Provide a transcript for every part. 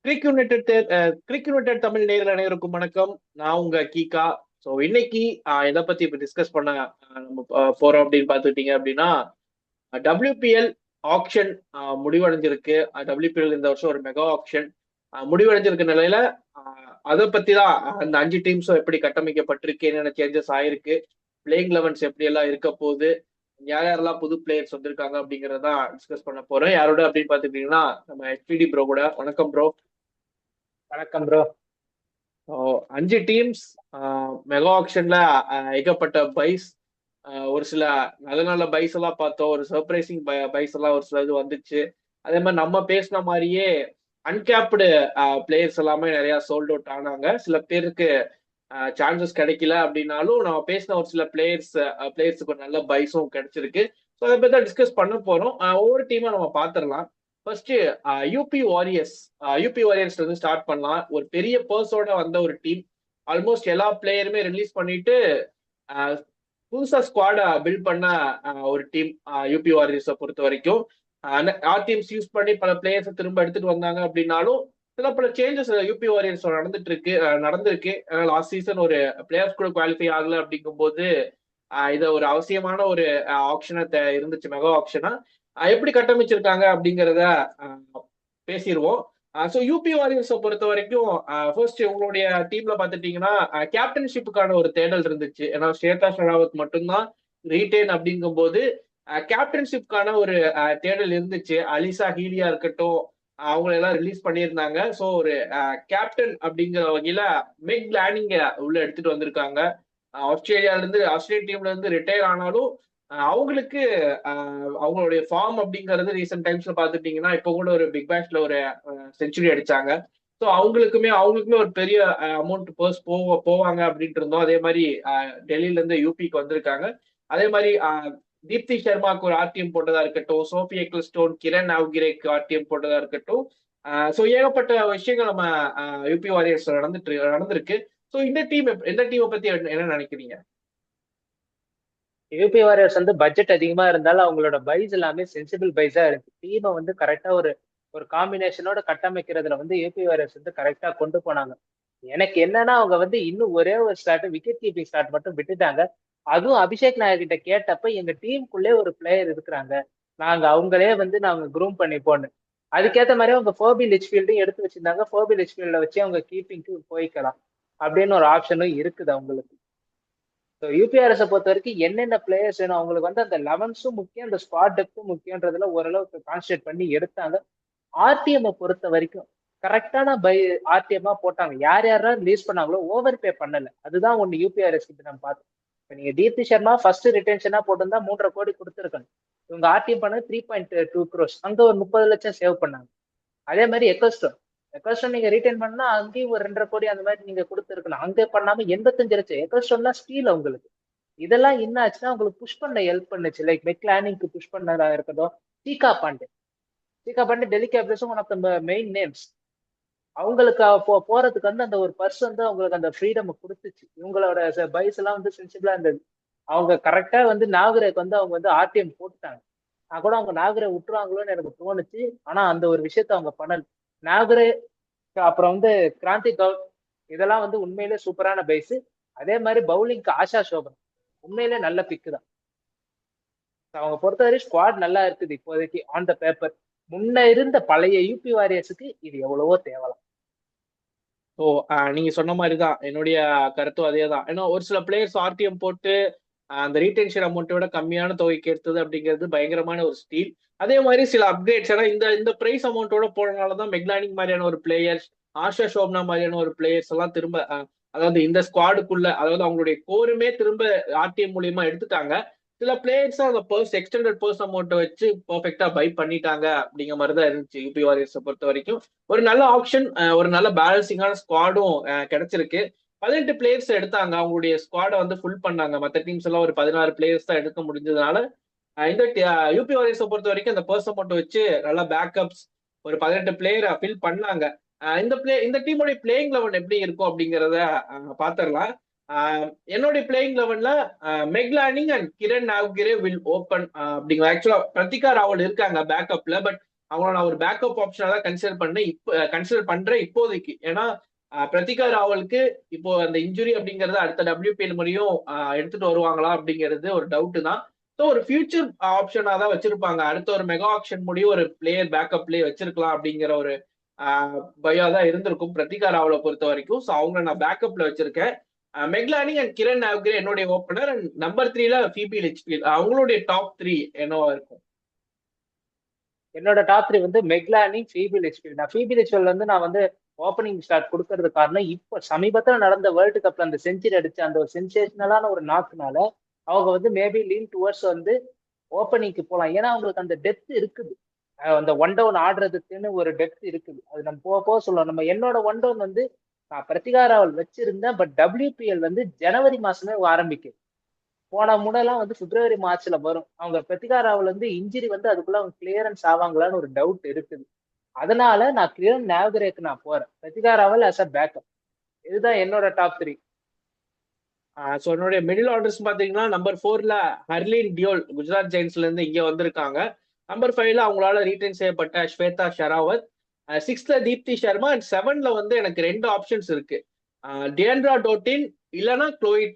கிரிக் United கிரிக் United Tamil நேயர்கள் அனைவருக்கும் வணக்கம். நான் உங்க கீகா. ஸோ இன்னைக்கு எதை பத்தி இப்ப டிஸ்கஸ் பண்ண நம்ம போறோம் அப்படின்னு பார்த்துக்கிட்டீங்க அப்படின்னா WPL ஆக்ஷன் முடிவடைஞ்சிருக்கு. WPL இந்த வருஷம் ஒரு மெகா ஆக்ஷன் முடிவடைஞ்சிருக்க நிலையில அதை பத்தி தான் அந்த 5 டீம்ஸும் எப்படி கட்டமைக்கப்பட்டிருக்கு, என்னென்ன சேஞ்சஸ் ஆயிருக்கு, பிளேயிங் லெவன்ஸ் எப்படி எல்லாம் இருக்க போகுது, யார் யாரெல்லாம் புது பிளேயர்ஸ் வந்திருக்காங்க அப்படிங்கறதான் டிஸ்கஸ் பண்ண போறேன். யாரோட அப்படின்னு பாத்துக்கிட்டீங்கன்னா நம்ம HPD ப்ரோ கூட. வணக்கம் ப்ரோ. வணக்கம் ப்ரோ. 5 டீம்ஸ் மெகா ஆக்ஷன்ல ஏகப்பட்ட பைஸ், ஒரு சில நல்ல நல்ல பைஸ் எல்லாம் பார்த்தோம். ஒரு சர்ப்ரைசிங் பைஸ் எல்லாம் ஒரு சில இது வந்துச்சு. அதே மாதிரி நம்ம பேசின மாதிரியே அன்கேப்டு பிளேயர்ஸ் எல்லாமே நிறைய சோல்ட் அவுட் ஆனாங்க. சில பேருக்கு சான்சஸ் கிடைக்கல அப்படின்னாலும் நம்ம பேசின ஒரு சில பிளேயர்ஸுக்கு ஒரு நல்ல பைஸும் கிடைச்சிருக்கு. ஸோ அதை பத்தி தான் டிஸ்கஸ் பண்ண போறோம். ஒவ்வொரு டீமா நம்ம பார்த்துடலாம். First UP Warriors. யூபி வாரியர்ஸ்ல இருந்து ஸ்டார்ட் பண்ணலாம். ஒரு பெரிய பர்ஸோட வந்த ஒரு டீம். ஆல்மோஸ்ட் எல்லா பிளேயருமே ரிலீஸ் பண்ணிட்டு புதுசா ஸ்குவாட பில்ட் பண்ண ஒரு டீம் யூபி வாரியர்ஸை பொறுத்த வரைக்கும். ஆர் டீம்ஸ் யூஸ் பண்ணி பல பிளேயர்ஸை திரும்ப எடுத்துட்டு வந்தாங்க அப்படின்னாலும் சில பல சேஞ்சஸ் யூபி வாரியர்ஸ் நடந்திருக்கு. லாஸ்ட் சீசன் ஒரு பிளேயர்ஸ் கூட குவாலிஃபை ஆகல அப்படிங்கும் போது இதை ஒரு அவசியமான ஒரு ஆப்ஷனா இருந்துச்சு, மெகா ஆப்ஷனா. எப்படி கட்டமைச்சிருக்காங்க அப்படிங்கிறத பேசிடுவோம். ஸோ யூபி வாரியர்ஸை பொறுத்த வரைக்கும் ஃபர்ஸ்ட் உங்களுடைய டீம்ல பார்த்துட்டீங்கன்னா கேப்டன்ஷிப்புக்கான ஒரு தேடல் இருந்துச்சு. ஏன்னா ஸ்வேதா ஷெராவத் மட்டும்தான் ரீட்டைன் அப்படிங்கும் போது கேப்டன்ஷிப்கான ஒரு தேடல் இருந்துச்சு. அலிசா ஹீலியா இருக்கட்டும், அவங்களை எல்லாம் ரிலீஸ் பண்ணியிருந்தாங்க. ஸோ ஒரு கேப்டன் அப்படிங்கிற வகையில மெக் லேனிங்க உள்ள எடுத்துட்டு வந்திருக்காங்க. ஆஸ்திரேலியன் டீம்ல இருந்து ரிட்டையர் ஆனாலும் அவங்களுக்கு அவங்களுடைய ஃபார்ம் அப்படிங்கிறது ரீசெண்ட் டைம்ஸ்ல பாத்துட்டீங்கன்னா இப்போ கூட ஒரு பிக் பேஷ்ல ஒரு செஞ்சுரி அடிச்சாங்க. ஸோ அவங்களுக்குமே ஒரு பெரிய அமௌண்ட் பர்ஸ் போவாங்க அப்படின்ட்டு இருந்தோம். அதே மாதிரி டெல்லியில இருந்து யூபிக்கு வந்திருக்காங்க. அதே மாதிரி தீப்தி சர்மாக்கு ஒரு ஆர்டிஎம் போட்டதா இருக்கட்டும், சோஃபி எக்லஸ்டோன், கிரண் நவ்கிரேக்கு ஆர்டிஎம் போட்டதா இருக்கட்டும். ஸோ ஏகப்பட்ட விஷயங்கள் நம்ம யூபி வாரியர்ஸ் நடந்திருக்கு. ஸோ இந்த டீமை பத்தி என்ன நினைக்கிறீங்க? யூபி வாரியர்ஸ் வந்து பட்ஜெட் அதிகமா இருந்தாலும் அவங்களோட பைஸ் எல்லாமே சென்சிபிள் பைஸா இருக்கு. டீமை வந்து கரெக்டா ஒரு ஒரு காம்பினேஷனோட கட்டமைக்கிறதுல வந்து யூபி வாரியர்ஸ் வந்து கரெக்டா கொண்டு போனாங்க. எனக்கு என்னன்னா அவங்க வந்து இன்னும் ஒரே ஒரு ஸ்டார்ட், விக்கெட் கீப்பிங் ஸ்டார்ட் மட்டும் விட்டுட்டாங்க. அதுவும் அபிஷேக் நாயர் கிட்ட கேட்டப்ப எங்க டீமுக்குள்ளே ஒரு பிளேயர் இருக்கிறாங்க, நாங்க அவங்களே வந்து நாங்க குரூம் பண்ணிப்போன்னு. அதுக்கேற்ற மாதிரி அவங்க ஃபோர்பி லிச்ஃபீல்டையும் எடுத்து வச்சிருந்தாங்க. ஃபோர்பி லிச்ஃபீல்ட வச்சு அவங்க கீப்பிங்க்கு போய்க்கலாம் அப்படின்னு ஒரு ஆப்ஷனும் இருக்குது அவங்களுக்கு. யூபிஆர்எஸ் பொறுத்த வரைக்கும் என்னென்ன பிளேயர்ஸ் வேணும் அவங்களுக்கு வந்து அந்த லெவன்ஸும் முக்கியம், அந்த ஸ்குவாட் டெப்த்தும் முக்கியன்றதுல ஓரளவுக்கு கான்சென்ட்ரேட் பண்ணி எடுத்தாங்க. ஆர்டிஎம் பொறுத்த வரைக்கும் கரெக்டான ஆர்டிஎம்மா போட்டாங்க. யார் யாரெல்லாம் ரிலீஸ் பண்ணாங்களோ ஓவர் பே பண்ணல. அதுதான் ஒண்ணு யூபிஆர்எஸ் கிட்ட நம்ம பார்த்தோம். இப்ப நீங்க தீப்தி சர்மா ஃபர்ஸ்ட் ரிட்டென்ஷனா போட்டிருந்தா 3.5 கோடி கொடுத்துருக்கணும். இவங்க ஆர்டிஎம் பண்ண 3.2 crores, அங்க ஒரு 30 லட்சம் சேவ் பண்ணாங்க. அதே மாதிரி எக்கஸ்டோன் நீங்க ரீட்டைன் பண்ணா அங்கேயும் ஒரு 2.5 கோடி அந்த மாதிரி நீங்க கொடுத்துருக்கலாம். அங்கே பண்ணாம 85 லட்சம். எக்கஸ்டோன்லாம் ஸ்டீல் உங்களுக்கு. இதெல்லாம் என்ன ஆச்சுன்னா உங்களுக்கு புஷ் பண்ண ஹெல்ப் பண்ணுச்சு. லைக் மெக்லானிங்க்கு புஷ் பண்ணதா இருக்கட்டும். சீகா பாண்டே சீகா பாண்டே டெல்லி கேபிட்டல்ஸும் one of the main names. அவங்களுக்கு போறதுக்கு வந்து அந்த ஒரு பர்ஸ் வந்து அவங்களுக்கு அந்த ஃப்ரீடம் கொடுத்துச்சு. இவங்களோட பைஸ் எல்லாம் வந்து சென்சிபிளா இருந்தது. அவங்க கரெக்டா வந்து நாகரேக்கு வந்து அவங்க வந்து ஆர்டிஎம் போட்டுட்டாங்க. நான் கூட அவங்க நாகரை விட்டுருவாங்களோன்னு எனக்கு தோணுச்சு. ஆனா அந்த ஒரு விஷயத்த அவங்க பண்ணல. நாகரே அப்புறம் வந்து கிராந்தி கவுட் இதெல்லாம் வந்து உண்மையிலே சூப்பரான பைஸ். அதே மாதிரி பவுலிங்க்கு ஆஷா சோபன் உண்மையிலே நல்ல பிக்கு தான். அவங்க பொறுத்தவரை ஸ்குவாட் நல்லா இருக்குது இப்போதைக்கு ஆன் த பேப்பர். முன்ன இருந்த பழைய யூபி வாரியர்ஸுக்கு இது எவ்வளவோ தேவலாம். ஸோ நீங்க சொன்ன மாதிரி தான் என்னுடைய கருத்தும் அதே தான். ஏன்னா ஒரு சில பிளேயர்ஸ் ஆர்டிஎம் போட்டு அந்த ரீடென்ஷன் அமௌண்ட்டை விட கம்மியான தொகைக்கு எடுத்தது அப்படிங்கிறது பயங்கரமான ஒரு ஸ்டீல். அதே மாதிரி சில அப்கிரேட்ஸ், ஏன்னா இந்த இந்த பிரைஸ் அமௌண்ட்டோட போனனாலதான் மெக்லானிக் மாதிரியான ஒரு பிளேயர்ஸ், ஆஷா ஷோப்னா மாதிரியான ஒரு பிளேயர்ஸ் எல்லாம் திரும்ப அதாவது இந்த ஸ்குவாடுக்குள்ள, அதாவது அவங்களுடைய கோருமே திரும்ப ஆர்டிஎம் மூலியமா எடுத்துட்டாங்க. சில பிளேயர்ஸ் அந்த எக்ஸ்டெண்டட் பர்ஸ் அமௌண்ட்டை வச்சு பர்ஃபெக்டா பை பண்ணிட்டாங்க அப்படிங்கிற மாதிரி தான் இருந்துச்சு யூபி வாரியர்ஸை பொறுத்த வரைக்கும். ஒரு நல்ல ஆப்ஷன், ஒரு நல்ல பேலன்சிங்கான ஸ்குவாடும் கிடைச்சிருக்கு. 18 பிளேயர்ஸ் எடுத்தாங்க, அவங்களுடைய ஸ்குவாடை வந்து ஃபுல் பண்ணாங்க. மற்ற டீம்ஸ் எல்லாம் ஒரு 16 பிளேயர்ஸ் தான் எடுக்க முடிஞ்சதுனால இந்த யூபி வாரியர்ஸை பொறுத்த வரைக்கும் அந்த பர்ஸ் அமௌண்ட் வச்சு நல்லா பேக்கப்ஸ் ஒரு 18 பிளேயரை ஃபில் பண்ணாங்க. இந்த டீமோட பிளேயிங் லெவன் எப்படி இருக்கும் அப்படிங்கிறத பாத்திரலாம். என்னுடைய பிளேயிங் லெவன்ல Meg Lanning and Kiran Navgire will open அப்படிங்கிற. ஆக்சுவலா பிரத்திகா ராவல் இருக்காங்க பேக்கப்ல, பட் அவங்கள நான் ஒரு பேக்கப் ஆப்ஷனா தான் கன்சிடர் பண்றேன் இப்போதைக்கு. ஏன்னா பிரத்திகா ராவலுக்கு இப்போ அந்த இன்ஜுரி அப்படிங்கறது அடுத்த WPL முறையும் எடுத்துட்டு வருவாங்களா அப்படிங்கிறது ஒரு டவுட் தான். ஸோ ஒரு ஃபியூச்சர் ஆப்ஷனா தான் வச்சிருப்பாங்க. அடுத்த ஒரு மெகா ஆப்ஷன் முடியும் ஒரு பிளேயர் பேக்கப் பிளே வச்சிருக்கலாம் அப்படிங்கிற ஒரு பயோ தான் இருந்திருக்கும் பிரத்திகா ராவலை பொறுத்த வரைக்கும். ஸோ அவங்க நான் பேக்கப்ல வச்சிருக்கேன். மெக்லானி அண்ட் கிரண் நாவ்கரே என்னுடைய ஓப்பனர். அண்ட் நம்பர் 3ல பிபி ஹெச்பிஎல். அவங்களுடைய டாப் 3 என்னவா இருக்கும்? என்னோட டாப் 3 வந்து மெக்லானி, ஃபீபிள் ஹெச்பிஎல். நான் ஃபீபிள் ஹெச்பிஎல் வந்து நான் வந்து ஓப்பனிங் ஸ்டார்ட் கொடுக்கறது காரணம் இப்ப சமீபத்தில் நடந்த வேர்ல்டு கப்ல அந்த செஞ்சுரி அடிச்ச அந்த ஒரு சென்சேஷனலான ஒரு நாக்குனால அவங்க வந்து மேபி லீன் டுவர்ட்ஸ் வந்து ஓப்பனிங்க்கு போகலாம். ஏன்னா அவங்களுக்கு அந்த டெப்த் இருக்குது. அந்த ஒன் டவுன் ஆடுறதுக்குன்னு ஒரு டெப்த் இருக்குது. அது நம்ம போக போக சொல்லலாம். நம்ம என்னோட ஒன் டவுன் வந்து நான் பிரத்திகாராவல் வச்சிருந்தேன். பட் WPL வந்து ஜனவரி மாசமே ஆரம்பிக்கும். போன முன்னெல்லாம் வந்து பிப்ரவரி மார்ச்ல வரும். அவங்க பிரத்திகாராவில் வந்து இன்ஜுரி வந்து அதுக்குள்ள அவங்க கிளியரன்ஸ் ஆவாங்களான்னு ஒரு டவுட் இருக்குது. அதனால நான் கிரண் நாவ்கரேக்கு நான் போறேன். பிரத்திகாராவல் ஆஸ் அ பேக்கப். இதுதான் என்னோட டாப் 3. ஸோ என்னுடைய மிடில் ஆர்டர்ஸ் பாத்தீங்கன்னா நம்பர் 4ல ஹர்லின் டியோல் குஜராத் ஜெயின்ஸ்ல இருந்து இங்க வந்திருக்காங்க. நம்பர் 5ல அவங்களால ரீட்டைன் செய்யப்பட்ட ஸ்வேதா ஷெராவத். 6ல தீப்தி சர்மா. அண்ட் 7ல வந்து எனக்கு 2 ஆப்ஷன்ஸ் இருக்கு. டியன்ட்ரா டோட்டின் இல்லைன்னா க்ளோயி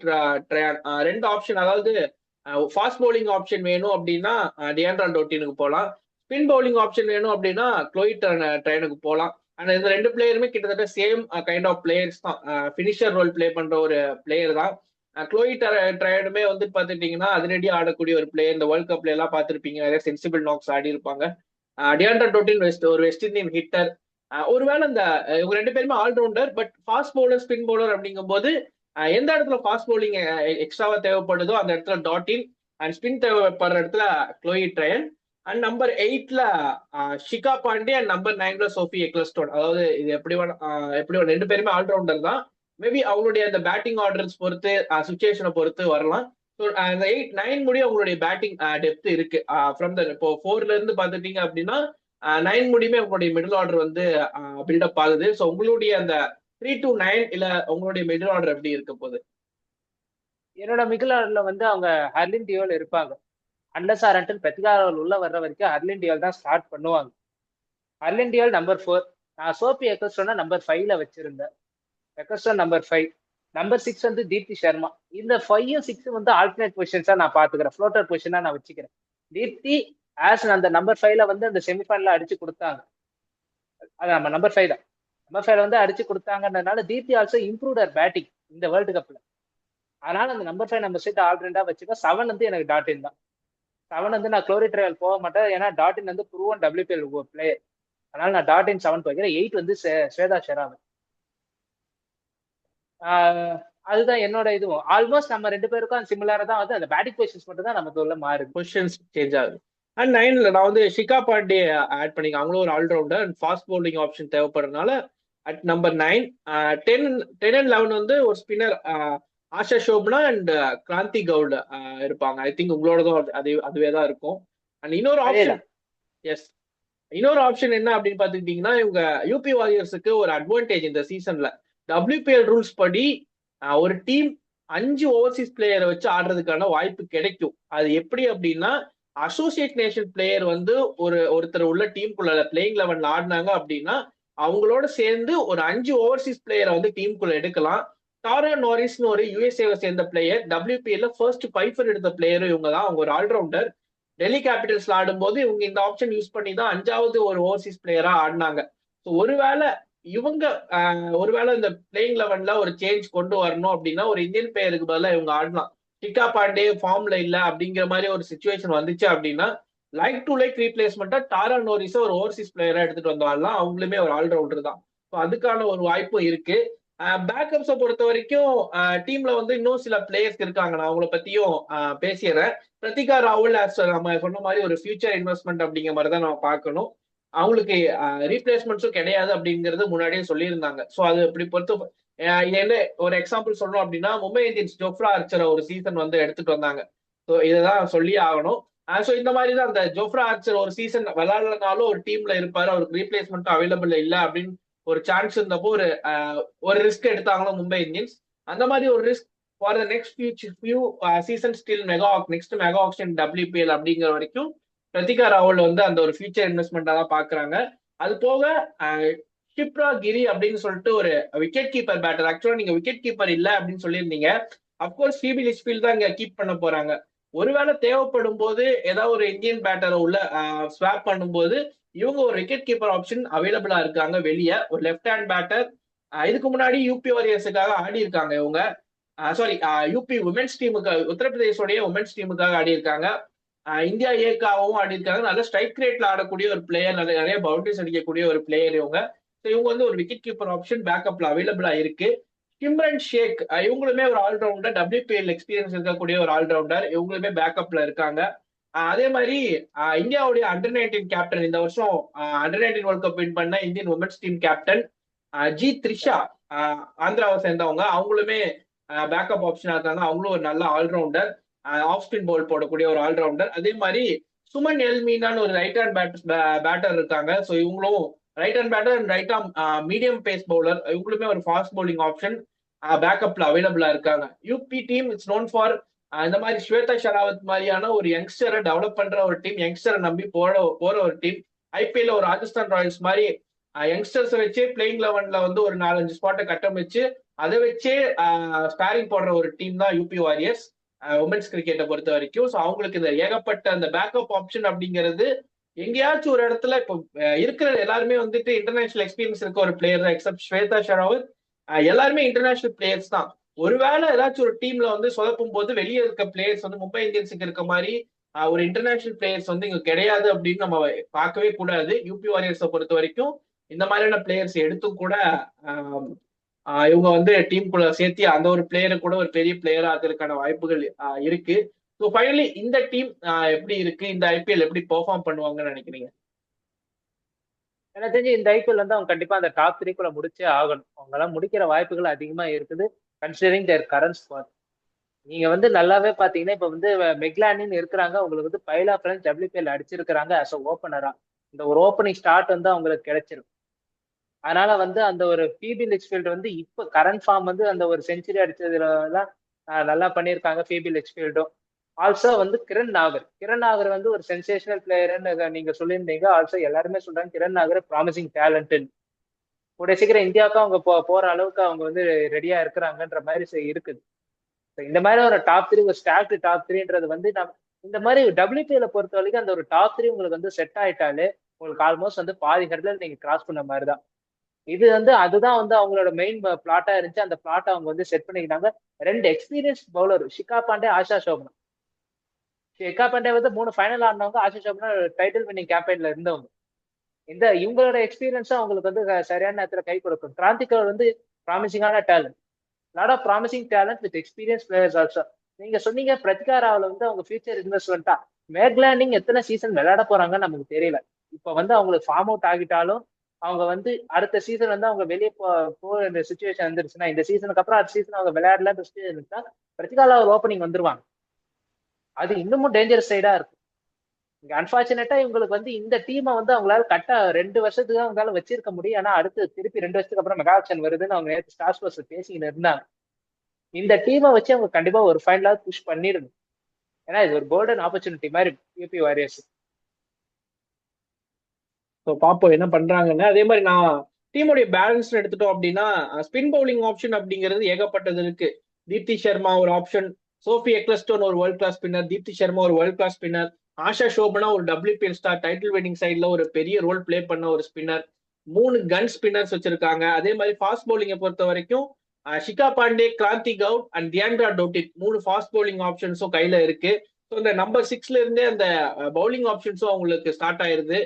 ட்ரையான். 2 ஆப்ஷன். அதாவது ஃபாஸ்ட் பவுலிங் ஆப்ஷன் வேணும் அப்படின்னா டியன்ட்ரா டோட்டினுக்கு போகலாம். ஸ்பின் பவுலிங் ஆப்ஷன் வேணும் அப்படின்னா க்ளோயி ட்ரையனுக்கு போகலாம். அண்ட் இந்த 2 பிளேயருமே கிட்டத்தட்ட சேம் கைண்ட் ஆஃப் பிளேயர்ஸ் தான். ஃபினிஷர் ரோல் பிளே பண்ற ஒரு பிளேயர் தான். க்ளோயி ட்ரையனுமே வந்து பாத்துட்டீங்கன்னா அதிரடியா ஆடக்கூடிய ஒரு பிளேயர். இந்த வேர்ல்ட் கப்ல எல்லாம் பார்த்திருப்பீங்க. நிறைய சென்சிபிள் நாக்ஸ் ஆடி இருப்பாங்க. டியாண்ட்ரா டோட்டின் ஒரு வெஸ்ட் இந்தியன் ஹிட்டர். ஒருவேளை இந்த இவங்க 2 பேருமே allrounder. But fast bowler spin bowler அப்படிங்கும் போது எந்த இடத்துல ஃபாஸ்ட் பவுலிங் எக்ஸ்ட்ராவா தேவைப்படுதோ அந்த இடத்துல டாட்டின், அண்ட் ஸ்பின் தேவைப்படுற இடத்துல க்ளோயி ட்ரையன். அண்ட் நம்பர் 8ல ஷிகா பாண்டே. அண்ட் நம்பர் 9ல சோஃபி எக்லஸ்டோன். அதாவது இது எப்படி எப்படி 2 பேருமே ஆல்ரவுண்டர் தான். மேபி அவங்களுடைய அந்த பேட்டிங் ஆர்டர்ஸ் பொறுத்து சுச்சுவேஷனை பொறுத்து வரலாம். ஸோ அந்த 8, 9 முடியும் அவங்களுடைய பேட்டிங் டெப்த் இருக்கு. ஃப்ரம் த இப்போ 4ல இருந்து பார்த்துட்டீங்க அப்படின்னா 9 முடியுமே உங்களுடைய மிடில் ஆர்டர் வந்து பில்டப் ஆகுது. ஸோ உங்களுடைய அந்த 3 to 9 இல்ல உங்களுடைய மிடில் ஆர்டர் எப்படி இருக்க போகுது? என்னோட மிடில் ஆர்டர்ல வந்து அவங்க ஹர்லின் டியோல் இருப்பாங்க. அன்லஸ் ஆர் அன்டில் பிரத்திகாராவல் உள்ள வர்ற வரைக்கும் ஹர்லின் டியோல் தான் ஸ்டார்ட் பண்ணுவாங்க. ஹர்லின் டியோல் நம்பர் 4. நான் சோபி எக்கஸ்டோனா நம்பர் 5ல வச்சிருந்தேன். எக்கஸ்டோன் நம்பர் 5. நம்பர் 6 வந்து தீப்தி சர்மா. இந்த 5ம் 6 வந்து ஆல்டர்னேட் பொசிஷன்ஸா நான் பாத்துக்கிறேன். ஃப்ளோட்டர் பொசிஷனா நான் வச்சுக்கிறேன். தீப்தி ஆஸ் அந்த நம்பர் 5ல வந்து அந்த செமிஃபைனல்ல அடிச்சு கொடுத்தாங்க. அது நம்ம நம்பர் 5 தான். நம்பர் 5ல வந்து அடிச்சு கொடுத்தாங்கன்றதுனால தீப்தி ஆல்சோ இம்ப்ரூவ்ட் அவர் பேட்டிங் இந்த வேர்ல்டு கப்ல. அதனால அந்த நம்பர் 5 நம்பர் 6 ஆல்ரெண்டா வச்சுக்கோ. 7 வந்து எனக்கு டாட்டின் தான். 7 வந்து நான் க்ளோரி ட்ரையல் போக மாட்டேன். ஏன்னா டாட்டின் வந்து ப்ரூவன் WPL பிளேயர். அதனால நான் டாட்டின் 7 வைக்கிறேன். 8 வந்து ஸ்வேதா ஷெராவத். அதுதான் என்னோட இதுவும். ஆல்மோஸ்ட் நம்ம 2 பேருக்கும் சிமிலரா தான் வந்து அந்த பேட்டிங் பொசிஷன்ஸ் மட்டும் தான் நமக்கு உள்ள மாறுது. பொசிஷன்ஸ் சேஞ்ச் ஆகுது. அண்ட் 9ல நான் வந்து ஷிகா பாண்டே ஆட் பண்ணிக்க. அவங்களும் ஒரு allrounder and fast bowling option தேவைப்படுறதுனால அட் நம்பர் 9. 10 அண்ட் 11 வந்து ஒரு ஸ்பின்னர் ஆஷா ஷோப்னா அண்ட் கிராந்தி கவுட் இருப்பாங்க. ஐ திங்க் உங்களோடதும் அதுவே தான் இருக்கும். அண்ட் இன்னொரு ஆப்ஷன். எஸ், இன்னொரு ஆப்ஷன் என்ன அப்படின்னு பாத்துக்கிட்டீங்கன்னா இவங்க யூபி வாரியர்ஸுக்கு ஒரு அட்வான்டேஜ் இந்த சீசன்ல. WPL ரூல்ஸ் படி ஒரு டீம் 5 ஓவர்சீஸ் பிளேயரை வச்சு ஆடுறதுக்கான வாய்ப்பு கிடைக்கும். அது எப்படி அப்படின்னா அசோசியேட் நேஷன் பிளேயர் வந்து ஒருத்தர் உள்ள டீமுக்குள்ள பிளேயிங் 11ல ஆடினாங்க அப்படின்னா அவங்களோட சேர்ந்து ஒரு 5 ஓவர்சீஸ் பிளேயரை வந்து டீமுக்குள்ள எடுக்கலாம். டாரா நாரிஸ்னு ஒரு யுஎஸ்ஏவை சேர்ந்த பிளேயர். WPL ஃபர்ஸ்ட் பைஃபர் எடுத்த பிளேயரும் இவங்க தான். அவங்க ஒரு ஆல்ரவுண்டர். டெல்லி கேபிட்டல்ஸ்ல ஆடும்போது இவங்க இந்த ஆப்ஷன் யூஸ் பண்ணி தான் 5வது ஒரு ஓவர்சீஸ் பிளேயரா ஆடினாங்க. ஸோ ஒருவேளை இந்த பிளேயிங் 11ல ஒரு சேஞ்ச் கொண்டு வரணும் அப்படின்னா ஒரு இந்தியன் பிளேயருக்கு பதிலாக இவங்க ஆடலாம். ஷிகா பாண்டே ஃபார்ம்ல இல்ல அப்படிங்கிற மாதிரி ஒரு சுச்சுவேஷன் வந்துச்சு அப்படின்னா லைக் டு லைக் ரீப்ளேஸ்மெண்டா டாரா நோரிஸை ஒரு ஓவர்சீஸ் பிளேயரா எடுத்துட்டு வந்தாலும் அவங்களுமே ஒரு ஆல்ரவுண்டர் தான். ஸோ அதுக்கான ஒரு வாய்ப்பும் இருக்கு. பேக்கப்ஸை பொறுத்த வரைக்கும் டீம்ல வந்து இன்னும் சில பிளேயர்ஸ் இருக்காங்க. நான் அவங்கள பத்தியும் பேசிடுறேன். பிரத்திகா ராகுல் நம்ம சொன்ன மாதிரி ஒரு ஃபியூச்சர் இன்வெஸ்ட்மெண்ட் அப்படிங்கிற மாதிரி தான் நம்ம பார்க்கணும். அவங்களுக்கு ரீப்ளேஸ்மெண்ட்ஸும் கிடையாது அப்படிங்கிறது முன்னாடியே சொல்லியிருந்தாங்க. ஸோ அது இப்படி பொறுத்து இது என்ன ஒரு எக்ஸாம்பிள் சொல்லணும் அப்படின்னா மும்பை இந்தியன்ஸ் ஜோஃப்ரா ஆர்ச்சரை ஒரு சீசன் வந்து எடுத்துட்டு வந்தாங்க. ஸோ இதைதான் சொல்லி ஆகணும். ஸோ இந்த மாதிரி தான் அந்த ஜோஃப்ரா ஆர்ச்சர் ஒரு சீசன் விளையாடலனாலும் ஒரு டீம்ல இருப்பாரு. அவருக்கு ரீப்ளேஸ்மெண்ட் அவைலபிள் இல்லை அப்படின்னு ஒரு சான்ஸ் இருந்தப்போ ஒரு ரிஸ்க் எடுத்தாங்களோ மும்பை இந்தியன்ஸ். அந்த மாதிரி ஒரு risk for the next few season still next mega action WPL அப்படிங்கிற வரைக்கும் பிரத்திகா ராவல் வந்து அந்த ஒரு ஃபியூச்சர் இன்வெஸ்ட்மெண்டா தான் பாக்குறாங்க. அது போக ஷிப்ரா கிரி அப்படின்னு சொல்லிட்டு ஒரு விக்கெட் கீப்பர் பேட்டர். ஆக்சுவலா நீங்க விக்கெட் கீப்பர் இல்ல அப்படின்னு சொல்லியிருந்தீங்க. அப்கோர்ஸ் பிபி லிச்ஃபீல்ட் தான் இங்க கீப் பண்ண போறாங்க. ஒருவேளை தேவைப்படும் போது ஏதாவது ஒரு இந்தியன் பேட்டரை உள்ள ஸ்வாப் பண்ணும்போது இவங்க ஒரு விக்கெட் கீப்பர் ஆப்ஷன் அவைலபிளா இருக்காங்க வெளியே. ஒரு லெஃப்ட் ஹேண்ட் பேட்டர். இதுக்கு முன்னாடி யூபி வாரியர்ஸுக்காக ஆடி இருக்காங்க இவங்க. சாரி, யூபி உமன்ஸ் டீமுக்கு, உத்தரப்பிரதேசோடைய உமன்ஸ் டீமுக்காக ஆடி இருக்காங்க. இந்தியா ஏக்காவும் ஆடி இருக்காங்க. நல்ல ஸ்ட்ரைக் ரேட்ல ஆடக்கூடிய ஒரு பிளேயர், நிறைய பவுண்டரிஸ் அடிக்கக்கூடிய ஒரு பிளேயர் இவங்க. இவங்க வந்து ஒரு விக்கெட் கீப்பர் ஆப்ஷன் பேக்கப்ல அவைலபிளா இருக்கு. கிம்ரன் ஷேக் இவங்களுமே ஒரு ஆல்ரவுண்டர், WPL எக்ஸ்பீரியன்ஸ் இருக்கக்கூடிய ஒரு ஆல்ரவுண்டர். இவங்களுமே பேக்கப்ல இருக்காங்க. அதே மாதிரி இந்தியாவுடைய அண்டர் 19 கேப்டன், இந்த வருஷம் அண்டர் 19 வேர்ல்ட் கப் வின் பண்ண Indian women's team captain G Trisha, ஆந்திராவை சேர்ந்தவங்க. அவங்களுமே பேக்கப் ஆப்ஷனா இருக்காங்க. அவங்களும் ஒரு நல்ல ஆல்ரவுண்டர், ஆஃப் ஸ்பின் பவுல் போடக்கூடிய ஒரு ஆல்ரவுண்டர். அதே மாதிரி சுமன் எல்மீனான்னு ஒரு ரைட் ஹேண்ட் பேட்டர் இருக்காங்க. ஸோ இவங்களும் right hand batter and right arm medium pace bowler. இவங்களுமே ஒரு ஃபாஸ்ட் பவுலிங் ஆப்ஷன் பேக்கப்ல அவைலபிளா இருக்காங்க. UP team it's known for இந்த மாதிரி ஸ்வேதா ஷெராவத் மாதிரியான ஒரு யங்ஸ்டரை டெவலப் பண்ற ஒரு டீம், யங்ஸ்டரை நம்பி போற ஒரு டீம். ஐபிஎல் ஒரு ராஜஸ்தான் ராயல்ஸ் மாதிரி யங்ஸ்டர்ஸை வச்சே பிளேயிங் 11ல வந்து ஒரு 4-5 ஸ்பாட்டை கட்டமைச்சு அதை வச்சே ஸ்பேரிங் போடுற ஒரு டீம் தான் யூபி வாரியர்ஸ் உமன்ஸ் கிரிக்கெட்டை பொறுத்த வரைக்கும். ஸோ அவங்களுக்கு இந்த ஏகப்பட்ட அந்த பேக்கப் ஆப்ஷன் அப்படிங்கிறது எங்கேயாச்சும் ஒரு இடத்துல இப்போ இருக்கிற எல்லாருமே வந்துட்டு இன்டர்நேஷனல் எக்ஸ்பீரியன்ஸ் இருக்க ஒரு பிளேயர் தான், எக்ஸப்ட் ஸ்வேதா ஷெராவத். எல்லாருமே இன்டர்நேஷனல் பிளேயர்ஸ் தான். ஒருவேளை ஏதாச்சும் ஒரு டீம்ல வந்து சொதப்பும் போது வெளியே இருக்க பிளேயர்ஸ் வந்து மும்பை இந்தியன்ஸுக்கு இருக்க மாதிரி ஒரு இன்டர்நேஷனல் பிளேயர்ஸ் வந்து இங்க கிடையாது அப்படின்னு நம்ம பார்க்கவே கூடாது. யூபி வாரியர்ஸை பொறுத்த வரைக்கும் இந்த மாதிரியான பிளேயர்ஸ் எடுத்தும் கூட இவங்க வந்து டீமுக்குள்ள சேர்த்து அந்த ஒரு பிளேயரை கூட ஒரு பெரிய பிளேயரா ஆகிறதுக்கான வாய்ப்புகள் இருக்கு. ஸோ ஃபைனலி இந்த டீம் எப்படி இருக்கு, இந்த ஐபிஎல் எப்படி பெர்ஃபார்ம் பண்ணுவாங்கன்னு நினைக்கிறீங்க? எனக்கு தெரிஞ்சு இந்த ஐபிஎல் வந்து அவங்க கண்டிப்பா அந்த டாப் 3 முடிச்சே ஆகணும். அவங்க எல்லாம் முடிக்கிற வாய்ப்புகள் அதிகமா இருக்குது, கன்சிடரிங் தேர் கரண்ட் ஸ்குவாட். நீங்க வந்து நல்லாவே பாத்தீங்கன்னா இப்ப வந்து மெக்லானின்னு இருக்கிறாங்க, உங்களுக்கு வந்து பைல் ஆஃப் ரன்ஸ் WPL அடிச்சிருக்கிறாங்க ஆஸ் அ ஓப்பனரா. இந்த ஒரு ஓப்பனிங் ஸ்டார்ட் வந்து அவங்களுக்கு கிடைச்சிரும். அதனால வந்து அந்த ஒரு பிபி லிச்ஃபீல்டு வந்து இப்ப கரண்ட் ஃபார்ம் வந்து அந்த ஒரு செஞ்சுரி அடிச்சதுல எல்லாம் நல்லா பண்ணியிருக்காங்க பிபி லிச்ஃபீல்டும். ஆல்சோ வந்து கிரண் நாகர் வந்து ஒரு சென்சேஷனல் பிளேயர்னு நீங்க சொல்லியிருந்தீங்க. ஆல்சோ எல்லாருமே சொல்றாங்க கிரண் நாகர் ப்ராமிசிங் டேலண்ட். கூடிய சீக்கிரம் இந்தியாவுக்கு அவங்க போற அளவுக்கு அவங்க வந்து ரெடியா இருக்கிறாங்கன்ற மாதிரி இருக்குது. இந்த மாதிரி ஒரு டாப் 3, ஒரு ஸ்டாக்டு டாப் 3ன்றது வந்து இந்த மாதிரி WPL பொறுத்த வரைக்கும் அந்த ஒரு டாப் 3 உங்களுக்கு வந்து செட் ஆயிட்டாலே உங்களுக்கு ஆல்மோஸ்ட் வந்து பாதி ஹெட்ல நீங்க கிராஸ் பண்ண மாதிரி தான். இது வந்து அதுதான் வந்து அவங்களோட மெயின் பிளாட்டா இருந்துச்சு. அந்த பிளாட்டை அவங்க வந்து செட் பண்ணிக்கிட்டாங்க. 2 எக்ஸ்பீரியன்ஸ் பவுலர், ஷிகா பாண்டே, ஆஷா சோப்னா. ஷிகா பாண்டே வந்து 3 ஃபைனல் ஆடினவங்க, ஆஷா சோப்னா டைட்டில் வின்னிங் கேம்பெயின்ல இருந்தவங்க. இவங்களோட எக்ஸ்பீரியன்ஸும் அவங்களுக்கு வந்து சரியான நேரத்துல கை கொடுக்கும். கிராந்திகர் வந்து ப்ராமிசிங்கான talent, lot of promising talent with experience players also. நீங்க சொன்னீங்க பிரத்திகா ராவல் வந்து அவங்க ஃபியூச்சர் இன்வெஸ்ட்மெண்ட்டா. மேக்லானிங் எத்தனை சீசன் விளையாட போறாங்கன்னு நமக்கு தெரியல. இப்ப வந்து அவங்களுக்கு ஃபார்ம் அவுட் ஆகிட்டாலும் அவங்க வந்து அடுத்த சீசன் வந்து அவங்க வெளியே போற இந்த சுச்சுவேஷன் வந்துருச்சுன்னா, இந்த சீசனுக்கு அப்புறம் அடுத்த சீசன் அவங்க விளையாடல இருந்துச்சா பிரத்திகா ராவல் ஓப்பனிங் வந்துருவாங்க. அது இன்னமும் டேஞ்சரஸ் சைடா இருக்கும். இங்க அன்பார்ச்சுனேட்டா இவங்களுக்கு வந்து இந்த டீமை வந்து அவங்களால 2 வருஷத்துக்கு தான் அவங்களால வச்சிருக்க முடியும். ஆனா அடுத்து திருப்பி 2 வருஷத்துக்கு அப்புறம் மெகா ஆக்ஷன் வருதுன்னு அவங்க நேற்று ஸ்டார் ஸ்போர்ட்ஸ் பேசிக்கிட்டு இருந்தாங்க. இந்த டீமை வச்சு அவங்க கண்டிப்பா ஒரு ஃபைனலாவது புஷ் பண்ணிடணும். ஏன்னா இது ஒரு கோல்டன் ஆப்பர்ச்சுனிட்டி மாதிரி யூபி வாரியர்ஸ். ஸோ பார்ப்போம் என்ன பண்றாங்கன்னு. அதே மாதிரி நான் டீமுடைய பேலன்ஸ் எடுத்துட்டோம் அப்படின்னா ஸ்பின் பவுலிங் ஆப்ஷன் அப்படிங்கிறது ஏகப்பட்டது இருக்கு. தீப்தி சர்மா ஒரு ஆப்ஷன், சோஃபி எக்லஸ்டோன் ஒரு world class spinner, Deepti Sharma ஒரு world class spinner, Asha Sobhana ஒரு WPL ஸ்டார், டைட்டில் வின்னிங் சைட்ல ஒரு பெரிய ரோல் பிளே பண்ண ஒரு ஸ்பின்னர், 3 கன் ஸ்பின்னர்ஸ் வச்சிருக்காங்க. அதே மாதிரி ஃபாஸ்ட் பவுலிங்கை பொறுத்த வரைக்கும் Shikha Pandey, Kranti Goud and Deandra Dottin 3 fast bowling ஆப்ஷன்ஸும் கையில இருக்கு. ஸோ இந்த நம்பர் 6ல இருந்தே அந்த பவுலிங் ஆப்ஷன்ஸும் அவங்களுக்கு ஸ்டார்ட் ஆயிருது.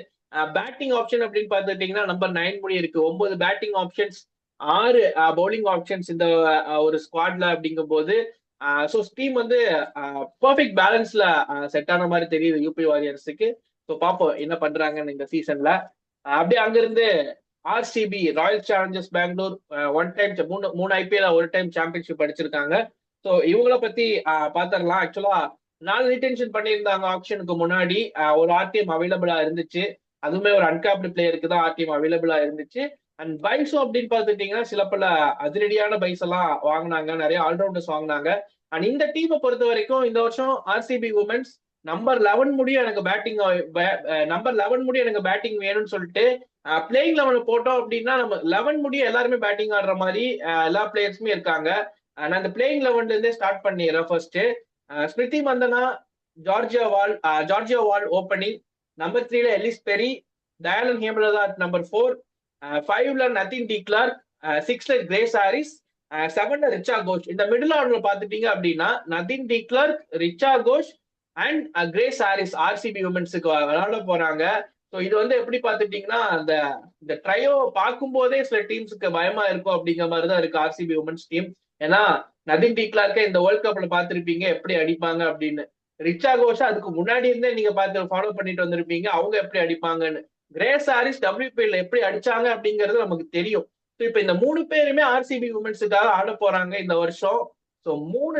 பேட்டிங் ஆப்ஷன் அப்படின்னு பார்த்துட்டீங்கன்னா நம்பர் 9 முடி இருக்கு. 9 பேட்டிங் ஆப்ஷன்ஸ், 6 பவுலிங் ஆப்ஷன்ஸ் இந்த ஒரு ஸ்குவாட்ல அப்படிங்கும் போது ஸோ டீம் வந்து பர்ஃபெக்ட் பேலன்ஸ்ல செட் ஆன மாதிரி தெரியுது யூபி வாரியர்ஸுக்கு. ஸோ பார்ப்போம் என்ன பண்றாங்கன்னு இந்த சீசன்ல. அப்படியே அங்கிருந்து RCB, Royal Challengers Bangalore, one time மூணு IPL ஒரு டைம் சாம்பியன்ஷிப் அடிச்சிருக்காங்க. ஸோ இவங்கள பத்தி பாத்திரலாம். ஆக்சுவலா 4 ரீடென்ஷன் பண்ணியிருந்தாங்க ஆப்ஷனுக்கு முன்னாடி. ஒரு RTM அவைலபிளா இருந்துச்சு. அதுவுமே ஒரு அன்கேப்டு பிளேயருக்கு தான் RTM அவைலபிளா இருந்துச்சு. அண்ட் பைஸும் அப்படின்னு பார்த்துட்டீங்கன்னா சில பல அதிரடியான பைஸ் எல்லாம் வாங்கினாங்க, நிறைய ஆல்ரவுண்டர்ஸ் வாங்கினாங்க. அண்ட் இந்த டீமை பொறுத்த வரைக்கும் இந்த வருஷம் RCB உமன்ஸ் நம்பர் 11 முடியும் எனக்கு பேட்டிங், நம்பர் 11 முடியும் எனக்கு பேட்டிங் வேணும்னு சொல்லிட்டு பிளேயிங் 11 போட்டோம் அப்படின்னா நம்ம 11 முடியும் எல்லாருமே பேட்டிங் ஆடுற மாதிரி எல்லா பிளேயர்ஸுமே இருக்காங்க. நான் இந்த பிளேயிங் 11ல இருந்தே ஸ்டார்ட் பண்ணிடுறேன். First Smriti Mandhana, Georgia Voll opening. Number 3ல Ellyse Perry, Dayanand Hemalatha number 4, 5ல நதின் டி கிளார்க், 6ல கிரேஸ் ஹாரிஸ், 7ல ரிச்சா கோஷ். இந்த மிடில் ஆர்டர்ல பாத்துட்டீங்க அப்படின்னா Nadine de Klerk, Richa Ghosh and Grace Harris RCB உமன்ஸுக்கு விளையாட போறாங்க. ஸோ இது வந்து எப்படி பாத்துட்டீங்கன்னா அந்த இந்த ட்ரையோ பார்க்கும் போதே சில டீம்ஸுக்கு பயமா இருக்கும் அப்படிங்கிற மாதிரி தான் இருக்கு ஆர்சிபி உமன்ஸ் டீம். ஏன்னா நதின் டி கிளார்க்கே இந்த வேர்ல்ட் கப்ல பாத்திருப்பீங்க எப்படி அடிப்பாங்க அப்படின்னு. ரிச்சா கோஷா அதுக்கு முன்னாடி இருந்தே நீங்க பார்த்து ஃபாலோ பண்ணிட்டு வந்திருப்பீங்க அவங்க எப்படி அடிப்பாங்கன்னு. கிரேஸ் ஹாரிஸ் WPL எப்படி அடிச்சாங்க அப்படிங்கிறது நமக்கு தெரியும். ஸோ இப்போ இந்த 3 பேருமே ஆர்சிபி உமன்ஸுக்காக ஆட போறாங்க இந்த வருஷம். ஸோ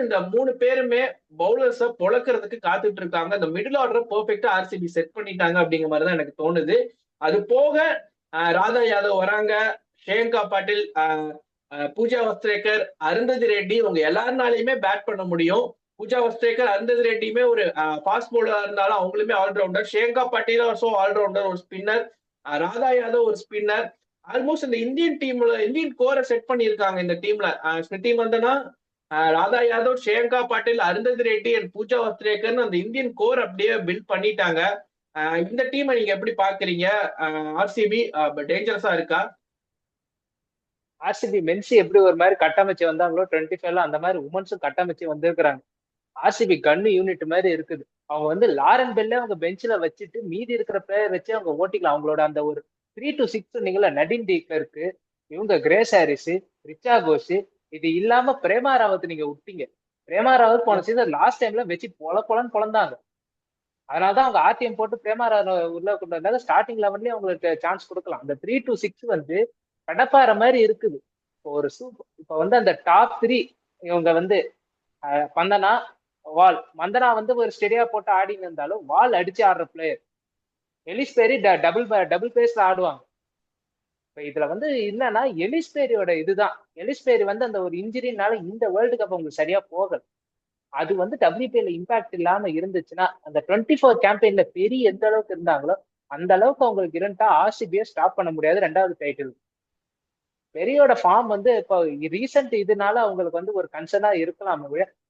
இந்த 3 பேருமே பவுலர்ஸை பொழக்கிறதுக்கு காத்துட்டு இருக்காங்க. இந்த மிடில் ஆர்டர் பெர்ஃபெக்டா ஆர்சிபி செட் பண்ணிட்டாங்க அப்படிங்கிற மாதிரி தான் எனக்கு தோணுது. அது போக ராதா யாதவ் வராங்க, ஷேங்கா பாட்டில், பூஜா வஸ்திரேக்கர், அருந்ததி ரெட்டி, இவங்க எல்லாருனாலையுமே பேட் பண்ண முடியும். பூஜா வஸ்திரேக்கர், அருந்ததி ரெட்டியுமே ஒரு ஃபாஸ்ட் பவுலரா இருந்தாலும் அவங்களுமே ஆல்ரவுண்டர். ஷேங்கா பாட்டில் ஆல்சோ ஆல்ரவுண்டர், ஒரு ஸ்பின்னர். ராதா யாதவ் ஒரு ஸ்பின்னர். ஆல்மோஸ்ட் இந்த இந்தியன் டீம்ல இந்தியன் கோரை செட் பண்ணியிருக்காங்க இந்த டீம்ல. ஸ்மிருதி மந்தனா, ராதா யாதவ், ஷேங்கா பாட்டில், அருந்ததி ரெட்டி அண்ட் பூஜா வஸ்திரேக்கர்னு அந்த இந்தியன் கோர் அப்படியே பில்ட் பண்ணிட்டாங்க. இந்த டீமை நீங்க எப்படி பாக்குறீங்க? ஆர்சிபி டேஞ்சரஸா இருக்கா? ஆர்சிபி மென்ஸ் எப்படி ஒரு மாதிரி கட்டமைச்சு வந்தாங்களோ 25ல அந்த மாதிரி உமன்ஸும் கட்டமைச்சு வந்திருக்கிறாங்க. ஆர்சிபி கன்னு யூனிட் மாதிரி இருக்குது. அவங்க வந்து லாரன் பெல்ல அவங்க பெஞ்சில வச்சுட்டு மீதி இருக்கிற பிளேயர் வச்சு அவங்க ஓட்டிக்கலாம். அவங்களோட அந்த ஒரு 3 to 6 நீங்கள நடின் டீக்லருக்கு, இவங்க கிரேஸ் ஹாரிஸ், ரிச்சா கோஷ், இது இல்லாம பிரேமா ராவத் நீங்க விட்டீங்க. பிரேமா ராவத் போன சீசன் லாஸ்ட் டைம்ல வச்சு பொலன்னு பொழந்தாங்க. அதனாலதான் அவங்க ஆர்டிஎம் போட்டு பிரேமா ராவத் உள்ள கொண்டு வந்தாங்க. ஸ்டார்டிங் லெவன்லயே அவங்களுக்கு சான்ஸ் கொடுக்கலாம். அந்த 3 to 6 வந்து கடப்பாற மாதிரி இருக்குது. இப்ப வந்து அந்த டாப் 3 இவங்க வந்து மந்தனா, வால். மந்தனா வந்து ஒரு ஸ்டெடியா போட்டு ஆடின்னு இருந்தாலும் வால் அடிச்சு ஆடுற பிளேயர். எலிஸ் பேரி டபுள் பேஸ்ல ஆடுவாங்க. இப்ப இதுல வந்து என்னன்னா எலிஸ் பேரியோட இதுதான். எலிஸ் பேரி வந்து அந்த ஒரு இன்ஜுரினால இந்த வேர்ல்டு கப் உங்களுக்கு சரியா போகல. அது வந்து WPL இம்பாக்ட் இல்லாம இருந்துச்சுன்னா அந்த 24 கேம்பெயின்ல பெரிய எந்த அளவுக்கு இருந்தாங்களோ அந்த அளவுக்கு அவங்களுக்கு இருந்தா ஆர்சிபியை ஸ்டாப் பண்ண முடியாது 2வது டைட்டில். பெரியோட ஃபார்ம் வந்து இப்போ ரீசெண்ட் இதனால அவங்களுக்கு வந்து ஒரு கன்சர்னா இருக்கலாம்.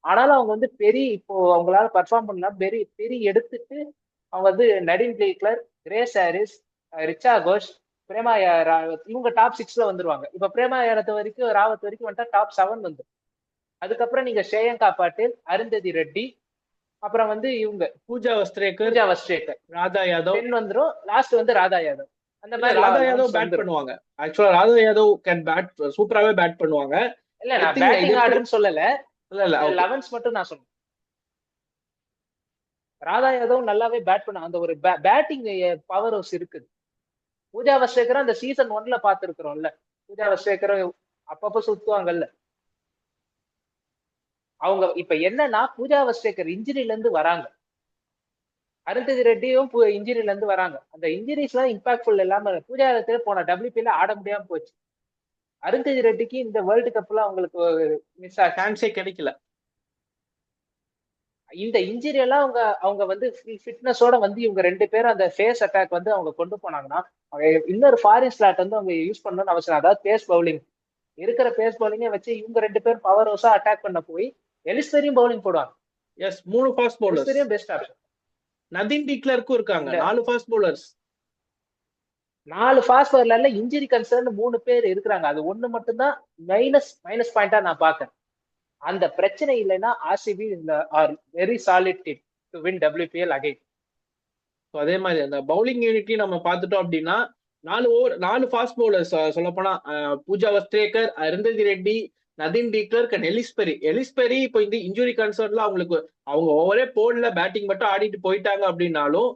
ஆனாலும் அவங்க வந்து இப்போ அவங்களால பர்ஃபார்ம் பண்ணலாம். பெரி எடுத்துட்டு அவங்க வந்து நடின் கிளேக்லர், கிரேஸ் ஹாரிஸ், ரிச்சா கோஷ், பிரேமா ராவத் இவங்க டாப் 6ல வந்துருவாங்க. இப்ப பிரேமா ராவத் வரைக்கும் வந்துட்டா டாப் 7 வந்துடும். அதுக்கப்புறம் நீங்க ஷேயங்கா பாட்டில், அருந்ததி ரெட்டி, அப்புறம் வந்து இவங்க பூஜா வஸ்திரேக்கர், ராதா யாதவ் வந்துரும். லாஸ்ட் வந்து ராதா யாதவ். அந்த மாதிரி ராதா யாதவ் பேட் பண்ணுவாங்க. ஆக்சுவலா ராதா யாதவ் கேன் பேட், சூப்பராவே பேட் பண்ணுவாங்க. இல்ல நான் பேட்டிங் ஆர்டர்னு சொல்லல. இல்ல 11ஸ் மட்டும் நான் சொன்னேன். ராதா யாதவ் நல்லாவே பேட் பண்ண அந்த ஒரு பேட்டிங் பவர் ஹவுஸ் இருக்குது. பூஜா வஸ்திரேக்கர் அந்த சீசன் 1ல பாத்துருக்கிறோம்ல. பூஜா வஸ்திரேக்கர் அப்பப்ப சுத்துவாங்கல்ல. அவங்க இப்ப என்னன்னா பூஜா வஸ்திரேக்கர் இன்ஜுரியில இருந்து வராங்க. அருந்ததி ரெட்டியும் இன்ஜுரியில இருந்து வராங்க. அந்த இன்ஜுரிஸ் எல்லாம் இம்பாக்ட்ஃபுல் இல்லாம பூஜா போன WPL ஆட முடியாம போச்சு. அருந்ததி ரெட்டிக்கு இந்த வேர்ல்டு கப்ல அவங்களுக்கு மிஸ் சான்ஸே கிடைக்கல. இந்த இன்ஜுரி எல்லாம் அவங்க வந்து ஃபிட்னஸோட வந்து இவங்க 2 பேரும் அந்த ஃபேஸ் அட்டாக் வந்து அவங்க கொண்டு போனாங்கன்னா இன்னொரு ஃபாரின் ஸ்லாட் வந்து அவங்க யூஸ் பண்ணணும்னு அவசியம். அதாவது பேஸ் பவுலிங் இருக்கிற பேஸ் பவுலிங்கை வச்சு இவங்க 2 பேரும் பவர் ஹவுஸா அட்டாக் பண்ண போய் எலிஸ் பெரியும் பவுலிங் போடுவாங்க. Yes, 3 fast bowlers. Best option. Nadine de கிளார்க்கும் இருக்காங்க. 4 ஃபாஸ்ட் பவுலர்ஸ். 4 ஃபாஸ்ட் பவுலர்ல இன்ஜுரி கன்சர்ன் 3 பேர் இருக்கிறாங்க. அது ஒண்ணு மட்டும்தான் மைனஸ் பாயிண்டா நான் பாக்கேன். அந்த பிரச்சனை இல்லைன்னா RCB are very solid team to win WPL again. அதே மாதிரி அந்த பவுலிங் யூனிட்டி நம்ம பார்த்துட்டோம் அப்படின்னா 4 ஃபாஸ்ட் பவுலர்ஸ் சொல்ல போனா Pooja Vastrakar, Arundhati Reddy, நதின் de Clark and Ellis பெரி இப்போ இந்த இன்ஜுரி கன்சர்ன்ல அவங்க ஓவரே போடல, பேட்டிங் மட்டும் ஆடிட்டு போயிட்டாங்க அப்படின்னாலும்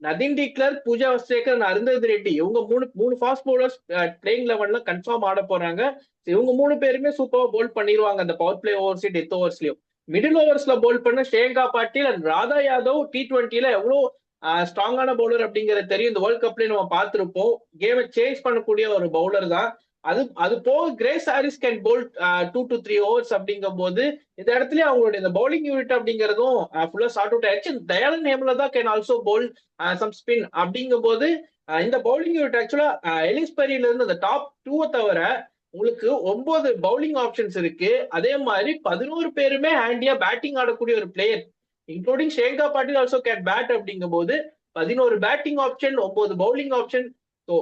Nadine de Klerk, Pooja Vastrakar, Arundhati Reddy இவங்க மூணு ஃபாஸ்ட் பவுலர்ஸ் பிளேயிங் 11ல கன்ஃபார்ம் ஆட போறாங்க. இவங்க 3 பேருமே சூப்பரா போல் பண்ணிடுவாங்க அந்த பவர் பிளே ஓவர்ஸ், டெத் ஓவர்ஸ்லயும். மிடில் ஓவர்ஸ்ல போல் பண்ண ஷேங்கா பாட்டில் அண்ட் ராதா யாதவ் T20ல எவ்வளவு ஸ்ட்ராங்கான பவுலர் அப்படிங்கிறது தெரியும். இந்த வேர்ல்ட் கப்லயே நம்ம பார்த்திருப்போம். கேமை சேஞ்ச் பண்ணக்கூடிய ஒரு பவுலர் தான். அது போக Grace Harris can bowl 2 to 3 overs அப்படிங்கும் போது இந்த இடத்துல அவங்களுடைய இந்த பவுலிங் யூனிட் அப்படிங்கிறதும் ஃபுல்லா சார்ட் அவுட் ஆயிடுச்சு. Dayalan Hemalatha can also bowl some spin அப்படிங்கும் போது இந்த பவுலிங் யூனிட் ஆக்சுவலா எலிஸ் பெரியில இருந்து அந்த டாப் 2 தவிர உங்களுக்கு 9 பவுலிங் ஆப்ஷன்ஸ் இருக்கு. அதே மாதிரி 11 பேருமே ஹேண்டியா பேட்டிங் ஆடக்கூடிய ஒரு player, including Shreyanka Patil also can bat அப்படிங்கும் போது 11 batting option, 9 bowling option. So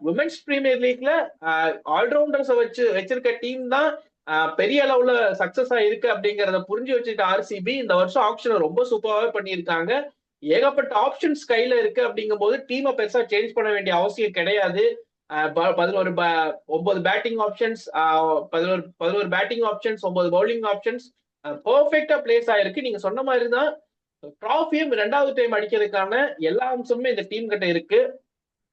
women's premier லீக்ல ஆல்ரவுண்டர்ஸ் வச்சிருக்க டீம் தான் பெரிய அளவுல சக்சஸா இருக்கு அப்படிங்கறத புரிஞ்சு வச்சுட்டு ஆர்சிபி இந்த வருஷம் ஆப்ஷனை ரொம்ப சூப்பராகவே பண்ணியிருக்காங்க. ஏகப்பட்ட ஆப்ஷன்ஸ் கையில இருக்கு அப்படிங்கும் போது டீமை பெருசா சேஞ்ச் பண்ண வேண்டிய அவசியம் கிடையாது. 9 batting options, 11 batting options, 9 bowling options பெர்ஃபெக்டா பிளேஸ் ஆயிருக்கு. நீங்க சொன்ன மாதிரி தான் டிராஃபியும் 2வது டைம் அடிக்கிறதுக்கான எல்லா அம்சமுமே இந்த டீம் கிட்ட இருக்கு.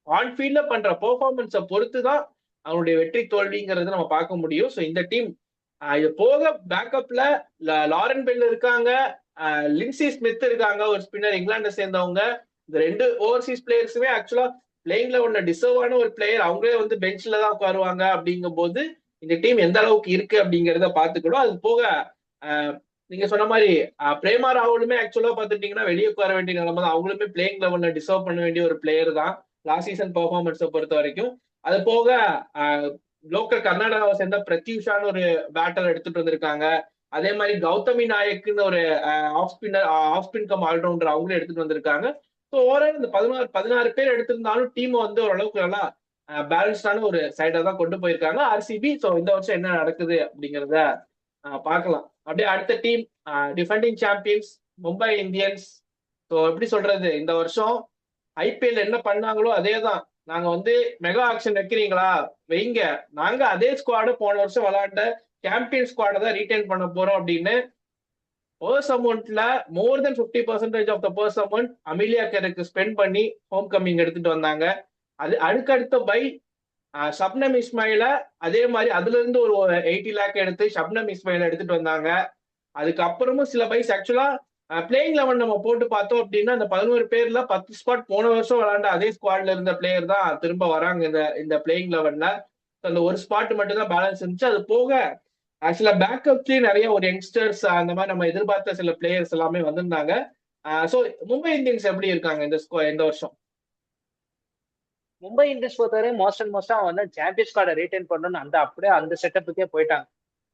ஆன்ஃபீல்ட்ல பண்ற பெர்ஃபார்மன்ஸை பொறுத்து தான் அவனுடைய வெற்றி தோல்விங்கிறது நம்ம பார்க்க முடியும். ஸோ இந்த டீம் இது போக பேக்கப்ல லாரன் பெல் இருக்காங்க, லின்சி ஸ்மித் இருக்காங்க, ஒரு ஸ்பின்னர் இங்கிலாண்டை சேர்ந்தவங்க. இந்த 2 ஓவர்சீஸ் பிளேயர்ஸுமே ஆக்சுவலா பிளேயிங் லெவல்ல டிசர்வான ஒரு பிளேயர், அவங்களே வந்து பெஞ்ச்ல தான் உட்காருவாங்க. அப்படிங்கும் போது இந்த டீம் எந்த அளவுக்கு இருக்கு அப்படிங்கிறத பார்த்துக்கணும். அது போக நீங்க சொன்ன மாதிரி பிரேமா ராகுலுமே ஆக்சுவலா பார்த்துட்டீங்கன்னா வெளியே உட்கார வேண்டிய நிலைமை தான். அவங்களுமே பிளேயிங் லெவல்ல டிசர்வ் பண்ண வேண்டிய ஒரு பிளேயர் தான் லாஸ்ட் சீசன் பெர்ஃபார்மன்ஸை பொறுத்த வரைக்கும். அது போக லோக்கல் கர்நாடகாவை சேர்ந்த பிரத்யூஷான்னு ஒரு பேட்டர் எடுத்துட்டு வந்திருக்காங்க. அதே மாதிரி கௌதமி நாயக்குன்னு ஒரு ஆஃப் ஸ்பின் கம் ஆல்ரவுண்டர் அவங்களும் எடுத்துட்டு வந்திருக்காங்க. ஸோ ஓவரால் இந்த 16 பேர் எடுத்திருந்தாலும் டீம் வந்து ஓரளவுக்கு நல்லா பேலன்ஸ்டான ஒரு சைடா தான் கொண்டு போயிருக்காங்க ஆர்சிபி. ஸோ இந்த வருஷம் என்ன நடக்குது அப்படிங்கிறத பார்க்கலாம். அப்படியே அடுத்த team defending champions Mumbai Indians. So எப்படி சொல்றது, இந்த வருஷம் ஐபிஎல் என்ன பண்ணாங்களோ அதே தான். நாங்க வந்து மெகா ஆக்ஷன் வைக்கிறீங்களா வைங்க, நாங்க அதே ஸ்குவாட போன வருஷம் விளையாண்ட சாம்பியன் ஸ்குவாட தான் ரீடைன் பண்ண போறோம் அப்படின்னு பர்ஸ் அமௌண்ட்ல more than 50% of the purse amount Amelia கேருக்கு ஸ்பெண்ட் பண்ணி ஹோம் கம்மிங் எடுத்துட்டு வந்தாங்க. அது அடுக்கடுத்த பை ஷப்னம் இஸ்மாயில அதே மாதிரி அதுல இருந்து ஒரு 80 lakh எடுத்து ஷப்னம் இஸ்மாயில எடுத்துட்டு வந்தாங்க. அதுக்கப்புறமும் சில பைஸ் ஆக்சுவலா பிளேயிங் லெவன் நம்ம போட்டு பார்த்தோம் அப்படின்னா அந்த 11 பேர்ல 10 ஸ்பாட் போன வருஷம் விளையாண்ட அதே ஸ்குவாட்ல இருந்த பிளேயர் தான் திரும்ப வராங்க இந்த பிளேயிங் லெவன்ல. அந்த ஒரு ஸ்பாட் மட்டும் தான் பேலன்ஸ் இருந்துச்சு. அது போக சில பேக்கப்ஸ்லயும் நிறைய ஒரு யங்ஸ்டர்ஸ் அந்த மாதிரி நம்ம எதிர்பார்த்த சில பிளேயர்ஸ் எல்லாமே வந்திருந்தாங்க. ஸோ மும்பை இந்தியன்ஸ் எப்படி இருக்காங்க இந்த வருஷம்? மும்பை இந்தியன்ஸ் பொறுத்தவரை மோஸ்டா வந்து சாம்பியன்ஸ் ஸ்குவாடை ரீடைன் பண்ணணும்னு அப்படியே அந்த செட்டப்புக்கே போயிட்டாங்க.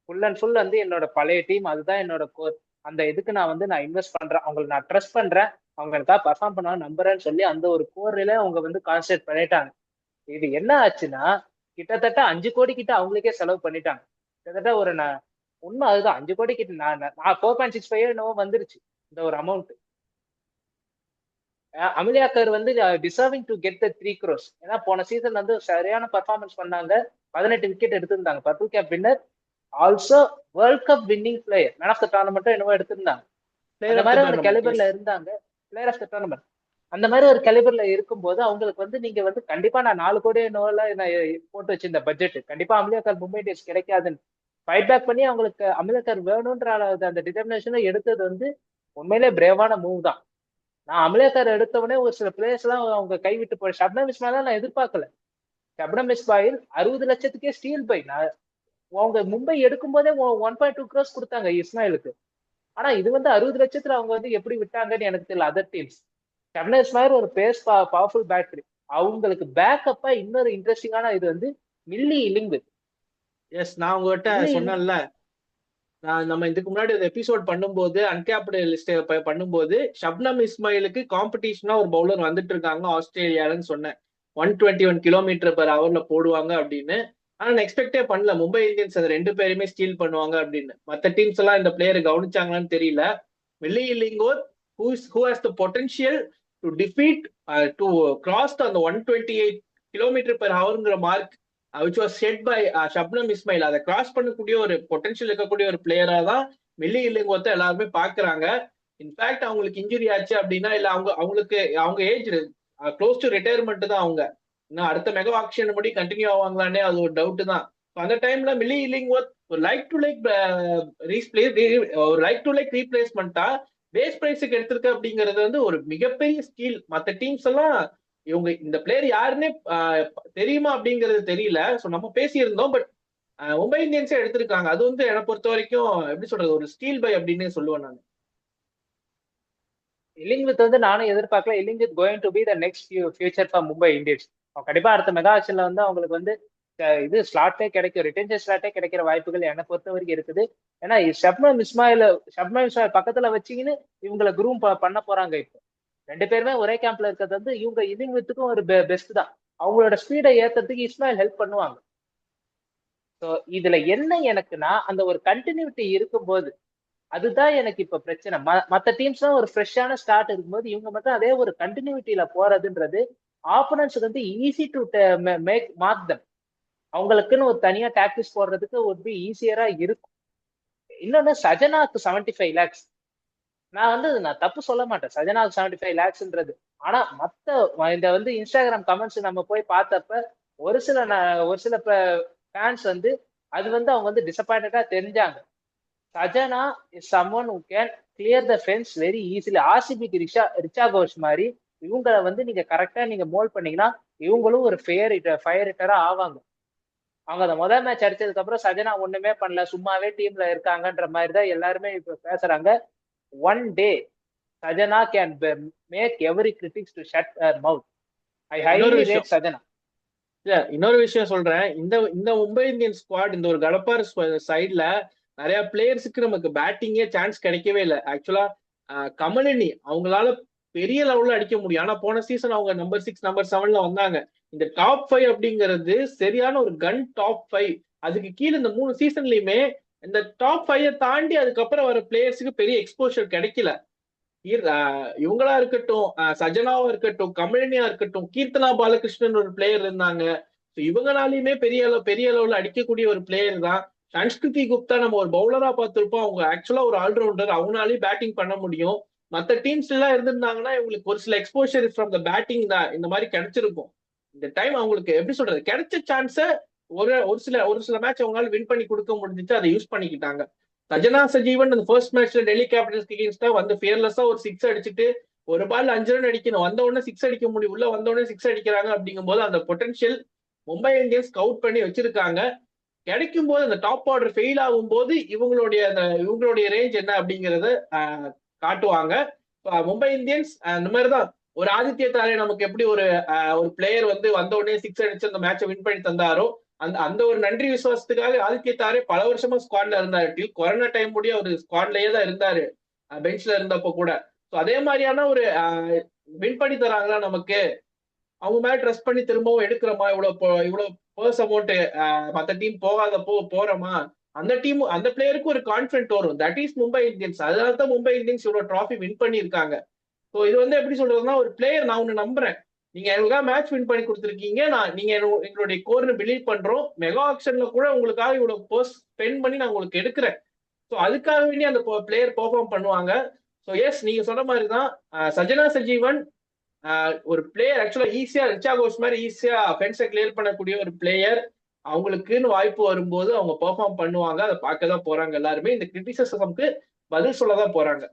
ஃபுல் அண்ட் ஃபுல் வந்து என்னோட பழைய டீம் அதுதான் என்னோட கோர், அந்த இதுக்கு நான் இன்வெஸ்ட் பண்றேன், அவங்களுக்கு நான் ட்ரஸ்ட் பண்றேன், அவங்க எனக்காக பர்ஃபார்ம் பண்ணுவாங்க நம்புறேன்னு சொல்லி அந்த ஒரு கோர்ல அவங்க வந்து கான்சென்ட்ரேட் பண்ணிட்டாங்க. இது என்ன ஆச்சுன்னா கிட்டத்தட்ட 5 கோடி கிட்ட அவங்களுக்கே செலவு பண்ணிட்டாங்க. கிட்டத்தட்ட ஒரு உண்மை அதுதான், 5 கோடி கிட்ட நான் 4.65 என்னவோ வந்துருச்சு இந்த ஒரு அமௌண்ட். அமிலியாக்கர் வந்து deserving to get the 3 crores. ஏன்னா போன சீசன் வந்து சரியான பர்ஃபார்மன்ஸ் பண்ணாங்க, 18 விக்கெட் எடுத்திருந்தாங்க, purple cap winner, also world cup winning player, man of the டோர்னமெண்ட்டும் என்னவோ எடுத்திருந்தாங்க. அந்த மாதிரி ஒரு கெலிபர்ல இருந்தாங்க, பிளேயர் ஆஃப் த டோர்னமெண்ட். அந்த மாதிரி ஒரு கெலிபர்ல இருக்கும்போது அவங்களுக்கு வந்து நீங்க வந்து கண்டிப்பா நான் 4 கோடி என்னோல நான் போட்டு வச்சிருந்த பட்ஜெட் கண்டிப்பா அமிலியாக்கர் மும்பை இந்தியன்ஸ் கிடைக்காதுன்னு ஃபைட் பேக் பண்ணி அவங்களுக்கு அமிலியாக்கர் வேணும்ன்ற அந்த டிட்டர்மினேஷனை எடுத்தது வந்து உண்மையிலே பிரேவான மூவ் தான். நான் அமிலியாக்கர் எடுத்தவொடனே ஒரு சில பிளேயர்ஸ் எல்லாம் அவங்க கைவிட்டு போய் ஷப்னம் இஸ்மாயில் நான் எதிர்பார்க்கல. ஷப்னம் இஸ்மாயில் 60 லட்சத்துக்கே ஸ்டீல் பை. நான் அவங்க மும்பை எடுக்கும் போதே 1.2 crores கொடுத்தாங்க இஸ்மாயிலுக்கு. ஆனா இது வந்து 60 லட்சத்துல அவங்க வந்து எப்படி விட்டாங்கன்னு எனக்கு தெரியல. அதர் டீம்ஸ் ஷப்னம் இஸ்மாயில் ஒரு பேஸ் பவர்ஃபுல் பேட்டரி, அவங்களுக்கு பேக்கப்பா இன்னொரு இன்ட்ரெஸ்டிங்கான இது வந்து மில்லி இலிங்வித். எஸ், நான் உங்ககிட்ட சொன்னேன்ல, நம்ம இதுக்கு முன்னாடி ஒரு எபிசோட் பண்ணும்போது அன்கேப்டு லிஸ்ட் பண்ணும்போது ஷப்னம் இஸ்மாயிலுக்கு காம்படிஷனா ஒரு பவுலர் வந்துட்டு இருக்காங்க ஆஸ்திரேலியாலன்னு சொன்னேன். 121 km/h போடுவாங்க அப்படின்னு. ஆனா நான் எக்ஸ்பெக்டே பண்ணல மும்பை இந்தியன்ஸ் அந்த 2 பேருமே ஸ்டீல் பண்ணுவாங்க அப்படின்னு. மற்ற டீம்ஸ் எல்லாம் இந்த பிளேயரை கவனிச்சாங்களான்னு தெரியல. Millie Illingworth who has the potential to defeat to cross the 128 km/h mark which was set by Shabnam Ismail. அதை கிராஸ் பண்ணக்கூடிய ஒரு பொட்டன்ஷியல் இருக்கக்கூடிய ஒரு பிளேயரா தான் மில்லி இலிங்வர்த்தை எல்லாருமே பாக்குறாங்க. இன்ஃபேக்ட் அவங்களுக்கு இன்ஜுரி ஆச்சு அப்படின்னா இல்ல அவங்க ஏஜ் க்ளோஸ் டு ரிட்டையர்மெண்ட் தான். அவங்க இன்னும் அடுத்த மெகா ஆக்ஷன் படி கண்டினியூ ஆவாங்களானே அது ஒரு டவுட் தான். அந்த டைம்ல மில்லி இலிங்வர்த் ஒரு லைக் டு லைக் ரீப்ளேஸ்மெண்டா பேஸ் பிரைஸுக்கு எடுத்திருக்க அப்படிங்கிறது வந்து ஒரு மிகப்பெரிய ஸ்கீல். மற்ற டீம்ஸ் எல்லாம் இவங்க இந்த பிளேயர் யாருன்னே தெரியுமா அப்படிங்கிறது தெரியல. ஸோ நம்ம பேசியிருந்தோம். பட் மும்பை இந்தியன்ஸே எடுத்திருக்காங்க. அது வந்து என்னை பொறுத்த வரைக்கும் எப்படி சொல்றது, ஒரு ஸ்டீல் பை அப்படின்னு சொல்லுவேன் நான். இல்லிங்வித் வந்து நானும் எதிர்பார்க்கல. Illingworth going to be the next future for Mumbai Indians. கண்டிப்பா அடுத்த மெகா ஆக்ஷன்ல வந்து அவங்களுக்கு வந்து இது ஸ்லாட்டே கிடைக்கும், ரிட்டென்ஷன் ஸ்லாட்டே கிடைக்கிற வாய்ப்புகள் என்னை பொறுத்த வரைக்கும் இருக்குது. ஏன்னா ஷப்னம் இஸ்மாயில் பக்கத்துல வச்சுக்கின்னு இவங்களை குரூம் பண்ண போறாங்க. இப்போ ரெண்டு பேருமே ஒரே கேம்ப்ல இருக்கிறது வந்து இவங்க இல்லிங்வித்துக்கும் ஒரு பெஸ்ட் தான். அவங்களோட ஸ்பீடை ஏத்துறதுக்கு இஸ்மாயில் ஹெல்ப் பண்ணுவாங்க. ஸோ இதுல என்ன எனக்குன்னா, அந்த ஒரு கண்டினியூட்டி இருக்கும்போது அதுதான் எனக்கு இப்ப பிரச்சனை. மத்த டீம்ஸ்லாம் ஒரு ஃப்ரெஷ்ஷான ஸ்டார்ட் இருக்கும்போது இவங்க மட்டும் அதே ஒரு கண்டினியூட்டில போறதுன்றது ஆப்போனன்ட்ஸ்க்கு வந்து ஈஸி டு மேக் மார்க் தம். அவங்களுக்குன்னு ஒரு தனியா டாக்டிக்ஸ் போடுறதுக்கு ஒரு ஈஸியரா இருக்கும். இன்னொன்னு சஜனாக்கு 75 lakhs. நான் தப்பு சொல்ல மாட்டேன் சஜனாக்கு 75 lakhsன்றது. ஆனா இந்த வந்து இன்ஸ்டாகிராம் கமெண்ட்ஸ் நம்ம போய் பார்த்தப்ப ஒரு சில ஃபேன்ஸ் வந்து அது வந்து அவங்க வந்து டிசப்பாயிண்டடா தெரிஞ்சாங்க. Sajana is someone who can clear the fence very easily. ஆர்சிபிக்கு ரிச்சா கோஷ் மாதிரி இவங்களை வந்து நீங்க கரெக்டா நீங்க மோல்ட் பண்ணீங்கன்னா இவங்களும் ஒரு ஃபயர் ஹிட்டரா ஆவாங்க. அவங்க அந்த முதல் மேட்ச் அடிச்சதுக்கு அப்புறம் சஜனா ஒண்ணுமே பண்ணல, சும்மாவே டீம்ல இருக்காங்கன்ற மாதிரி தான் எல்லாருமே இப்ப பேசுறாங்க. One day Sajana can make every critics to shut mouth. I இன்னொரு ஹைலி விஷயம் ரேட் சஜனா. இல்ல இன்னொரு விஷயம் சொல்றேன். இந்த இந்த மும்பை இந்தியன்ஸ் ஸ்குவாட், இந்த ஒரு கடப்பார் சைட்ல நிறைய பிளேயர்ஸுக்கு நமக்கு பேட்டிங்கே சான்ஸ் கிடைக்கவே இல்லை. ஆக்சுவலா கமலினி அவங்களால பெரிய லெவல்ல அடிக்க முடியும். ஆனா போன சீசன் அவங்க நம்பர் 6 நம்பர் 7ல வந்தாங்க. இந்த டாப் 5 அப்படிங்கிறது சரியான ஒரு கன் டாப் 5. அதுக்கு கீழே இந்த 3 சீசன்லயுமே இந்த டாப் 5 தாண்டி அதுக்கப்புறம் வர பிளேயர்ஸுக்கு பெரிய எக்ஸ்போஷர் கிடைக்கல. இவங்களா இருக்கட்டும், சஜனாவா இருக்கட்டும், கமலினியா இருக்கட்டும், கீர்த்தனா பாலகிருஷ்ணன் ஒரு பிளேயர் இருந்தாங்க. இவங்களாலையுமே பெரிய அளவுல அடிக்கக்கூடிய ஒரு பிளேயர் தான். சன்ஸ்கிருதி குப்தா நம்ம ஒரு பவுலரா பார்த்திருப்போம். அவங்க ஆக்சுவலா ஒரு ஆல்ரவுண்டர். அவங்களாலையும் பேட்டிங் பண்ண முடியும். மத்த டீம்ஸ் எல்லாம் இருந்திருந்தாங்கன்னா இவங்களுக்கு ஒரு சில எக்ஸ்போஷர் ஃப்ரம் த பேட்டிங் தான் இந்த மாதிரி கிடைச்சிருக்கும். இந்த டைம் அவங்களுக்கு எப்படி சொல்றது, கிடைச்ச சான்ஸ ஒரு சில மேட்ச் அவங்களால வின் பண்ணி கொடுக்க முடிஞ்சிச்சு. அதை யூஸ் பண்ணிக்கிட்டாங்க. சஜனா சஜீவன் அந்த ஃபர்ஸ்ட் மேட்ச்ல டெல்லி கேபிட்டல்ஸ் அகேன்ஸ்டா வந்து ஃபியர்லெஸ்ஸா ஒரு 6 அடிச்சுட்டு ஒரு பால் 5 ரன் அடிக்கணும், வந்த உடனே 6 அடிக்க முடியும், உள்ள வந்த உடனே 6 அடிக்கிறாங்க. அப்படிங்கும் போது அந்த பொட்டன்ஷியல் மும்பை இந்தியன்ஸ் கவுட் பண்ணி வச்சிருக்காங்க. கிடைக்கும் போது அந்த டாப் ஆர்டர் ஃபெயில் ஆகும் போது இவங்களுடைய ரேஞ்ச் என்ன அப்படிங்கறத காட்டுவாங்க. மும்பை இந்தியன்ஸ் இந்த மாதிரிதான் ஒரு ஆதித்ய தாரே நமக்கு எப்படி ஒரு பிளேயர் வந்து வந்த உடனே 6 அடிச்சு அந்த மேட்சை வின் பண்ணி தந்தாரோ, அந்த அந்த ஒரு நன்றி விசுவாசத்துக்காக ஆதித்ய தாரே பல வருஷமா ஸ்குவாட்ல இருந்தாரு. கொரோனா டைம் முடிய அவர் ஸ்குவாட்லயே தான் இருந்தாரு, பெஞ்ச்ல இருந்தப்போ கூட. அதே மாதிரியான ஒரு வின் பண்ணி தராங்களா நமக்கு, அவங்க மேல ட்ரஸ்ட் பண்ணி திரும்பவும் எடுக்கிறோமா, இவ்வளவு பர்ஸ் அமௌண்ட் மத்த டீம் போகாதப்போ போறோமா, அந்த பிளேயருக்கு ஒரு கான்பிடன்ட் வரும். That is Mumbai Indians. அதனால தான் மும்பை இந்தியன்ஸ் இவ்வளவு ட்ராஃபி வின் பண்ணியிருக்காங்க. ஸோ இது வந்து எப்படி சொல்றதுன்னா, ஒரு பிளேயர் நான் ஒண்ணு நம்புறேன். நீங்க எங்களுக்காக மேட்ச் வின் பண்ணி கொடுத்துருக்கீங்க, நீங்க எங்களுடைய கோர்னு பிலீவ் பண்றோம். மெகா ஆக்ஷன்ல கூட உங்களுக்காக இவ்வளவு பர்ஸ் ஸ்பெண்ட் பண்ணி நான் உங்களுக்கு எடுக்கிறேன். ஸோ அதுக்காக வேண்டி அந்த பிளேயர் பெர்ஃபார்ம் பண்ணுவாங்க. ஸோ எஸ், நீங்க சொன்ன மாதிரி தான் சஜனா சஜீவன் ஒரு பிளேயர். ஆக்சுவலா ஈஸியா ரிச்சா கோஷ் மாதிரி ஈஸியா ஃபென்ஸை கிளியர் பண்ணக்கூடிய ஒரு பிளேயர். அவங்களுக்குன்னு வாய்ப்பு வரும்போது அவங்க பெர்ஃபார்ம் பண்ணுவாங்க. அதை பார்க்க தான் போறாங்க எல்லாருமே. இந்த கிரிட்டிசிசம்க்கு பதில் சொல்ல தான் போறாங்க.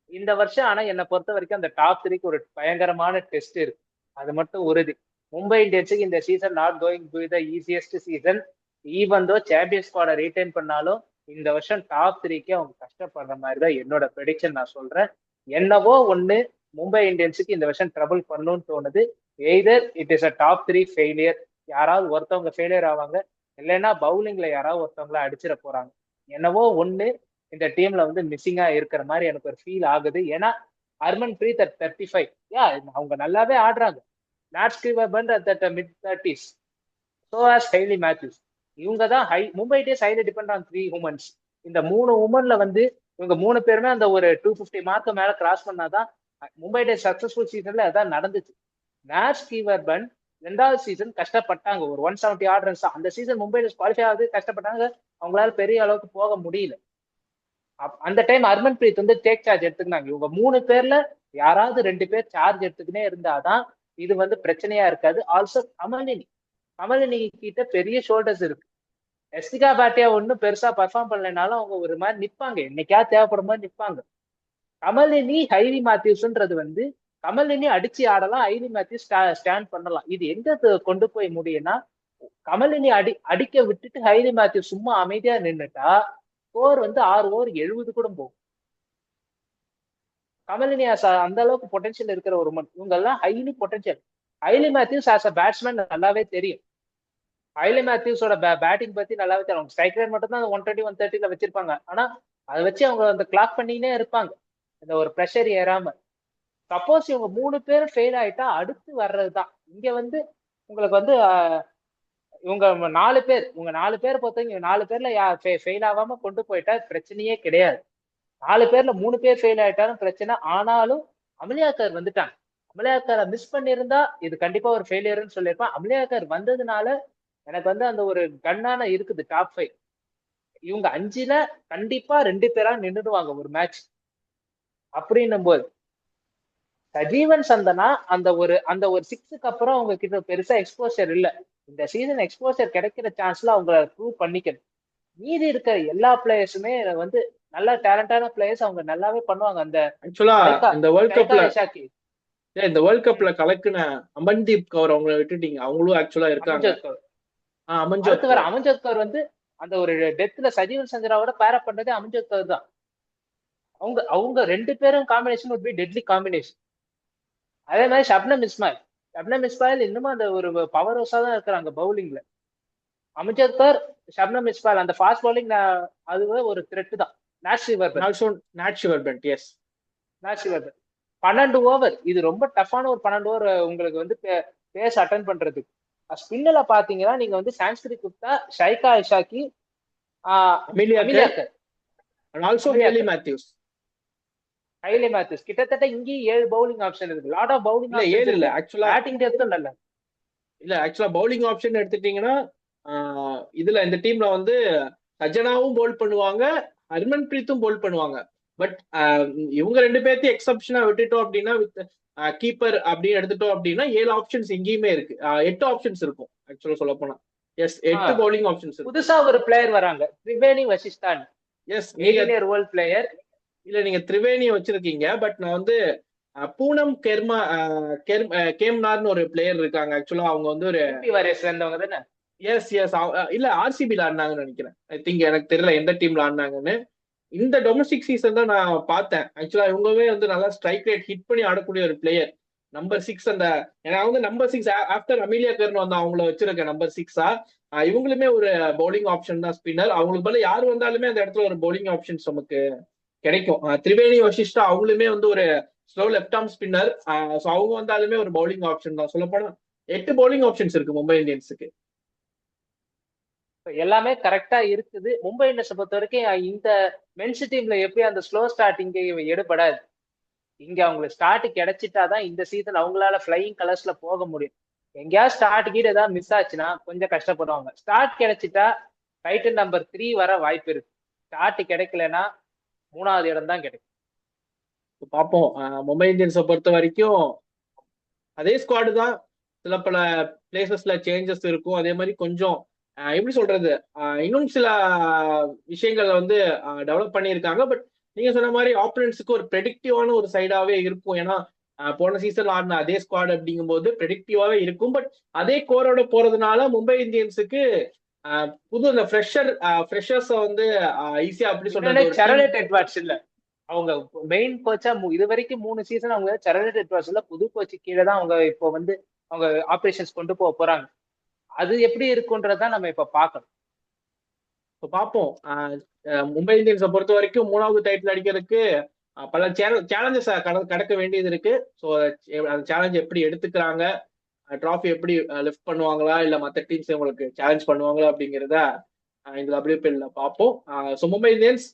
இந்த வருஷம் ஆனா என்னை பொறுத்த வரைக்கும் அந்த டாப் 3க்கு ஒரு பயங்கரமான டெஸ்ட் இருக்கு. அது மட்டும் உறுதி. மும்பை இந்தியன்ஸுக்கு இந்த season not going to the easiest season. Even though champions ஸ்குவாடை ரீடைன் பண்ணாலும் இந்த வருஷம் டாப் 3க்கு அவங்க கஷ்டப்படுற மாதிரி தான் என்னோட ப்ரெடிக்ஷன் நான் சொல்றேன். என்னவோ ஒண்ணு மும்பை இந்தியன்ஸுக்கு இந்த வருஷம் ட்ரபிள் பண்ணணும்னு தோணுது. Either it is a top 3 failure, யாராவது ஒருத்தவங்க ஃபெயிலியர் ஆவாங்க, இல்லைன்னா பவுலிங்ல யாராவது ஒருத்தவங்கள அடிச்சிட போறாங்க. என்னவோ ஒண்ணு இந்த டீம்ல வந்து மிஸ்ஸிங்கா இருக்கிற மாதிரி எனக்கு ஒரு ஃபீல் ஆகுது. ஏன்னா ஹர்மன் பிரீத் அட் 35, அவங்க நல்லாவே ஆடுறாங்க. Nat Sciver Brunt at mid 30s, so as Hayley Matthews. இவங்க தான் Mumbai Indians highly depend on 3 women's. இந்த 3 உமன்ல வந்து இவங்க 3 பேருமே அந்த ஒரு 250 மார்க்கு மேல கிராஸ் பண்ணாதான் மும்பை இந்தியன்ஸ் சக்சஸ்ஃபுல் சீசன்ல அதான் நடந்துச்சு. நாட் ஸ்கிவர்பன் 2வது சீசன் கஷ்டப்பட்டாங்க, ஒரு 170 ஆட் ரன்ஸ். அந்த சீசன் மும்பை இந்தியன்ஸ் குவாலிஃபை ஆகுது கஷ்டப்பட்டாங்க, அவங்களால பெரிய அளவுக்கு போக முடியல. அந்த டைம் ஹர்மன் பிரீத் வந்து டேக் சார்ஜ் எடுத்துக்கினாங்க. இவங்க 3 பேர்ல யாராவது 2 பேர் சார்ஜ் எடுத்துக்கினே இருந்தாதான் இது வந்து பிரச்சனையா இருக்காது. ஆல்சோ கமலினி கிட்ட பெரிய ஷோல்டர்ஸ் இருக்கு. எஸ்திகா பாட்டியா ஒன்னும் பெருசா பர்ஃபார்ம் பண்ணலைனாலும் அவங்க ஒரு மாதிரி நிப்பாங்க, என்னைக்கா தேவைப்படும் போது நிப்பாங்க. கமலினி ஹைரி மேத்யூஸ்ன்றது வந்து கமலினி அடிச்சு ஆடலாம், ஐலி மேத்யூ ஸ்டாண்ட் பண்ணலாம். இது எங்க கொண்டு போய் முடியும்னா, கமலினி அடிக்க விட்டுட்டு ஹைலி மேத்யூ சும்மா அமைதியா நின்னுட்டா ஸ்கோர் வந்து 6 ஓவர் 70 கூட போகும். கமலினி அந்த அளவுக்கு பொட்டன்ஷியல் இருக்கிற ஒரு மண், இவங்க எல்லாம் highly potential. Hayley Matthews as a batsman நல்லாவே தெரியும். ஹைலி மேத்யூஸோட பேட்டிங் பத்தி நல்லாவே தெரியும். ஸ்ட்ரைக் ரேட் மட்டும் தான் 120 130ல வச்சிருப்பாங்க. ஆனா அதை வச்சு அவங்க அந்த கிளாக் பண்ணினே இருப்பாங்க, இந்த ஒரு ப்ரெஷர் ஏறாம. சப்போஸ் இவங்க 3 பேரும் ஃபெயில் ஆயிட்டா அடுத்து வர்றதுதான். இங்க வந்து உங்களுக்கு வந்து இவங்க 4 பேர் பொறுத்தவரைக்கும் 4 பேர்ல ஃபெயில் ஆகாம கொண்டு போயிட்டா பிரச்சனையே கிடையாது. 4 பேர்ல 3 பேர் ஃபெயில் ஆயிட்டாலும் பிரச்சனை. ஆனாலும் அமலியாக்கர் வந்துட்டாங்க. அமலியாக்கரை மிஸ் பண்ணியிருந்தா இது கண்டிப்பா ஒரு ஃபெயிலியர்னு சொல்லியிருப்பேன். அமலியாக்கர் வந்ததுனால எனக்கு வந்து அந்த ஒரு கண்ணான இருக்குது டாப் 5. இவங்க 5ல கண்டிப்பா 2 பேரா நின்றுடுவாங்க ஒரு மேட்ச். அப்படின்னும் போது சஜீவன் சந்தனா அந்த ஒரு 6க்கு அப்புறம் அவங்க கிட்ட பெருசா எக்ஸ்போசர் இல்ல. இந்த சீசன் எக்ஸ்போசர் கிடைக்கிற சான்ஸ்ல அவங்க ப்ரூவ் பண்ணிக்கணும். மீதி இருக்கிற எல்லா பிளேயர்ஸுமே வந்து நல்ல டேலண்டான பிளேயர்ஸ், அவங்க நல்லாவே பண்ணுவாங்க. அந்த ஆக்சுவலா இந்த வேர்ல்ட் கப்ல இஷாக்கி, இந்த வேர்ல்ட் கப்ல கலக்குன அமன்தீப் கவுர் அவங்கள விட்டுட்டீங்க, அவங்களும் ஆக்சுவலா இருக்காங்க. அமன்ஜோத் கவுர். அமன்ஜோத் அடுத்து வர அமன்ஜோத் கவுர் வந்து அந்த ஒரு டெத்ல சஜீவன் சந்திராவோட பேரப் பண்றதே அமன்ஜோத் கவுர் தான். அவங்க 2 பேரும் காம்பினேஷன் ஒரு டெட்லி காம்பினேஷன். அதே மாதிரி ஷப்னம் இஸ்மாயில் இன்னமும் அந்த ஒரு பவர் ஹவுஸா தான் இருக்கிறாங்க பவுலிங்ல. அமிர்ஜோத் கவுர், ஷப்னம் இஸ்மாயில் அந்த ஃபாஸ்ட் பவுலிங் அதுவே ஒரு த்ரெட் தான். நாட் ஷிவர்பன். 12 ஓவர், இது ரொம்ப டஃப்பான ஒரு 12 ஓவர் உங்களுக்கு வந்து பேஸ் அட்டன் பண்றதுக்கு. ஸ்பின்ல பாத்தீங்கன்னா நீங்க வந்து சான்ஸ்கிரிட் குப்தா, ஷைகா இஷாக்கி, அமிலியாக்கர், ஹைலி மேத்யூஸ், கிட்டத்தட்ட இங்கேயும் 7 பவுலிங் ஆப்ஷன் இருக்கு. லாட் ஆஃப் பவுலிங் ஆப்ஷன் இல்ல. ஆக்சுவலா பேட்டிங் டெப்த்தும் நல்ல இல்ல. ஆக்சுவலா பவுலிங் ஆப்ஷன் எடுத்துட்டீங்கன்னா இதுல இந்த டீம்ல வந்து சஜனாவும் போல் பண்ணுவாங்க, ஹர்மன் பிரீத்தும் போல் பண்ணுவாங்க. பட் இவங்க 2 பேர்த்தையும் எக்ஸப்ஷனா விட்டுட்டோம் அப்படின்னா, வித் கீப்பர் அப்படின்னு எடுத்துட்டோம் அப்படின்னா 7 ஆப்ஷன்ஸ் எங்கேயுமே இருக்கு. 8 ஆப்ஷன்ஸ் இருக்கும் ஆக்சுவலா சொல்ல போனா. Yes, 8 bowling options. புதுசா ஒரு பிளேயர் வராங்க, Triveni Vasistha. Yes, world player. இல்ல நீங்க திரிவேணியை வச்சிருக்கீங்க, பட் நான் வந்து பூனம் கேம்னார்னு ஒரு பிளேயர் இருக்காங்க. ஆக்சுவலா அவங்க வந்து ஒரு சேர்ந்தவங்க தானே. எஸ் இல்ல ஆர்சிபில ஆடினாங்கன்னு நினைக்கிறேன். ஐ திங்க், எனக்கு தெரியல எந்த டீம்ல ஆடினாங்கன்னு. இந்த டொமஸ்டிக் சீசன் தான் நான் பார்த்தேன். ஆக்சுவலா இவங்கவே வந்து நல்லா ஸ்ட்ரைக் ரேட் ஹிட் பண்ணி ஆடக்கூடிய ஒரு பிளேயர். நம்பர் 6 அந்த நான் வந்து நம்பர் 6 ஆஃப்டர் அமிலியா கர்னு வந்து அவங்கள வச்சிருக்கேன் நம்பர் 6ஆ. இவங்களுமே ஒரு பவுலிங் ஆப்ஷன் தான், ஸ்பின்னர். அவங்களுக்கு பதில் யார் வந்தாலுமே அந்த இடத்துல ஒரு பவுலிங் ஆப்ஷன்ஸ் நமக்கு கிடைக்கும். திரிவேணி வசிஷ்டா அவங்களுமே வந்து ஒரு ஸ்லோ லெஃப்ட் ஆர்ம் ஸ்பின்னர். அவங்க வந்தாலுமே ஒரு பவுலிங் ஆப்ஷன் தான். சொல்ல போனா 8 பவுலிங் ஆப்ஷன்ஸ் இருக்கு மும்பை இந்தியன்ஸுக்கு. எல்லாமே கரெக்டா இருக்குது. மும்பை இந்தியன்ஸை பொறுத்த வரைக்கும் இந்த மென்ஸ் டீம்ல எப்படி அந்த ஸ்லோ ஸ்டார்டிங் எடுபடாது. இங்க அவங்களுக்கு ஸ்டார்ட் கிடைச்சிட்டாதான் இந்த சீசன் அவங்களால பிளையிங் கலர்ஸ்ல போக முடியும். எங்கேயாவது ஸ்டார்ட் கீட் ஏதாவது மிஸ் ஆச்சுன்னா கொஞ்சம் கஷ்டப்படுவாங்க. ஸ்டார்ட் கிடைச்சிட்டா டைட்டில் நம்பர் 3 வர வாய்ப்பு இருக்கு. ஸ்டார்ட் கிடைக்கலன்னா 3வது இடம் தான் கிடைக்கும். பார்ப்போம். மும்பை இந்தியன்ஸை பொறுத்த வரைக்கும் அதே ஸ்குவாடு தான், சில பல பிளேசஸ்ல சேஞ்சஸ் இருக்கும். அதே மாதிரி கொஞ்சம் எப்படி சொல்றது, இன்னும் சில விஷயங்கள் வந்து டெவலப் பண்ணியிருக்காங்க. பட் நீங்க சொன்ன மாதிரி ஆப்பனன்ஸுக்கு ஒரு ப்ரெடிக்டிவான ஒரு சைடாவே இருக்கும். ஏன்னா போன சீசன் ஆடின அதே ஸ்குவாட் அப்படிங்கும் போது ப்ரெடிக்டிவாவே இருக்கும். பட் அதே கோரோட போறதுனால மும்பை இந்தியன்ஸுக்கு புது அந்த ஃப்ரெஷர்ஸை வந்து ஈஸியா அப்படி சொல்றது இல்ல. அவங்க மெயின் கோச்சா இது வரைக்கும் 3 சீசன் அவங்க சரலேட் எட்வர்ட்ஸ்ல புது கோச்சு கீழே தான் அவங்க இப்போ வந்து அவங்க ஆபரேஷன்ஸ் கொண்டு போறாங்க. அது எப்படி இருக்குன்றதான் நம்ம இப்ப பார்க்கணும். பார்ப்போம். மும்பை இந்தியன்ஸை பொறுத்த வரைக்கும் 3வது டைட்டில் அடிக்கிறதுக்கு பல சேலஞ்சஸ் கடக்க வேண்டியது இருக்கு. ஸோ அந்த சேலஞ்ச் எப்படி எடுத்துக்கிறாங்க, ட்ராஃபி எப்படி லிஃப்ட் பண்ணுவாங்களா, இல்ல மற்ற டீம்ஸ் உங்களுக்கு சேலஞ்ச் பண்ணுவாங்களா அப்படிங்கிறத இந்த WPL பார்ப்போம். ஸோ மும்பை இந்தியன்ஸ்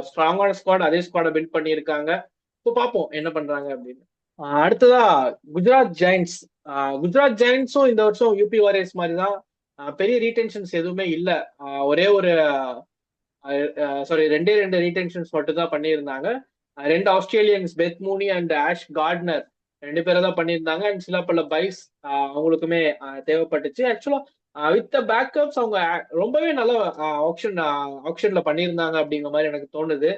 ஸ்ட்ராங்கான ஸ்குவாட், அதே ஸ்குவாடை பில்ட் பண்ணியிருக்காங்க. இப்போ பார்ப்போம் என்ன பண்றாங்க அப்படின்னு. அடுத்ததா குஜராத் ஜெயின்ஸும் இந்த வருஷம் யூபி வாரியர்ஸ் மாதிரி தான், பெரிய ரீடென்ஷன்ஸ் எதுவுமே இல்லை. ஒரே ஒரு 2 ரீடென்ஷன்ஸ் மட்டும் தான் பண்ணியிருந்தாங்க. 2 Australians, Beth Mooney and ash Gardner 2 பேரை தான் பண்ணியிருந்தாங்க. அண்ட் சில பல பைஸ் அவங்களுக்குமே தேவைப்பட்டுச்சு. ஆக்சுவலா வித் பேக்கப்ஸ் அவங்க ரொம்பவே நல்ல ஆப்ஷன்ல பண்ணியிருந்தாங்க அப்படிங்கிற மாதிரி எனக்கு தோணுது.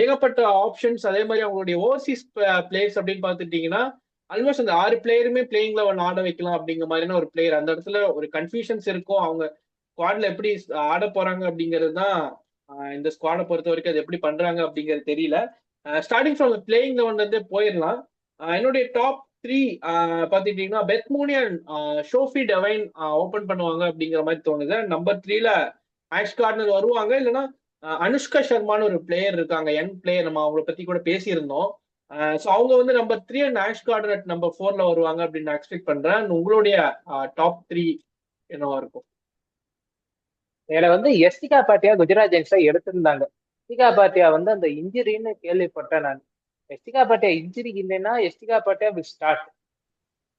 ஏகப்பட்ட ஆப்ஷன்ஸ். அதே மாதிரி அவங்களுடைய ஓவர்சீஸ் பிளேயர்ஸ் அப்படின்னு பார்த்துட்டீங்கன்னா ஆல்மோஸ்ட் அந்த 6 பிளேயருமே பிளேயிங் 11 ஆட வைக்கலாம் அப்படிங்கிற மாதிரியான ஒரு பிளேயர். அந்த இடத்துல ஒரு கன்ஃபியூஷன்ஸ் இருக்கும். அவங்க ஸ்குவாட்ல எப்படி ஆட போறாங்க அப்படிங்கிறது தான் இந்த ஸ்குவாடை பொறுத்த வரைக்கும் அது எப்படி பண்றாங்க அப்படிங்கிறது தெரியல. ஸ்டார்டிங் ஃப்ரம் பிளேயிங் 11 இருந்தே போயிடலாம். என்னுடைய டாப் 3 பாத்துக்கிட்டீங்கன்னா Beth Mooney and Sophie டெவைன் open பண்ணுவாங்க அப்படிங்கிற மாதிரி தோணுது. நம்பர் 3ல ஆஷ் கார்னர் வருவாங்க. இல்லைன்னா அனுஷ்கா சர்மான்னு ஒரு பிளேயர் இருக்காங்க, யங் பிளேயர். நம்ம அவங்கள பத்தி கூட பேசியிருந்தோம். ஸோ அவங்க வந்து number 3 and Ash Gardner at number 4ல வருவாங்க அப்படின்னு நான் எக்ஸ்பெக்ட் பண்றேன். உங்களுடைய டாப் 3 என்னவா இருக்கும்? இதுல வந்து எஸ்டிகா பாட்டியா குஜராத் ஜெயின்ஸா எடுத்திருந்தாங்க. எஸ்டிகா பாட்டியா வந்து அந்த இன்ஜுரின்னு கேள்விப்பட்டேன் நான். எஸ்டிகா பாட்டியா இன்ஜுரி இல்லைன்னா எஸ்டிகா பாட்டியா will start.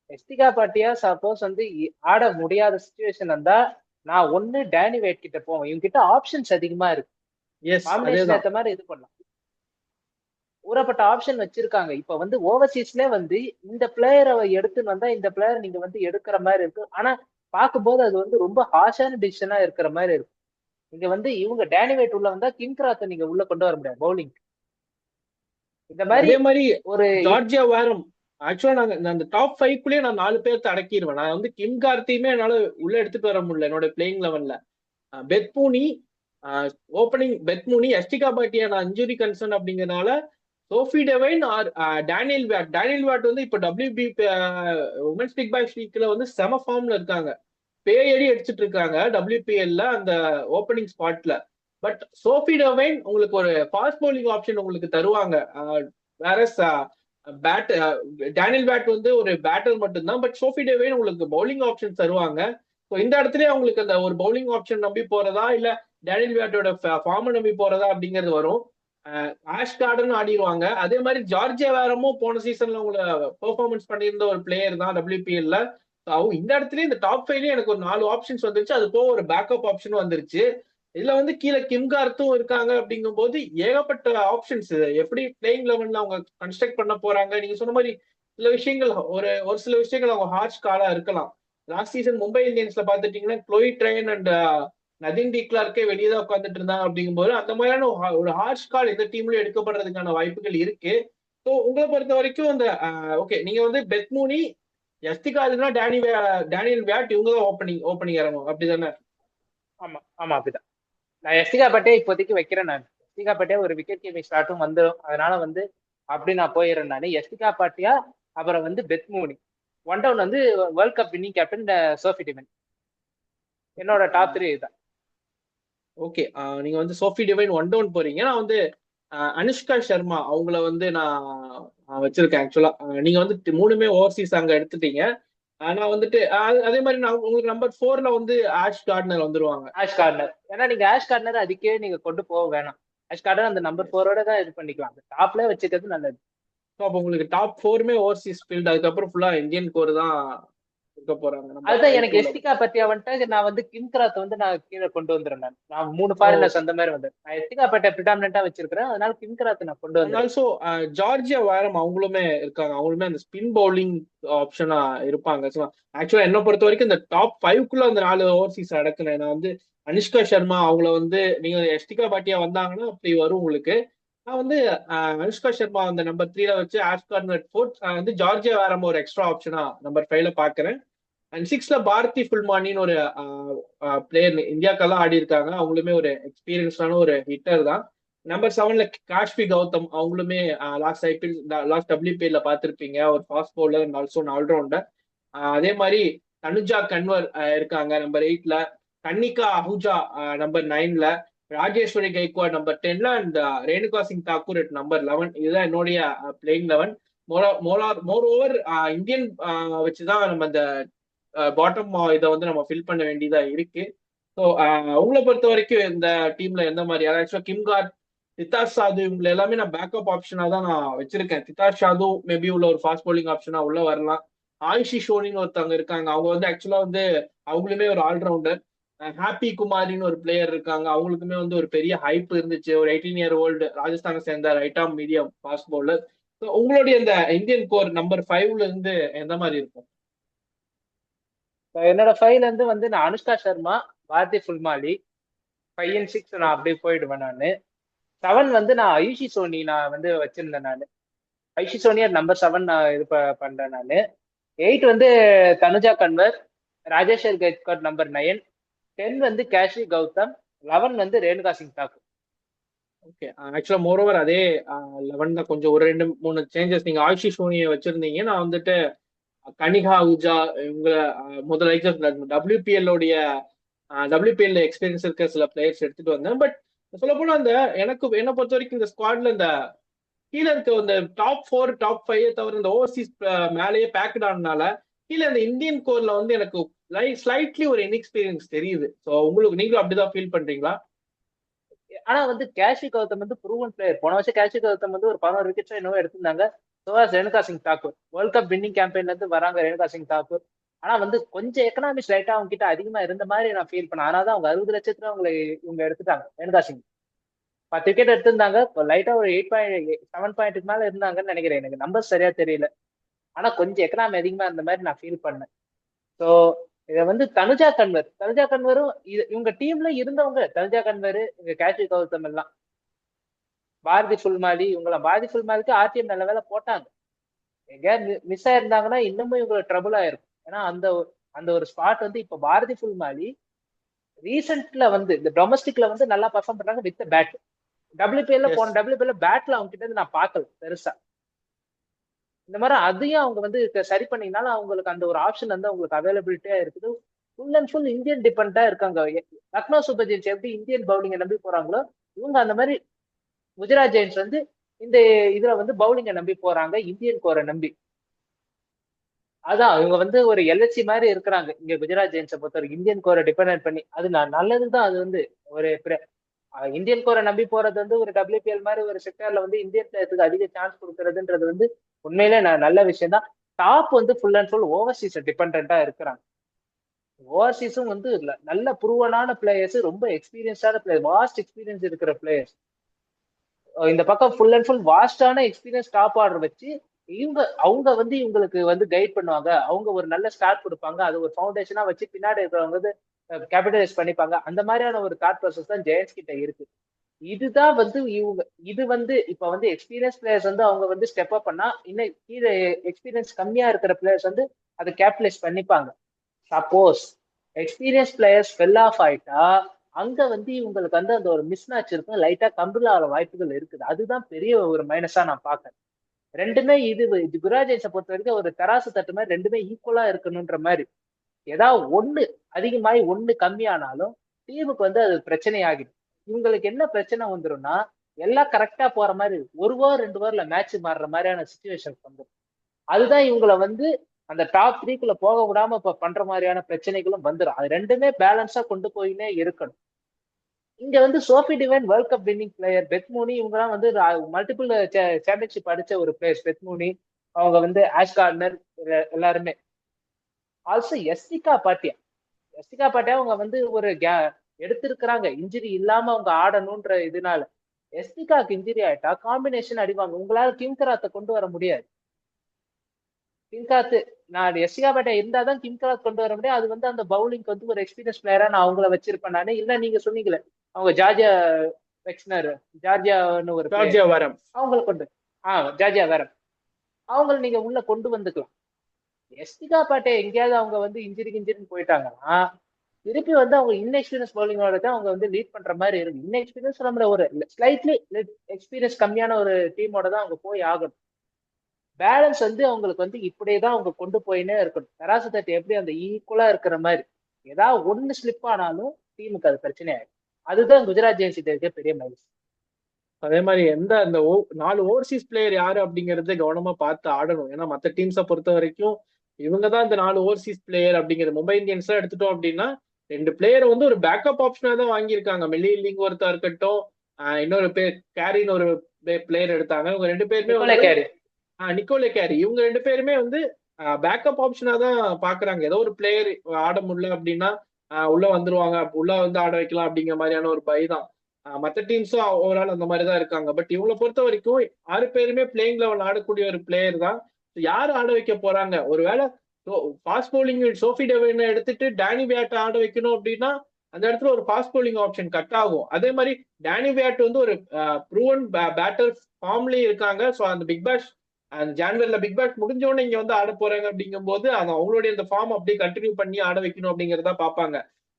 Yastika Bhatia suppose வந்து ஆட முடியாத சுச்சுவேஷன் வந்தா நான் ஒண்ணு டேனி வெயிட் கிட்ட போவேன். இவங்க கிட்ட ஆப்ஷன்ஸ் அதிகமா இருக்கு. எஸ், காம்பினேஷன் அதேதான். ஏத்த மாதிரி இது பண்ணலாம். ஊறப்பட்ட ஆப்ஷன் வச்சிருக்காங்க. இப்ப வந்து ஓவர்சீஸ்ல வந்து இந்த பிளேயரை எடுத்துன்னு வந்தா இந்த பிளேயர் நீங்க வந்து எடுக்கிற மாதிரி இருக்கு. ஆனா பார்க்கும்போது அது வந்து ரொம்ப ஹாஷான டிசிஷனா இருக்கிற மாதிரி இருக்கு. நீங்க வந்து இவங்க டேனிவேட் உள்ள வந்தா கிங்க்ராத்தை நீங்க உள்ள கொண்டு வர முடியாது பவுலிங். இந்த மாதிரி அதே மாதிரி ஒரு ஜார்ஜியா வேரம். ஆக்சுவலா அந்த டாப் 5 நான் 4 பேர்த்த அடக்கிடுவேன். நான் வந்து கிம் கார்த்தியுமே என்னால உள்ள எடுத்துட்டு வர முடியல என்னோட பிளேயிங் 11ல. பெத்மூனி ஓப்பனிங், பெத்மூனி, எஸ்டிகா பாட்டியா நான் இன்ஜுரி கன்சர்ன் அப்படிங்கறதுனால Sophie Devine or Danielle Wyatt. Danielle Wyatt வந்து இப்ப WB உமன்ஸ் பிக் பேஷ் லீக்ல வந்து செம ஃபார்ம்ல இருக்காங்க. பேயடி அடிச்சிட்டு இருக்காங்க WPLல அந்த ஓப்பனிங் ஸ்பாட்ல. பட் சோஃபி டெவைன் உங்களுக்கு ஒரு ஃபாஸ்ட் பவுலிங் ஆப்ஷன் உங்களுக்கு தருவாங்க. வேற பேட் டேனியல் பேட் வந்து ஒரு பேட்டர் மட்டும்தான். பட் சோஃபி டெவைன் உங்களுக்கு பவுலிங் ஆப்ஷன் தருவாங்க. ஸோ இந்த இடத்துல அவங்களுக்கு அந்த ஒரு பவுலிங் ஆப்ஷன் நம்பி போறதா இல்ல டேனியல் பேட்டோட ஃபார்மை நம்பி போறதா அப்படிங்கிறது வரும். ஆஷ் கார்டன் ஆடிடுவாங்க. அதே மாதிரி ஜார்ஜியா வேரமும் போன சீசன்ல உங்களை பெர்ஃபார்மன்ஸ் பண்ணியிருந்த ஒரு பிளேயர் தான் WPLல. அவங்க இந்த இடத்துல இந்த டாப் 5லயே எனக்கு ஒரு 4 ஆப்ஷன்ஸ் வந்துருச்சு. அது போக ஒரு பேக்கப் ஆப்ஷனும் வந்துருச்சு. இதுல வந்து கீழே கிம் கார்த்தும் இருக்காங்க. அப்படிங்கும் போது ஏகப்பட்ட ஆப்ஷன்ஸ். எப்படி பிளேயிங் 11ல அவங்க கன்ஸ்ட்ரக்ட் பண்ண போறாங்க? நீங்க சொன்ன மாதிரி சில விஷயங்கள், ஒரு ஒரு சில விஷயங்கள் அவங்க ஹார்ஷ் காலா இருக்கலாம். லாஸ்ட் சீசன் மும்பை இந்தியன்ஸ்ல பாத்துட்டீங்கன்னா Chloe Tryon and Nadine de கிளார்க்கே வெளியே தான் உட்காந்துட்டு இருந்தாங்க. அப்படிங்கும்போது அந்த மாதிரியான ஒரு ஹார்ஷ் கால் இந்த டீம்ல எடுக்கப்படுறதுக்கான வாய்ப்புகள் இருக்கு. ஸோ உங்களை பொறுத்த வரைக்கும் அந்த ஓகே, நீங்க வந்து பெத்மூனி, எஸ்டிகா இல்லைன்னா டேனியல் வியாட், இவங்க தான் ஓப்பனிங் இறங்கும் அப்படிதானே? ஆமா ஆமா அப்படிதான். நான் எஸ்டிகா பாட்டியா இப்போதைக்கு வைக்கிறேன். நான் எஸ்டிகா பாட்டியா ஒரு விக்கெட் கீப்பிங் ஸ்டார்ட்டும் வந்துடும். அதனால வந்து அப்படி நான் போயிடுறேன். நான் எஸ்டிகா பாட்டியா அப்புறம் வந்து பெத்மூனி. ஒன் டவுன் வந்து world cup winning captain Sophie Devine. என்னோட டாப் 3 இதுதான். ஓகே, நீங்க வந்து சோஃபி டிவைன் ஒன் டவுன் போறீங்க. நான் வந்து அனுஷ்கா சர்மா அவங்கள வந்து நான் வச்சிருக்கேன். ஆக்சுவலா நீங்க வந்து மூணுமே ஓவர்சீஸ் அங்க எடுத்துட்டீங்க. நான் வந்துட்டு அதே மாதிரி நான் உங்களுக்கு நம்பர் 4ல வந்து ஆஷ் கார்ட்னர் வந்துருவாங்க. Ash corner. ஏன்னா நீங்க ஆஷ் கார்னர் அதுக்கே நீங்க கொண்டு போக வேணாம். ஆஷ் கார்னர் அந்த நம்பர் 4ஓட தான் இது பண்ணிக்கலாம். அந்த டாப்ல வச்சுக்கிறது நல்லது. ஸோ அப்போ உங்களுக்கு டாப் 4மே ஓவர்சீஸ் ஃபீல்டு. அதுக்கப்புறம் ஃபுல்லா இந்தியன் கோர் தான் இருக்க போறாங்க நம்பர் அதுதான் 5 எனக்கு 2ல. எஸ்டிகா பத்தியா வந்துட்டு நான் வந்து கிம்கிராத் வந்து நான் கீழே கொண்டு வந்துடுறேன். நான் 3 ஸோ ஃபாரினர்ஸ் அந்த மாதிரி வந்து நான் எஸ்டிகா பட்டியா பிரிடாமினா வச்சிருக்கிறேன். அதனால கிம்கிராத் நான் கொண்டு அண்ட் வந்துடுறேன். ஆல்சோ ஜார்ஜியா வேரம் அவங்களுமே இருக்காங்க. அவங்களுமே அந்த ஸ்பின் பவுலிங் ஆப்ஷனா இருப்பாங்க. ஸோ ஆக்சுவலா என்ன பொறுத்த வரைக்கும் இந்த டாப் 5க்குள்ள அந்த 4 ஓவர்சீஸ் அடக்குனேன். நான் வந்து அனுஷ்கா சர்மா அவங்கள வந்து நீங்க எஸ்டிகா பாட்டியா வந்தாங்கன்னா அப்படி வரும் உங்களுக்கு. நான் வந்து அனுஷ்கா சர்மா அந்த நம்பர் 3ல வச்சு ஆஷ் கார்னர் 4 வந்து ஜார்ஜியா வேரம் ஒரு எக்ஸ்ட்ரா ஆப்ஷனா நம்பர் 5ல பாக்குறேன். அண்ட் 6ல பாரதி ஃபுல்மானின்னு ஒரு பிளேயர் இந்தியாக்கெல்லாம் ஆடி இருக்காங்க. அவங்களுமே ஒரு எக்ஸ்பீரியன்ஸ்டான ஒரு ஹிட்டர் தான். நம்பர் 7ல காஷ்பி கௌதம். அவங்களுமே லாஸ்ட் ஐபிஎல், லாஸ்ட் WPL பார்த்திருப்பீங்க. ஒரு fast bowler and also allrounder. அதே மாதிரி தனுஜா கன்வர் இருக்காங்க நம்பர் 8ல. கன்னிகா அஹூஜா நம்பர் 9ல. ராஜேஸ்வரி கைக்வாட் நம்பர் 10ல. அண்ட் ரேணுகா சிங் தாக்கூர் at நம்பர் 11. இதுதான் என்னுடைய பிளேயிங் 11. மோர் ஓவர் இந்தியன் வச்சுதான் நம்ம இந்த பாட்டம் இதை வந்து நம்ம ஃபில் பண்ண வேண்டியதா இருக்கு. ஸோ உங்களை பொறுத்த வரைக்கும் இந்த டீம்ல எந்த மாதிரி, ஆக்சுவலா கிம்கார்ட், தித்தார் சாது இவங்களை எல்லாமே நான் பேக்கப் ஆப்ஷனா தான் நான் வச்சிருக்கேன். தித்தார் சாது மேபி உள்ள ஒரு ஃபாஸ்ட் பவுலிங் ஆப்ஷனா உள்ள வரலாம். ஆயுஷி ஷோனின்னு ஒருத்தவங்க இருக்காங்க. அவங்க வந்து ஆக்சுவலா வந்து அவங்களுமே ஒரு ஆல்ரவுண்டர். ஹாப்பி குமாரின்னு ஒரு பிளேயர் இருக்காங்க. அவங்களுக்குமே வந்து ஒரு பெரிய ஹைப் இருந்துச்சு. ஒரு 18-year-old ராஜஸ்தானை சேர்ந்த right arm medium fast bowler. உங்களுடைய இந்த இந்தியன் கோர் நம்பர் 5ல இருந்து எந்த மாதிரி இருக்கும்? என்னோட 5ல இருந்து வந்து நான் அனுஷ்கா சர்மா, பாரதி ஃபுல்மாலி, 5 and 6 நான் அப்படியே போயிடுவேன். நான் 7 வந்து நான் ஐஷி சோனி நான் வந்து வச்சிருந்தேன். நான் ஐஷி சோனியர் நம்பர் 7 நான் இது பண்றேன் நானு. 8 வந்து தனுஜா கன்வர், ராஜேஸ்வர் கெய்க்வாட் நம்பர் 9, 10 வந்து கேஷி கௌதம், 11 வந்து ரேணுகா சிங் தாக்கூர். ஓகே. ஆக்சுவலா மோரோவர் அதே 11 தான். கொஞ்சம் ஒரு 2-3 சேஞ்சஸ். நீங்க ஆயுஷி சோனியை வச்சிருந்தீங்க, நான் வந்துட்டு கனிகா அஹூஜா இவங்க முதல்ல WPL உடைய WPL எக்ஸ்பீரியன்ஸ் இருக்க சில பிளேயர்ஸ் எடுத்துட்டு வந்தேன். பட் சொல்ல போனா அந்த எனக்கு என்ன பொறுத்த வரைக்கும் இந்த ஸ்குவாட்ல இந்த கீழே இருக்க இந்த டாப் 4 டாப் 5 தவிர இந்த ஓவர்சீஸ் மேலேயே பேக்கட் ஆனதுனால கீழே இந்த இந்தியன் கோர்ல வந்து எனக்கு ஸ்லைட்லி ஒரு இன்எக்ஸ்பீரியன்ஸ் தெரியுது. ஸோ உங்களுக்கு நீங்களும் அப்படிதான் ஃபீல் பண்றீங்களா? ஆனா வந்து கேஷி கௌதம் வந்து ப்ரூவன் பிளேயர். போன வருஷம் கேஷி கௌதம் வந்து ஒரு 11 விக்கெட்ஸ் என்னவோ எடுத்திருந்தாங்க. Renuka Singh Thakur world cup winning கேம்பெயின்ல இருந்து வராங்க ரேணுகா சிங் தாக்கூர். ஆனா வந்து கொஞ்சம் எக்கனாமிக்ஸ் ரைட்டா அவங்க கிட்ட அதிகமா இருந்த மாதிரி நான் ஃபீல் பண்ணேன். அதனால தான் அவங்க 60 லட்சத்துல அவங்களை இவங்க எடுத்துட்டாங்க. ரேணுகா சிங் 10 விக்கெட் எடுத்திருந்தாங்க. லைட்டா ஒரு 7 பாயிண்ட்டுக்கு மேல இருந்தாங்கன்னு நினைக்கிறேன். எனக்கு நம்பர் சரியா தெரியல. ஆனா கொஞ்சம் எக்கனாமி அதிகமா இருந்த மாதிரி நான் ஃபீல் பண்ணேன். ஸோ இத வந்து தனுஜா கன்வரும் இவங்க டீம்ல இருந்தவங்க. தனுஜா கன்வர், இவங்க கேஷி கௌதம் எல்லாம், பாரதி ஃபுல்மாலி, இவங்களாம். பாரதி ஃபுல்மாலிக்கு ஆர்டிஎம் நல்ல வேலை போட்டாங்க. எங்கேயாவது மிஸ் ஆயிருந்தாங்கன்னா இன்னமும் இவங்களுக்கு ட்ரபுள் ஆயிருக்கும். ஏன்னா அந்த ஒரு ஸ்பாட் வந்து இப்ப பாரதி ஃபுல்மாலி ரீசெண்ட்ல வந்து இந்த டொமஸ்டிக்ல வந்து நல்லா பர்ஃபார்ம் பண்றாங்க வித் பேட். எஸ். டபிள்யூபிஎல்ல பேட்ல அவங்க கிட்ட இருந்து நான் பார்க்கல பெருசா. இந்த மாதிரி அதையும் அவங்க வந்து சரி பண்ணீங்கனால அவங்களுக்கு அந்த ஒரு ஆப்ஷன் வந்து அவங்களுக்கு அவைலபிலிட்டியா இருக்குது. ஃபுல் அண்ட் ஃபுல் இந்தியன் டிபெண்டா இருக்காங்க. லக்னோ சூப்பர் ஜெயின்ஸ் எப்படி இந்தியன் பவுலிங்கை நம்பி போறாங்களோ, இவங்க அந்த மாதிரி குஜராத் ஜெயின்ஸ் வந்து இந்த இதுல வந்து பவுலிங்கை நம்பி போறாங்க, இந்தியன் கோரை நம்பி. அதான் இவங்க வந்து ஒரு எல்எச்சி மாதிரி இருக்கிறாங்க இங்க குஜராத் ஜெயின்ஸை பொறுத்த வரைக்கும், இந்தியன் கோரை டிபெண்ட் பண்ணி. அது நல்லதுதான். அது வந்து ஒரு இந்தியன் கோரை நம்பி போறது வந்து ஒரு WPL மாதிரி ஒரு செக்டர்ல வந்து இந்தியன் பிளேயருக்கு அதிக சான்ஸ் கொடுக்கறதுன்றது வந்து உண்மையிலே நல்ல விஷயம் தான். டாப் வந்து ஃபுல் அண்ட் ஃபுல் ஓவர்சீஸ் டிபெண்டா இருக்கிறாங்க. ஓவர்சீஸும் வந்து நல்ல ப்ரூவனான பிளேயர்ஸ், ரொம்ப எக்ஸ்பீரியன்ஸான பிளேயர், வாஸ்ட் எக்ஸ்பீரியன்ஸ் இருக்கிற பிளேயர்ஸ். இந்த பக்கம் ஃபுல் அண்ட் ஃபுல் வாஸ்டான எக்ஸ்பீரியன்ஸ் டாப் ஆர்டர் வச்சு அவங்க வந்து இவங்களுக்கு வந்து கைட் பண்ணுவாங்க. அவங்க ஒரு நல்ல ஸ்டார்ட் கொடுப்பாங்க. அது ஒரு ஃபவுண்டேஷனா வச்சு பின்னாடி இருக்கிறவங்க வந்து கேபிட்டலைஸ் பண்ணிப்பாங்க. அந்த மாதிரியான ஒரு தாட் ப்ராசஸ் தான் ஜெயன்ஸ் கிட்ட இருக்கு. இதுதான் வந்து இது வந்து இப்ப வந்து எக்ஸ்பீரியன்ஸ் பிளேயர்ஸ் வந்து அவங்க வந்து ஸ்டெப் அப் பண்ணா இன்னும் கீழே எக்ஸ்பீரியன்ஸ் கம்மியா இருக்கிற பிளேயர்ஸ் வந்து அதை கேபிட்டலைஸ் பண்ணிப்பாங்க. Suppose experience players fell off ஆயிட்டா அங்க வந்து இவங்களுக்கு வந்து அந்த ஒரு மிஸ் மேட்ச் இருக்கும். லைட்டா கம்பிள் ஆகிற வாய்ப்புகள் இருக்குது. அதுதான் பெரிய ஒரு மைனஸா நான் பாக்குறேன். ரெண்டுமே இது குஜராத் ஜெயின்ஸை பொறுத்த வரைக்கும் ஒரு தராசு தட்டு மாதிரி ரெண்டுமே ஈக்குவலா இருக்கணும்ன்ற மாதிரி. ஏதாவது ஒண்ணு அதிகமாகி ஒண்ணு கம்மியானாலும் டீமுக்கு வந்து அது பிரச்சனை ஆகிடும். இவங்களுக்கு என்ன பிரச்சனை வந்துரும்னா எல்லாம் கரெக்டா போற மாதிரி 1 ஓவர் 2 ஓவர்ல மேட்ச் மாறுற மாதிரியான சுச்சுவேஷன் வந்துடும். அதுதான் இவங்களை வந்து அந்த டாப் 3க்குள்ள போக விடாம இப்ப பண்ற மாதிரியான பிரச்சனைகளும் வந்துடும். அது ரெண்டுமே பேலன்ஸா கொண்டு போயினே இருக்கணும். இங்க வந்து Sophie divine world cup winning player, Beth Mooney, இவங்கலாம் வந்து மல்டிபிள் சாம்பியன்ஷிப் அடிச்ச ஒரு பிளேயர். பெத் மூனி, அவங்க வந்து ஆஷ் கார்னர், எல்லாருமே. ஆல்சோ எஸ்டிகா பாட்டியா அவங்க வந்து ஒரு எடுத்திருக்கிறாங்க. இன்ஜுரி இல்லாம அவங்க ஆடணும்ன்ற இதனால. எஸ்டிகாக்கு இன்ஜுரி ஆயிட்டா காம்பினேஷன் அடிவாங்க. உங்களால கிம்கராத்தை கொண்டு வர முடியாது. கிம்காத் நான் எஸ்டிகா பாட்டியா இருந்தாதான் கிம்கராத் கொண்டு வர முடியும். அது வந்து அந்த பவுலிங்க்கு வந்து ஒரு எக்ஸ்பீரியன்ஸ் பிளேயரா நான் அவங்கள வச்சிருப்பேன் நானு. இல்ல நீங்க சொன்னீங்களே அவங்க ஜார்ஜியா வெக்ஸ்னர், ஜார்ஜியான்னு ஒரு ஜார்ஜியா வரம் அவங்களை கொண்டு ஜார்ஜியா வேற அவங்களை நீங்க உள்ள கொண்டு வந்துக்கலாம். எஸ்டிகா பாட்டே எங்கேயாவது அவங்க வந்து இன்ஜுரின்னு போயிட்டாங்கன்னா திருப்பி வந்து அவங்க இன்எக்ஸ்பீரியன்ஸ் பவுலிங்கோட தான் அவங்க வந்து லீட் பண்ற மாதிரி இருக்கு. இன்எக்ஸ்பீரியன்ஸ் நம்மள ஒரு ஸ்லைட்லி எக்ஸ்பீரியன்ஸ் கம்மியான ஒரு டீமோட தான் அவங்க போய் ஆகணும். பேலன்ஸ் வந்து அவங்களுக்கு வந்து இப்படியேதான் அவங்க கொண்டு போயினே இருக்கணும். தராசு தட்டு எப்படி அந்த ஈக்குவலா இருக்கிற மாதிரி ஏதாவது ஒண்ணு ஸ்லிப் ஆனாலும் டீமுக்கு அது பிரச்சனை ஆயிடும். அதுதான் குஜராத் ஜெயின்ஸ் கிட்ட இருக்க பெரிய மைனஸ். அதே மாதிரி எந்த அந்த 4 ஓவர்சீஸ் பிளேயர் யாரு அப்படிங்கறத கவனமா பார்த்து ஆடணும். ஏன்னா மத்த டீம்ஸை பொறுத்த வரைக்கும் இவங்கதான் இந்த 4 ஓவர்சீஸ் பிளேயர் அப்படிங்கிறது. மும்பை இந்தியன்ஸ் எடுத்துட்டோம் அப்படின்னா 2 பிளேயர் வந்து ஒரு பேக்கப் ஆப்ஷனா தான் வாங்கியிருக்காங்க. மெல்லிங் ஒருத்தா இருக்கட்டும், இன்னொரு பேர் கேரின்னு ஒரு பிளேயர் எடுத்தாங்க. இவங்க 2 பேருமே நிக்கோலே கேரி, இவங்க 2 பேருமே வந்து பேக்கப் ஆப்ஷனா தான் பாக்குறாங்க. ஏதோ ஒரு பிளேயர் ஆட முடியல அப்படின்னா உள்ள வந்துருவாங்க, உள்ள வந்து ஆட வைக்கலாம் அப்படிங்கிற மாதிரியான ஒரு பை தான். மற்ற டீம்ஸும் ஓவரால் அந்த மாதிரி தான் இருக்காங்க. பட் இவங்களை பொறுத்த வரைக்கும் 6 பேருமே பிளேயிங் லெவல் ஆடக்கூடிய ஒரு பிளேயர் தான். யாரு ஆட வைக்க போறாங்க? ஒருவேளை ஃபாஸ்ட் பவுலிங் சோஃபி டெவைனை எடுத்துட்டு டேனி வியாட்டை ஆட வைக்கணும் அப்படின்னா அந்த இடத்துல ஒரு ஃபாஸ்ட் பவுலிங் ஆப்ஷன் கட் ஆகும். அதே மாதிரி டேனி வியாட் வந்து ஒரு ப்ரூவன் பேட்டர் ஃபார்ம்லயே இருக்காங்க. ஸோ அந்த பிக் பேஷ் ஜான்வரில பிக் பேஷ் முடிஞ்ச உடனே இங்க வந்து ஆட போறாங்க அப்படிங்கும் போது அவங்களுடைய அந்த ஃபார்ம் அப்படியே கண்டினியூ பண்ணி ஆட வைக்கணும் அப்படிங்கறத பாப்பாங்க.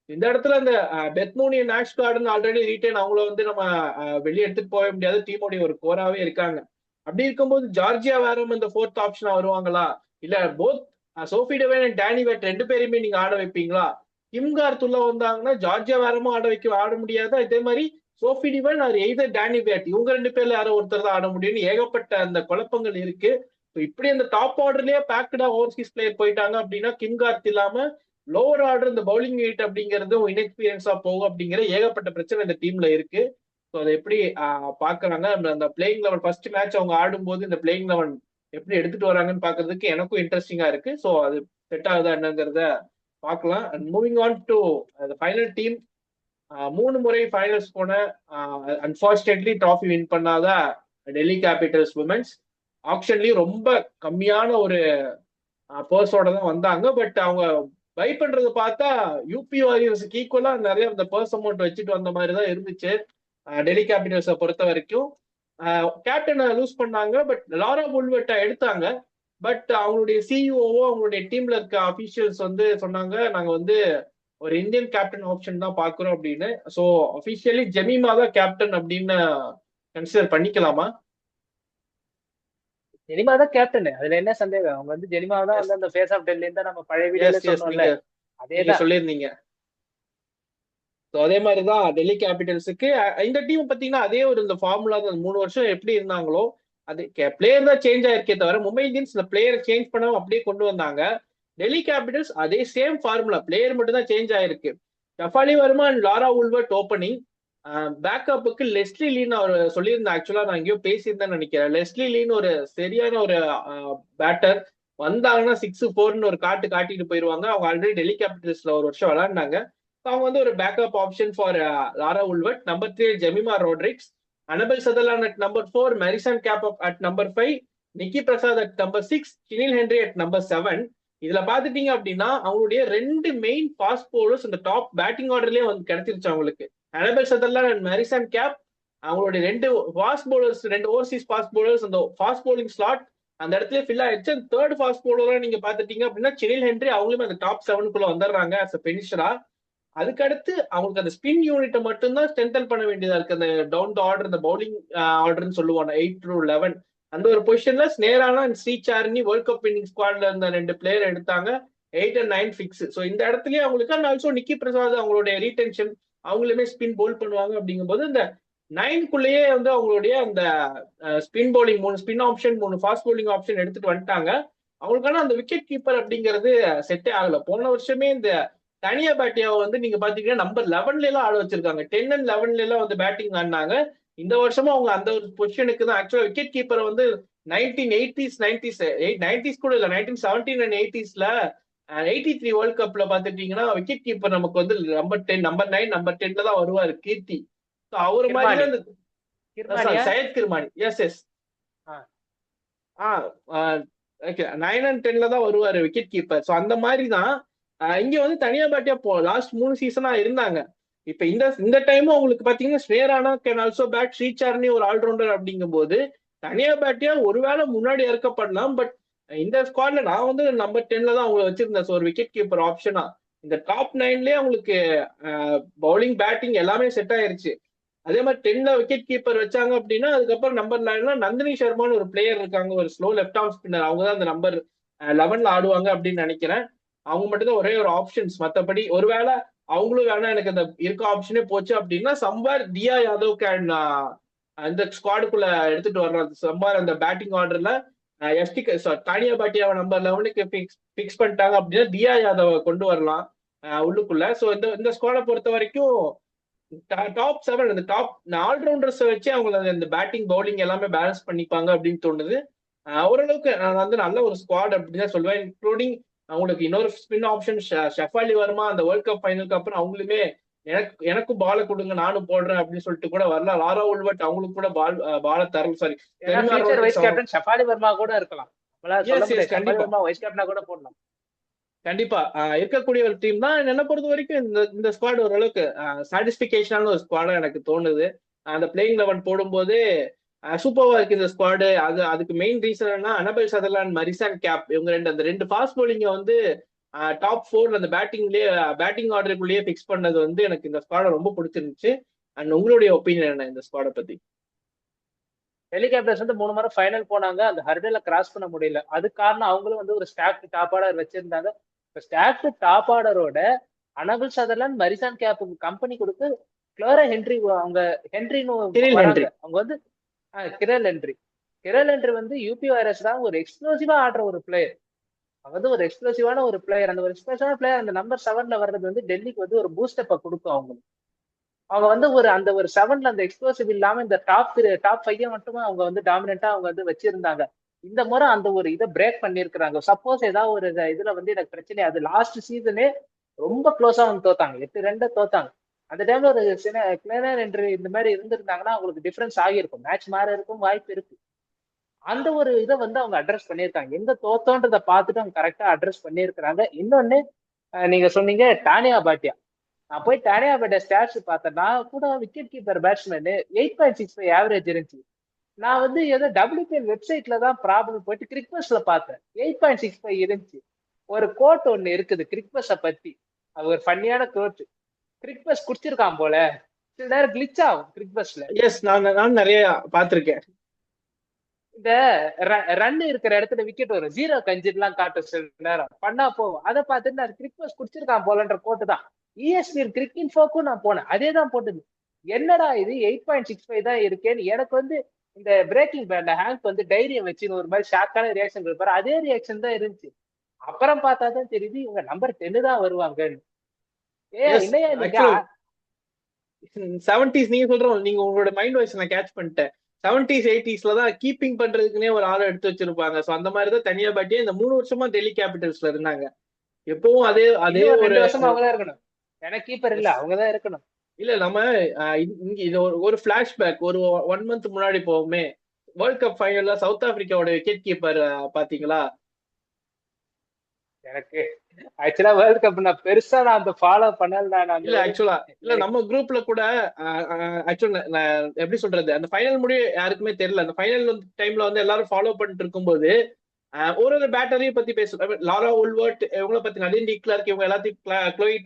இந்த இடத்துல அந்த பெத்மூனி நாஷ் கார்டன் ஆல்ரெடி ரீட்டைன், அவங்கள வந்து நம்ம வெளியே எடுத்துட்டு போக முடியாது, டீமோடைய ஒரு கோராவே இருக்காங்க. அப்படி இருக்கும்போது ஜார்ஜியா வேறும் இந்த ஃபோர்த் ஆப்ஷனா வருவாங்களா, இல்ல both Sophie Devine and Danni Wyatt ரெண்டு பேருமே நீங்க ஆட வைப்பீங்களா? கிம் கார்த் உள்ள வந்தாங்கன்னா ஜார்ஜியா வேறமும் ஆட முடியாது, இதே மாதிரி சோஃபி டிவைன் அது எய்தர் டேனி வேட், இவங்க ரெண்டு பேர்ல யாரோ ஒருத்தர் தான் ஆட முடியும்னு ஏகப்பட்ட அந்த குழப்பங்கள் இருக்கு. இப்படி அந்த டாப் ஆர்டர்லயே பேக்கடா ஓவர்சீஸ் பிளேயர் போயிட்டாங்க அப்படின்னா கிம் கார்த் இல்லாம லோவர் ஆர்டர் இந்த பவுலிங் யூனிட் அப்படிங்கிறது இன்எக்ஸ்பீரியன்ஸா போகும் அப்படிங்கிற ஏகப்பட்ட பிரச்சனை இந்த டீம்ல இருக்கு. ஸோ அதை எப்படி பாக்குறாங்க அந்த பிளேயிங் லெவன் ஃபர்ஸ்ட் மேட்ச் அவங்க ஆடும்போது இந்த பிளேயிங் லெவன் எப்படி எடுத்துட்டு வராங்கன்னு பாக்குறதுக்கு எனக்கும் இன்ட்ரெஸ்டிங்கா இருக்கு. ஸோ அது செட் ஆகுதா என்னங்கிறத பார்க்கலாம். And moving on to final team, 3 முறை ஃபைனல்ஸ் போன அன்பார்ச்சுனேட்லி ட்ராஃபி வின் பண்ணாத டெல்லி கேபிட்டல்ஸ் விமென்ஸ் ஆக்ஷன்லயும் ரொம்ப கம்மியான ஒரு பர்ஸோட தான் வந்தாங்க. பட் அவங்க பை பண்றது பார்த்தா யூபி வாரியர்ஸுக்கு ஈக்குவலா நிறைய இந்த பர்ஸ் அமௌண்ட் வச்சுட்டு வந்த மாதிரி தான் இருந்துச்சு டெல்லி கேபிட்டல்ஸை பொறுத்த வரைக்கும். கேப்டனை லூஸ் பண்ணாங்க, பட் லாரா புல்வெட்டை எடுத்தாங்க. பட் அவங்களுடைய சிஇஓவோ அவங்களுடைய டீம்ல இருக்க அபிஷியல்ஸ் வந்து சொன்னாங்க, நாங்க வந்து ஒரு இந்தியன் கேப்டன் ஆப்ஷன் தான் பாக்குறோம் அப்படின்னு. ஸோ அபிஷியலி ஜெமிமா தான் கேப்டன் அப்படின்னு கன்சிடர் பண்ணிக்கலாமா? ஜெனிமா தான் கேப்டன், அதுல என்ன சந்தேகம்? அவங்க வந்து ஜெனிமா தான் வந்து அந்த ஃபேஸ் ஆஃப் டெல்லி இருந்தா நம்ம பழைய வீடியோல சொன்னோம்ல, அதேதான் சொல்லியிருந்தீங்க. அதே மாதிரிதான் டெல்லி கேபிட்டல்ஸுக்கு இந்த டீம் பாத்தீங்கன்னா அதே ஒரு இந்த ஃபார்முலா தான் 3 வருஷம் எப்படி இருந்தாங்களோ, அது பிளேயர் தான் சேஞ்ச் ஆயிருக்கே தவிர மும்பை இந்தியன்ஸ் இந்த பிளேயர் சேஞ்ச் பண்ணாம அப்படியே கொண்டு வந்தாங்க. டெல்லி கேபிட்டல்ஸ் அதே சேம் ஃபார்முலா, பிளேயர் மட்டும் தான் சேஞ்ச் ஆயிருக்கு. Shafali Verma and Laura Wolvaardt opening, பேக்கப்புக்கு லெஸ்லி லீன் அவர் சொல்லியிருந்தேன். ஆக்சுவலா நான் எங்கேயோ பேசியிருந்தேன் நினைக்கிறேன். லெஸ்லி லீன் ஒரு சரியான ஒரு பேட்டர், வந்தாங்கன்னா 6-4 ஒரு காட்டிட்டு போயிருவாங்க. அவங்க ஆல்ரெடி டெல்லி கேபிட்டல்ஸ்ல ஒரு வருஷம் விளையாடினாங்க. அவங்க வந்து ஒரு backup option for Laura Wolvaardt. Number 3 Jemimah Rodrigues, Annabel Sutherland at number 4, Marizanne Kapp at number 5, Niki Prasad at number 6, Chinelle Henry at number 7. இதுல பாத்துட்டீங்க அப்படின்னா அவங்களுடைய 2 மெயின் ஃபாஸ்ட் போலர்ஸ் இந்த டாப் பேட்டிங் ஆர்டர்லயே வந்து கிடைச்சிருச்சு அவங்களுக்கு. Annabel Sutherland and Marizanne Kapp அவங்களுடைய 2 fast bowlers, 2 overseas fast bowlers அந்த ஃபாஸ்ட் போலிங் ஸ்லாட் அந்த இடத்துல ஃபில் ஆயிடுச்சு. தேர்ட் ஃபாஸ்ட் போலரா நீங்க பாத்துட்டீங்க அப்படின்னா சினில் ஹென்ரி அவங்களுமே அந்த டாப் 7 வந்துடுறாங்க as a finisher-ஆ. அதுக்கடுத்து அவங்களுக்கு அந்த ஸ்பின் யூனிட்டை மட்டும்தான் ஸ்ட்ரென்தன் பண்ண வேண்டியதா இருக்கு. அந்த டவுன் த ஆர்டர், இந்த பவுலிங் ஆர்டர்னு சொல்லுவாங்க 8 to 11 அந்த ஒரு பொசிஷன்ல ஸ்னேரானா அண்ட் ஸ்ரீசார்னி வேர்ல்ட் கப் வின்னிங் ஸ்குவாட்ல இருந்த 2 பிளேயர் எடுத்தாங்க. 8 and 9 ஃபிக்ஸ். ஸோ இந்த இடத்துலயே அவங்களுக்கு அண்ட் ஆல்சோ நிக்கி பிரசாத் அவங்களுடைய ரீடென்ஷன், அவங்களுமே ஸ்பின் போல் பண்ணுவாங்க. அப்படிங்கும்போது இந்த 9க்குள்ளேயே வந்து அவங்களுடைய அந்த spin bowling 3 spin option 3 fast bowling option எடுத்துட்டு வந்துட்டாங்க. அவங்களுக்கான அந்த விக்கெட் கீப்பர் அப்படிங்கிறது செட்டே ஆகல. போன வருஷமே இந்த தனியா பேட்டியாவை வந்து நீங்க பாத்தீங்கன்னா நம்பர் 11 எல்லாம் ஆட வச்சிருக்காங்க. 10 and 11 எல்லாம் வந்து பேட்டிங் ஆடினாங்க. இந்த வருஷமும் அவங்க அந்த ஒரு பொசிஷனுக்கு தான் ஆக்சுவலா விக்கெட் கீப்பரை வந்து 1980s 90s கூட இல்ல 1917 and 80sல 83 வேர்ல்ட் கப்ல பாத்துட்டீங்கன்னா விக்கெட் கீப்பர் நமக்கு வந்து நம்பர் 10 நம்பர் 9 நம்பர் 10ல தான் வருவாரு கீர்த்தி. அவரு மாதிரி தான் Syed Kirmani. Yes yes 9 and 10ல தான் வருவாரு விக்கெட் கீப்பர். ஸோ அந்த மாதிரி தான் இங்க வந்து தனியா பேட்டியா லாஸ்ட் 3 சீசனா இருந்தாங்க. இப்ப இந்த டைமும் அவங்களுக்கு பாத்தீங்கன்னா ஸ்ரேரானா கேன் ஆல்சோ பேட், ஸ்ரீசார்னி ஒரு ஆல்ரவுண்டர் அப்படிங்கும் போது தனியா பேட்டியா ஒருவேளை முன்னாடி இறக்கப்படலாம். பட் இந்த ஸ்குவாட்ல நான் வந்து நம்பர் 10ல தான் அவங்க வச்சிருந்தேன் ஒரு விக்கெட் கீப்பர் ஆப்ஷனா. இந்த டாப் 9லயே அவங்களுக்கு பவுலிங் பேட்டிங் எல்லாமே செட் ஆயிருச்சு. அதே மாதிரி 10ல விக்கெட் கீப்பர் வச்சாங்க அப்படின்னா அதுக்கப்புறம் நம்பர் 9ல நந்தினி சர்மான்னு ஒரு பிளேயர் இருக்காங்க, ஒரு ஸ்லோ லெஃப்ட் ஆர்ம் ஸ்பின்னர். அவங்க தான் அந்த நம்பர் 11ல ஆடுவாங்க அப்படின்னு நினைக்கிறேன். அவங்க மட்டும் தான் ஒரே ஒரு ஆப்ஷன்ஸ். மற்றபடி ஒருவேளை அவங்களும் வேணா எனக்கு அந்த இருக்க ஆப்ஷனே போச்சு அப்படின்னா சம்பார் தியா யாதவ் கேன் அந்த ஸ்குவாடுக்குள்ள எடுத்துட்டு வர்றாங்க. சம்பார் அந்த பேட்டிங் ஆர்டர்ல தானியா பாட்டியாவை நம்பர் 11க்கு பிக்ஸ் பண்ணிட்டாங்க அப்படின்னா தியா யாதவ கொண்டு வரலாம் உள்ளுக்குள்ள. ஸோ இந்த ஸ்குவாடை பொறுத்த வரைக்கும் டாப் 7 இந்த டாப் ஆல்ரவுண்டர்ஸ் வச்சு அவங்க இந்த பேட்டிங் பவுலிங் எல்லாமே பேலன்ஸ் பண்ணிப்பாங்க அப்படின்னு தோணுது. ஓரளவுக்கு நான் வந்து நல்ல ஒரு ஸ்குவாட் அப்படின்னு தான் சொல்லுவேன். இன்க்ளூடிங் அவங்களுக்கு இன்னொரு ஸ்பின் ஆப்ஷன் ஷஃபாலி வர்மா அந்த வேர்ல்ட் கப் ஃபைனலுக்கு அப்புறம் அவங்களுமே எனக்கும் பாலை கொடுங்க நானும் போடுறேன் அப்படின்னு சொல்லிட்டு கூட வரலாம். லாரா உல்வர்ட் அவங்களுக்கு கூட பால தரல. Sorry, vice captain Shafali Verma கூட இருக்கலாம். வைஸ் கேப்டனா கூட போடலாம். கண்டிப்பா இருக்கக்கூடிய ஒரு டீம் தான். என்ன பொறுத்த வரைக்கும் இந்த ஸ்குவாட் ஓரளவுக்கு சாட்டிஸ்பிகேஷனான ஒரு ஸ்குவாடா எனக்கு தோணுது. அந்த பிளேயிங் 11 போடும்போது சூப்பர்வா இருக்கு இந்த ஸ்குவாடு. அதுக்கு மெயின் ரீசன் என்ன, அனபெல் சதர்லாண்ட், மரிசான் கேப், இவங்க அந்த ரெண்டு ஃபாஸ்ட் போலிங்க வந்து டாப் 4 அந்த பேட்டிங் ஆர்டருக்குள்ளேயே பிக்ஸ் பண்ணது வந்து எனக்கு இந்த ஸ்குவாட ரொம்ப பிடிச்சிருந்துச்சு. அண்ட் உங்களுடைய ஒப்பீனியன் என்ன இந்த ஸ்குவாட பத்தி? டெல்லி கேபிட்டல்ஸ் வந்து 3 முறை ஃபைனல் போனாங்க. அந்த ஹர்டல கிராஸ் பண்ண முடியல. அதுக்கு காரணம் அவங்களும் வந்து ஒரு ஸ்டாக்ட் டாப் ஆர்டர் வச்சிருந்தாங்க. இப்ப ஸ்டாக்ட் டாப் ஆர்டரோட அனபிள் சதர்லாண்ட், மரிசான் கேப்புக்கு கம்பெனி கொடுத்து கிளோரா ஹென்ரி, அவங்க ஹென்ரின்னு கிரில் வராங்க. ஹென்றி. அவங்க வந்து கிரல் ஹென்ரி. கிரல் ஹென்ரி வந்து யூபி வைரஸ் தான் ஒரு எக்ஸ்ப்ளோசிவா ஆடுற ஒரு பிளேயர். அவங்க வந்து ஒரு எக்ஸ்ப்ளோசிவான ஒரு பிளேயர். அந்த ஒரு எக்ஸ்ப்ளோசிவான பிளேயர் அந்த நம்பர் 7ல வர்றது வந்து டெல்லிக்கு வந்து ஒரு பூஸ்டப்பை கொடுக்கும் அவங்களுக்கு. அவங்க வந்து அந்த ஒரு 7ல அந்த எக்ஸ்ப்ளோசிவ் இல்லாம இந்த டாப் 5 மட்டுமே அவங்க வந்து டாமினண்டா அவங்க வந்து வச்சிருந்தாங்க. இந்த முறை அந்த ஒரு இதை பிரேக் பண்ணிருக்கிறாங்க. சப்போஸ் ஏதாவது ஒரு இதுல வந்து எனக்கு பிரச்சனை, அது லாஸ்ட் சீசனே ரொம்ப க்ளோஸா வந்து தோத்தாங்க, 8-2 தோத்தாங்க. அந்த டைம்ல ஒரு சின்ன கிளினர் என்று இந்த மாதிரி இருந்திருந்தாங்கன்னா அவங்களுக்கு டிஃபரன்ஸ் ஆகியிருக்கும், மேட்ச் மாற இருக்கும் வாய்ப்பு இருக்கு. அந்த ஒரு இதை வந்து அவங்க அட்ரஸ் பண்ணியிருக்காங்க. எங்க தோத்தோன்றதை பார்த்துட்டு அவங்க கரெக்டா அட்ரஸ் பண்ணியிருக்கிறாங்க. இன்னொன்னு, நீங்க சொன்னீங்க டானியா பாட்டியா. நான் போய் டானியா பாட்டியா ஸ்டாட்ஸ் பார்த்தேன். நான் கூட விக்கெட் கீப்பர் பேட்ஸ்மேனு 8.65 ஆவரேஜ் இருந்துச்சு. நான் வந்து ஏதோ WPL வெப்சைட்ல தான் ப்ராப்ளம் போயிட்டு கிரிக்பஸ்ல பார்த்தேன், 8.65 இருந்துச்சு. ஒரு கோட் ஒண்ணு இருக்குது கிரிக்பஸ பத்தி, அது ஒரு ஃபன்னியான கோட். கிரிக்பஸ் குடிச்சிருக்கான் போல, சில நேரம் கிளிச் ஆகும் கிரிக்பஸ்ல. எஸ், நான் நிறைய பார்த்திருக்கேன். இந்த ரன் இருக்கிற இடத்துல விக்கெட் வரும், 0 எல்லாம் காட்டும் சில நேரம், பண்ணா போகும். அதை பார்த்துட்டு நான் கிரிக்பஸ் குடிச்சிருக்கான் போலன்ற கோட்டு தான் ESPN கிரிக் இன்ஃபோக்கும் நான் போனேன், அதே தான் போட்டது. என்னடா இது 8.65 தான் இருக்கேன்னு எனக்கு வந்து இந்த பிரேக்கிங் பேட்ல ஹேங்க் வந்து டைரியை வச்சு ஒரு மாதிரி ஷாக்கான ரியாக்ஷன் இருப்பாரு, அதே ரியாக்ஷன் தான் இருந்துச்சு. அப்புறம் பார்த்தா தான் தெரியுது இவங்க நம்பர் 10 தான் வருவாங்கன்னு. எஸ், இல்லையா நீங்க ஆக்சுவலா 70s நீங்க சொல்றோம், நீங்க உங்களோட மைண்ட் வாய்ஸ் நான் கேட்ச் பண்ணிட்டேன். 70s 80sல தான் கீப்பிங் பண்றதுக்குன்னே ஒரு ஆளை எடுத்து வச்சிருப்பாங்க. சோ அந்த மாதிரி தான் தனியா பாட்டியே இந்த 3 வருஷமா டெல்லி கேபிட்டல்ஸ்ல இருந்தாங்க. எப்பவும் அதே அதே இன்னும் ஒரு 2 வருஷமா அவங்கதான் இருக்கணும். எனக்கு கீப்பர் இல்ல, அவங்கதான் இருக்கணும். இல்ல நம்ம இங்க இது ஒரு பிளாஷ்பேக், ஒரு 1 மந்த் முன்னாடி போவோமே, வேர்ல்ட் கப் ஃபைனல்ல சவுத் ஆப்பிரிக்காவோட விக்கெட் கீப்பர் பாத்தீங்களா? எனக்கு ஆக்சுவலா வேர்ல்ட் கப் நான் பெருசா நான் அந்த ஃபாலோ பண்ணல. நான் இல்ல ஆக்சுவலா இல்ல, நம்ம குரூப்ல கூட ஆக்சுவலா எப்படி சொல்றது, அந்த ஃபைனல் முடிய யாருக்குமே தெரியல. அந்த ஃபைனல் டைம்ல வந்து எல்லாரும் ஃபாலோ பண்ணிட்டு இருக்கும்போது ஒரு பேட்டரியை பத்தி பேசுறோம். லாரா உல்வர்ட் இவங்களை பத்தி, நலின் டி கிளார்க் இவங்க எல்லாத்தையும், க்ளோயி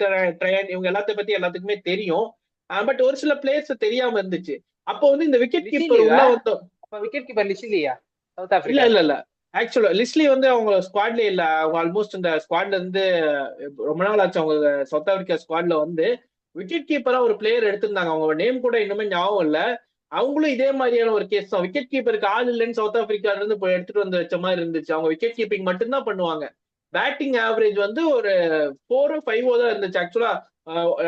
ட்ரையன் இவங்க எல்லாத்தையும் பத்தி எல்லாத்துக்குமே தெரியும். பட் ஒரு சில பிளேயர்ஸ் தெரியாம இருந்துச்சு. அப்போ வந்து இந்த விக்கெட் கீப்பர் உள்ள வந்தோம். அப்ப விக்கெட் கீப்பர் லிஸ்லியா சவுத் இல்ல ஆப்பிரிக்கா? இல்ல இல்ல, ஆக்சுவலா லிஸ்லி வந்து அவங்க ஸ்குவாட்ல இல்ல. அவங்க ஆல்மோஸ்ட் இந்த ஸ்குவாட்ல இருந்து ரொம்ப நாள் ஆச்சு. அவங்க சவுத் ஆப்பிரிக்கா ஸ்குவாட்ல வந்து விக்கெட் கீப்பரா ஒரு பிளேயர் எடுத்திருந்தாங்க. அவங்க நேம் கூட இன்னுமே ஞாபகம் இல்ல. அவங்களும் இதே மாதிரியான ஒரு கேஸ் தான், விக்கெட் கீப்பருக்கு ஆள் இல்லைன்னு சவுத் ஆப்பிரிக்கால இருந்து போய் எடுத்துட்டு வந்து வச்ச மாதிரி இருந்துச்சு. அவங்க விக்கெட் கீப்பிங் மட்டும்தான் பண்ணுவாங்க. பேட்டிங் ஆவரேஜ் வந்து ஒரு 4-5 தான் இருந்துச்சு. ஆக்சுவலா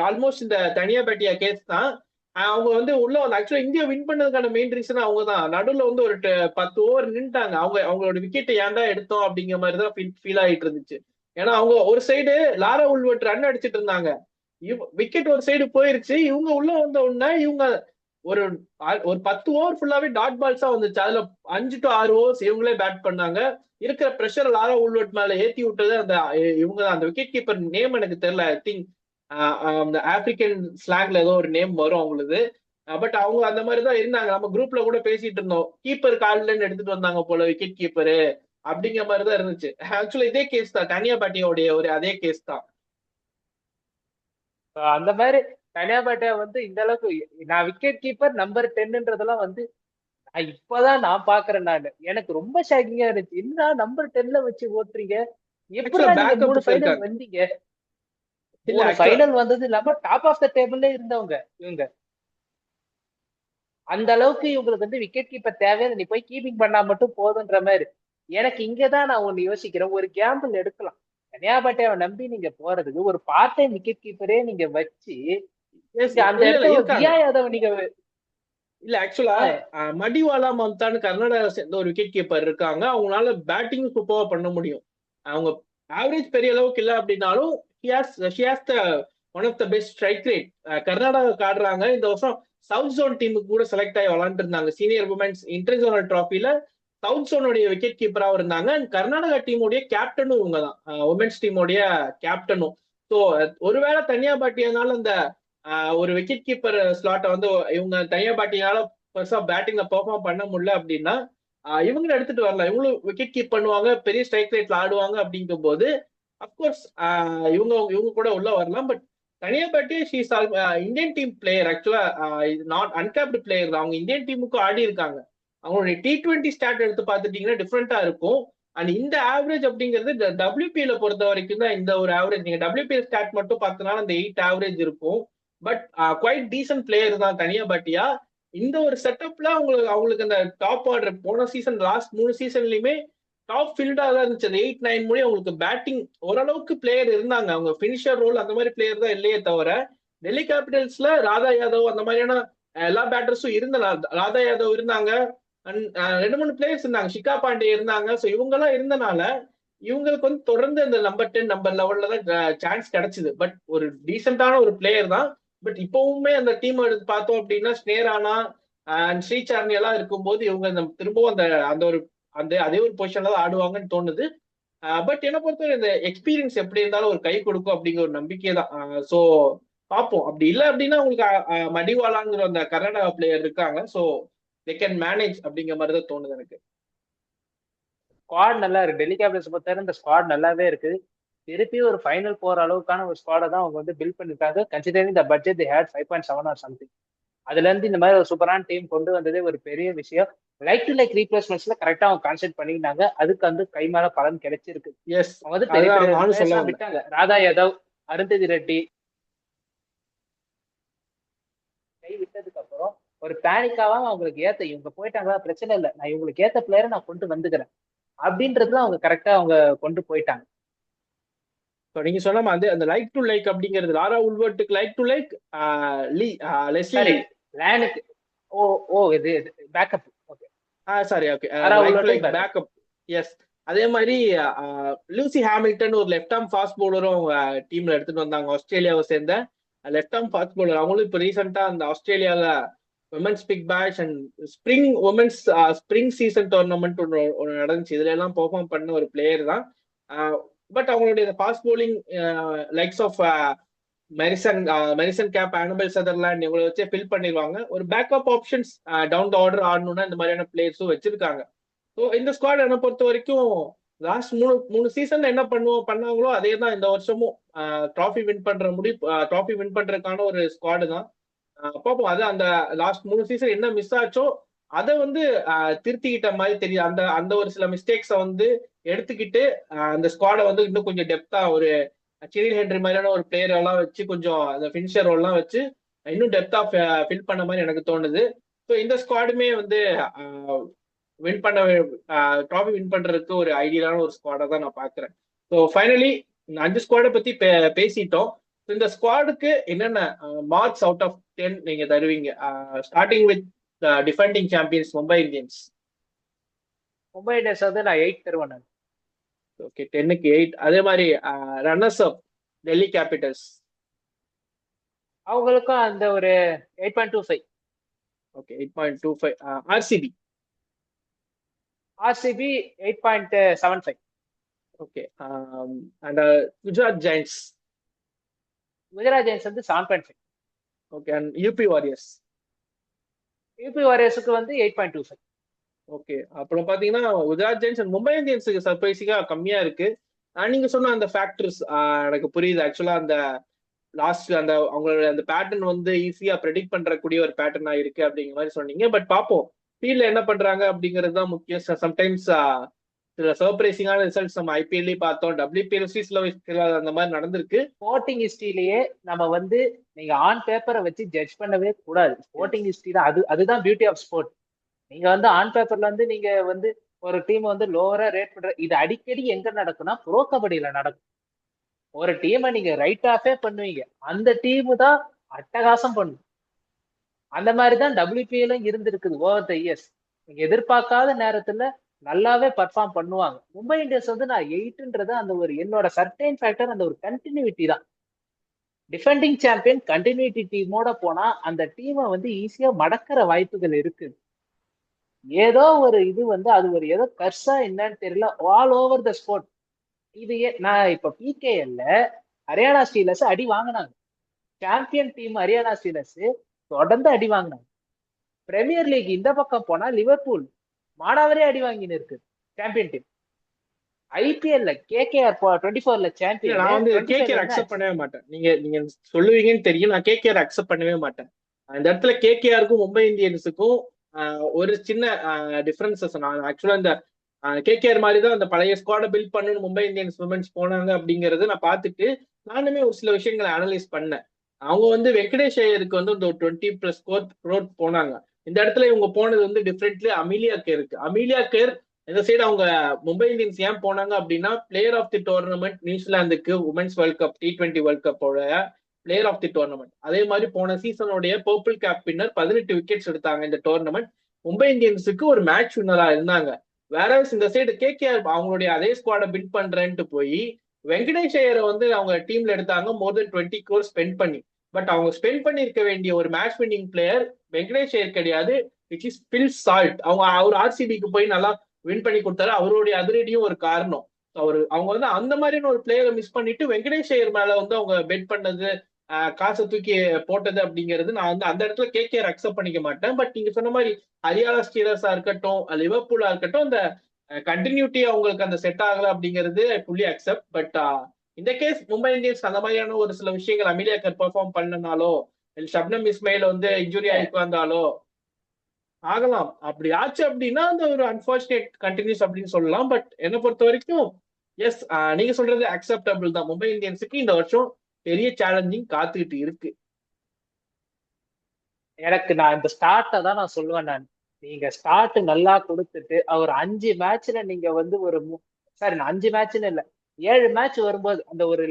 ஆல்மோஸ்ட் இந்த தனியா பேட்டியா கேஸ் தான். அவங்க வந்து உள்ள வந்து ஆக்சுவலா இந்தியா வின் பண்ணதுக்கான மெயின் ரீசன் அவங்க தான். நடுவில் வந்து ஒரு 10 ஓவர் நின்ட்டாங்க. அவங்களோட விக்கெட்டை ஏன்டா எடுத்தோம் அப்படிங்கிற மாதிரி தான் ஃபீல் ஆயிட்டு இருந்துச்சு. ஏன்னா அவங்க ஒரு சைடு லாரா உல்வர்ட் ரன் அடிச்சிட்டு இருந்தாங்க, விக்கெட் ஒரு சைடு போயிருச்சு. இவங்க உள்ள வந்த உடனே இவங்க ஒரு ஒரு 10 ஓவர் ஃபுல்லாவே டாட் பால்ஸா வந்துச்சு. அதுல 5 to 6 ஓவர்ஸ் இவங்களே பேட் பண்ணாங்க. இருக்கிற பிரஷர் லாரா உல்வர்ட் மேல ஏத்தி விட்டது அந்த இவங்க தான். அந்த விக்கெட் கீப்பர் நேம் எனக்கு தெரியல. ஐ திங்க் அந்த ஆப்பிரிக்கன் ஸ்லாங்ல ஏதோ ஒரு நேம் வரும் அவங்களுக்கு. பட் அவங்க அந்த மாதிரி தான் இருந்தாங்க. நம்ம குரூப்ல கூட பேசிட்டு இருந்தோம், கீப்பர் காலில் எடுத்துட்டு வந்தாங்க போல விக்கெட் கீப்பரு அப்படிங்கிற மாதிரி தான் இருந்துச்சு. ஆக்சுவலா இதே கேஸ் தான் தனியா பாட்டியோடைய ஒரு அதே கேஸ் தான். அந்த மாதிரி தனியா பாட்டியா வந்து இந்த அளவுக்கு நான் விக்கெட் கீப்பர் நம்பர் 10ன்றதெல்லாம் வந்து இப்பதான் நான் பாக்குறேன். நான் எனக்கு ரொம்ப ஷாக்கிங்கா இருந்துச்சு, என்ன நம்பர் 10ல வச்சு ஓட்டுறீங்க, ஆக்சுவலா எப்படிதான் நீங்க 3 பேக்கப் ஃபைனல் இருக்காங்க. வந்தீங்க? இல்ல 3 ஆக்சுவலா ஃபைனல் வந்தது இல்லாம டாப் ஆஃப் த டேபிள்ல இருந்தவங்க இவங்க. அந்த அளவுக்கு இவங்களுக்கு வந்து விக்கெட் கீப்பர் தேவையான, நீ போய் கீப்பிங் பண்ணா மட்டும் போதுன்ற மாதிரி. எனக்கு இங்கதான் நான் ஒண்ணு யோசிக்கிறேன், ஒரு கேம்பிள் எடுக்கலாம். தனியாபட்டையை நம்பி நீங்க போறதுக்கு ஒரு பார்ட் டைம் விக்கெட் கீப்பரே நீங்க வச்சு அந்த இல்ல இல்ல இடத்துல ஒரு இருக்காங்க. தியா யாதவ் நீங்க இல்ல ஆக்சுவலா மடிவாலா மம்தான்னு கர்நாடகா சேர்ந்த ஒரு விக்கெட் கீப்பர் இருக்காங்க. அவங்களால பேட்டிங் சூப்பரா பண்ண முடியும். அவங்க ஆவரேஜ் பெரிய அளவுக்கு இல்ல அப்படின்னாலும் one of the best strike rate. Karnataka ஆடுறாங்க. இந்த வருஷம் சவுத் ஜோன் டீமுக்கு கூட செலக்ட் ஆகி விளாண்டு இருந்தாங்க. சீனியர் உமன்ஸ் இன்டர்ஜோனல் டிராஃபில சவுத் ஜோனுடைய விக்கெட் கீப்பராகவும் இருந்தாங்க. அண்ட் கர்நாடகா டீமுடைய கேப்டனும் இவங்க தான், உமன்ஸ் டீமுடைய கேப்டனும். ஸோ ஒருவேளை தனியா பாட்டியனால அந்த ஒரு விக்கெட் கீப்பர் ஸ்லாட்டை வந்து இவங்க தனியா பாட்டினால பெருசா பேட்டிங்ல பெர்ஃபார்ம் பண்ண முடியல அப்படின்னா இவங்க எடுத்துட்டு வரலாம். இவங்களும் விக்கெட் கீப் பண்ணுவாங்க, பெரிய ஸ்ட்ரைக் ரேட்ல ஆடுவாங்க. அப்படிங்கும் போது அப்கோர்ஸ் இவங்க இவங்க கூட உள்ள வரலாம். பட் தனியா பட்டி ஷீஸ் இந்தியன் டீம் பிளேயர். ஆக்சுவலா நாட் அன்கேப்டு பிளேயர் தான். அவங்க இந்தியன் டீமுக்கும் ஆடி இருக்காங்க. அவங்களுடைய T20 ஸ்டாட் எடுத்து பார்த்துட்டீங்கன்னா டிஃப்ரெண்டா இருக்கும். அண்ட் இந்த ஆவரேஜ் அப்படிங்கிறது WPL பொறுத்த வரைக்கும் தான் இந்த ஒரு ஆவரேஜ். நீங்க WPL ஸ்டாட் மட்டும் பார்த்தனால அந்த 8 ஆவரேஜ் இருக்கும். பட் குவைட் டீசன்ட் பிளேயர் தான் தனியா பட்டியா. இந்த ஒரு செட்டப்ல அவங்களுக்கு அந்த டாப் ஆர்டர் போன சீசன் லாஸ்ட் 3 சீசன்லயுமே டாப் ஃபீல்டா தான் இருந்துச்சு. அந்த 8-9 முடியும் அவங்களுக்கு பேட்டிங் ஓரளவுக்கு பிளேயர் இருந்தாங்க. அவங்க பினிஷர் ரோல் அந்த மாதிரி பிளேயர் தான் இல்லையே தவிர, டெல்லி கேபிட்டல்ஸ்ல ராதா யாதவ் அந்த மாதிரியான எல்லா பேட்டர்ஸும் ராதா யாதவ் இருந்தாங்க. அண்ட் 2-3 பிளேயர்ஸ் இருந்தாங்க. ஷிகா பாண்டே இருந்தாங்க. ஸோ இவங்க எல்லாம் இருந்தனால இவங்களுக்கு வந்து தொடர்ந்து அந்த நம்பர் 10 நம்பர் லெவல்ல தான் சான்ஸ் கிடைச்சது. பட் ஒரு டீசென்டான ஒரு பிளேயர் தான். பட் இப்பவுமே அந்த டீம் எடுத்து பார்த்தோம் அப்படின்னா ஸ்னேரானா அண்ட் ஸ்ரீசார்னி எல்லாம் இருக்கும்போது இவங்க திரும்பவும் அந்த அந்த ஒரு அதே ஒரு பொசிஷன்ல தான் ஆடுவாங்கன்னு தோணுது. பட் என்ன பொறுத்தவரை இந்த எக்ஸ்பீரியன்ஸ் எப்படி இருந்தாலும் ஒரு கை கொடுக்கும் அப்படிங்கிற ஒரு நம்பிக்கை தான். ஸோ பார்ப்போம். அப்படி இல்லை அப்படின்னா உங்களுக்கு மடிவாலாங்கிற அந்த கர்நாடகா பிளேயர் இருக்காங்க. ஸோ தே கேன் மேனேஜ் அப்படிங்கிற மாதிரி தான் தோணுது எனக்கு. ஸ்குவாட் நல்லா இருக்கு. டெல்லி கேபிட்டல்ஸ் பொறுத்தவரை இந்த ஸ்குவாட் நல்லாவே இருக்கு. திருப்பி ஒரு ஃபைனல் போற அளவுக்கான ஒரு ஸ்குவாடை தான் அவங்க வந்து பில்ட் பண்ணிருக்காங்க. Considering the budget they had 5.7 or something. அதுல இருந்து இந்த மாதிரி ஒரு சூப்பரான டீம் கொண்டு வந்ததே ஒரு பெரிய விஷயம். லைக் டு லைக் ரீப்ளேஸ்மெண்ட்ஸ்ல கரெக்டா அவங்க கான்சென்ட் பண்ணிக்கிட்டாங்க. அதுக்கு வந்து கை மேல பலன் கிடைச்சிருக்கு. எஸ், அவங்க வந்து பெரிய பெரிய நானும் சொல்ல players விட்டாங்க. ராதா யாதவ், அருந்ததி ரெட்டி கை விட்டதுக்கு அப்புறம் ஒரு பேனிக்காவா அவங்களுக்கு ஏத்த இவங்க போயிட்டாங்களா பிரச்சனை இல்லை, நான் இவங்களுக்கு ஏத்த பிளேயரை நான் கொண்டு வந்துக்கிறேன் அப்படின்றதுல அவங்க கரெக்டா அவங்க கொண்டு போயிட்டாங்க. நீங்க சொன்ன மாதிரி அந்த லைக் டு லைக் அப்படிங்கிறது லாரா உல்வர்ட்டுக்கு லைக் டு லைக் லெஸ்லி சரி, லேனுக்கு ஓ ஓ இது backup. Okay, sorry okay Laura like to உல்வர்ட்டுக்கு லைக் பேக்கப். பேக்கப். எஸ். அதே மாதிரி லூசி ஹாமில்டன் ஒரு லெஃப்ட் ஆர்ம் ஃபாஸ்ட் பவுலரும் அவங்க டீம்ல எடுத்துட்டு வந்தாங்க. ஆஸ்திரேலியாவை சேர்ந்த லெஃப்ட் ஆர்ம் ஃபாஸ்ட் பவுலர். அவங்களும் இப்போ ரீசெண்டா அந்த ஆஸ்திரேலியால உமன்ஸ் பிக் பேஷ் and spring women's spring season tournament ஒன்று நடந்துச்சு. இதுல எல்லாம் பெர்ஃபார்ம் பண்ண ஒரு பிளேயர் தான். பட் அவங்களுடைய fast bowling likes of Marizanne Kapp, Annabel Sutherland இவங்களை வச்சு ஃபில் பண்ணிடுவாங்க. ஒரு backup options down the order ஆடணும்னா இந்த மாதிரியான பிளேயர்ஸும் வச்சிருக்காங்க. ஸோ இந்த ஸ்குவாட் என்ன பொறுத்த வரைக்கும் லாஸ்ட் மூணு சீசன்ல என்ன பண்ணாங்களோ அதே தான் இந்த வருஷமும் ட்ராஃபி வின் பண்றதுக்கான ஒரு ஸ்குவாடு தான். பார்ப்போம். அது அந்த லாஸ்ட் 3 சீசன் என்ன மிஸ் ஆச்சோ அதை வந்து திருத்திக்கிட்ட மாதிரி தெரியுது. அந்த அந்த ஒரு சில மிஸ்டேக்ஸை வந்து எடுத்துக்கிட்டு அந்த ஸ்குவாடை வந்து இன்னும் கொஞ்சம் டெப்தா ஒரு சிரில் ஹென்ரி மாதிரியான ஒரு பிளேயர் எல்லாம் வச்சு கொஞ்சம் அந்த ஃபினிஷர் ரோல்லாம் வச்சு இன்னும் டெப்தா ஃபில் பண்ண மாதிரி எனக்கு தோணுது. ஸோ இந்த ஸ்குவாடுமே வந்து வின் பண்ண ட்ராஃபி வின் பண்றதுக்கு ஒரு ஐடியலான ஒரு ஸ்குவாடை தான் நான் பாக்குறேன். ஸோ ஃபைனலி இந்த 5 ஸ்குவாடை பத்தி பேசிட்டோம். இந்த ஸ்குவாடுக்கு என்னென்ன மார்க்ஸ் அவுட் ஆஃப் 10 நீங்க தருவீங்க? Starting with defending champions Mumbai Indians. Mumbai Indians வந்து நான் 8 தருவேன். ஓகே, 10க்கு 8. அதே மாதிரி ரன்னர்ஸ் அப் டெல்லி கேபிட்டல்ஸ். அவங்களுக்கும் அந்த ஒரு 8.25. Okay, 8.25. RCB. RCB 8.75. Okay, and Gujarat Giants. Gujarat Giants வந்து 7.5. Okay, and UP Warriors. UP வாரியர்ஸுக்கு வந்து 8.25. ஓகே, அப்புறம் பாத்தீங்கன்னா குஜராத் ஜெயின்ஸ் அண்ட் மும்பை இந்தியன்ஸுக்கு சர்ப்ரைசிங்கா கம்மியா இருக்கு. நீங்க சொன்ன அந்த ஃபேக்டர்ஸ் எனக்கு புரியுது. ஆக்சுவலா அந்த லாஸ்ட் அந்த அவங்களோட அந்த பேட்டர்ன் வந்து ஈஸியா ப்ரெடிக்ட் பண்றக்கூடிய ஒரு பேட்டர்னா இருக்கு அப்படிங்கிற மாதிரி சொன்னீங்க. பட் பார்ப்போம் ஃபீல்ட்ல என்ன பண்றாங்க அப்படிங்கிறது தான் முக்கியம். சம்டைம்ஸ் சில சர்ப்ரைசிங்கான ரிசல்ட்ஸ் நம்ம ஐபிஎல்லே பார்த்தோம், WPL சில அந்த மாதிரி நடந்திருக்கு. ஸ்போர்ட்டிங் ஹிஸ்டரியிலேயே நம்ம வந்து நீங்க ஆன் பேப்பரை வச்சு ஜட்ஜ் பண்ணவே கூடாது. ஸ்போர்ட்டிங் ஹிஸ்டரி தான் அதுதான் பியூட்டி ஆஃப் ஸ்போர்ட். நீங்க வந்து ஆன் பேப்பர்ல வந்து நீங்க வந்து ஒரு டீம் வந்து லோவரா ரேட் பண்ற இது அடிக்கடி எங்க நடக்கும்னா ப்ரோ கபடியில நடக்கும். ஒரு டீமை நீங்க ரைட் ஆஃபே பண்ணுவீங்க, அந்த டீம் தான் அட்டகாசம் பண்ணும். அந்த மாதிரிதான் WPL இருந்திருக்குது ஓவர் த இயர்ஸ். நீங்க எதிர்பார்க்காத நேரத்துல நல்லாவே பர்ஃபார்ம் பண்ணுவாங்க. மும்பை இந்தியன்ஸ் வந்து நான் 8ன்றது அந்த ஒரு என்னோட சர்டைன் ஃபேக்டர் அந்த ஒரு கண்டினியூட்டி தான். டிஃபெண்டிங் சாம்பியன் கண்டினியூட்டி டீமோட போனா அந்த டீமை வந்து ஈஸியா மடக்கிற வாய்ப்புகள் இருக்குது. ஏதோ ஒரு இது வந்து அது ஒரு ஏதோ கர்ஸா என்னன்னு தெரியல, ஆல் ஓவர் த ஸ்போர்ட். இது நான் இப்ப PKL ஹரியானா ஸ்டீலர்ஸ் அடி வாங்கினாங்க. சாம்பியன் டீம் ஹரியானா ஸ்டீலர்ஸ் தொடர்ந்து அடி வாங்கினாங்க. பிரீமியர் லீக் இந்த பக்கம் போனா லிவர்பூல் மானாவரே அடி வாங்கின்னு இருக்கு சாம்பியன் டீம். ஐபிஎல்ல கேகேஆர் 24ல இல்ல சாம்பியன், நான் வந்து 25ல கேகேஆர் என்ன அக்செப்ட் ஆச்சு? பண்ணவே மாட்டேன். நீங்க நீங்க சொல்லுவீங்கன்னு தெரியும், நான் கேகேஆர் அக்செப்ட் பண்ணவே மாட்டேன். இந்த இடத்துல கேகேஆருக்கும் மும்பை இந்தியன்ஸுக்கும் ஒரு சின்ன டிஃபரன்சஸ். நான் ஆக்சுவலா இந்த கேகேஆர் மாதிரி தான் அந்த பழைய ஸ்குவாட பில்ட் பண்ணணும் மும்பை இந்தியன்ஸ் விமென்ஸ் போனாங்க அப்படிங்கறது நான் பார்த்துட்டு நானுமே ஒரு சில விஷயங்களை அனலைஸ் பண்ணேன். அவங்க வந்து வெங்கடேஷ் ஐயருக்கு வந்து இந்த 20+ crore போனாங்க. இந்த இடத்துல இவங்க போனது வந்து டிஃப்ரெண்ட்லி அமீலியா கேருக்கு. அமீலியா கேர் இந்த சைடு அவங்க மும்பை இந்தியன்ஸ் ஏன் போனாங்க அப்படின்னா, பிளேயர் ஆஃப் தி டோர்னமெண்ட் நியூசிலாந்துக்கு women's world cup T20 world கப்போட பிளேயர் ஆஃப் தி டோர்னமெண்ட். அதே மாதிரி போன சீசனுடைய பர்பிள் கேப் வின்னர் 18 விக்கெட்ஸ் எடுத்தாங்க இந்த டோர்னமெண்ட். மும்பை இந்தியன்ஸுக்கு ஒரு மேட்ச் வின்னரா இருந்தாங்க. வேற இந்த சைடு கேகேஆர் அவங்களுடைய அதே ஸ்குவாட பில்ட் பண்றேன்ட்டு போய் வெங்கடேஷ் ஐயரை வந்து அவங்க டீம்ல எடுத்தாங்க மோர் தென் 20 crore ஸ்பெண்ட் பண்ணி. பட் அவங்க ஸ்பெண்ட் பண்ணிருக்க வேண்டிய ஒரு match winning player Venkatesh Iyer கிடையாது, விச் இஸ் பில் சால்ட். அவர் ஆர்சிபிக்கு போய் நல்லா வின் பண்ணி கொடுத்தாரு. அவருடைய அதிரடியும் ஒரு காரணம். அவங்க வந்து அந்த மாதிரியான ஒரு பிளேயரை மிஸ் பண்ணிட்டு வெங்கடேஷ் ஐயர் மேல வந்து அவங்க பெட் பண்ணது, காசை தூக்கி போட்டது அப்படிங்கிறது நான் வந்து அந்த இடத்துல கேகேஆர் அக்செப்ட் பண்ணிக்க மாட்டேன். பட் நீங்க சொன்ன மாதிரி ஹரியானா ஸ்டீலர்ஸா இருக்கட்டும், லிவர்பூலா இருக்கட்டும், இந்த கண்டினியூட்டி அவங்களுக்கு அந்த செட் ஆகல அப்படிங்கிறது ஃபுல்லி அக்செப்ட். பட் இந்த கேஸ் மும்பை இந்தியன்ஸ் அந்த மாதிரியான ஒரு சில விஷயங்கள் அமிலியா கர் பெர்ஃபார்ம் பண்ணனாலோ, ஷப்னம் இஸ்மாயில் வந்து இன்ஜுரி ஆகி வந்தாலோ ஆகலாம். அப்படி ஆச்சு அப்படின்னா அந்த ஒரு அன்பார்ச்சுனேட் கண்டினியூஸ் அப்படின்னு சொல்லலாம். பட் என்னை பொறுத்த வரைக்கும் எஸ், நீங்க சொல்றது அக்செப்டபிள் தான். மும்பை இந்தியன்ஸுக்கு இந்த வருஷம் பெரிய சேலஞ்சிங் காத்துக்கிட்டு இருக்கு. எனக்கு நான் இந்த ஸ்டார்ட்டை தான் நான் சொல்லுவேன். நீங்க ஸ்டார்ட் நல்லா கொடுத்துட்டு அவர் 5 மேட்ச்ல நீங்க வந்து சாரி, 5 மேட்ச்னு இல்ல, 7 மேட்ச் வரும்போது அந்த ஒரு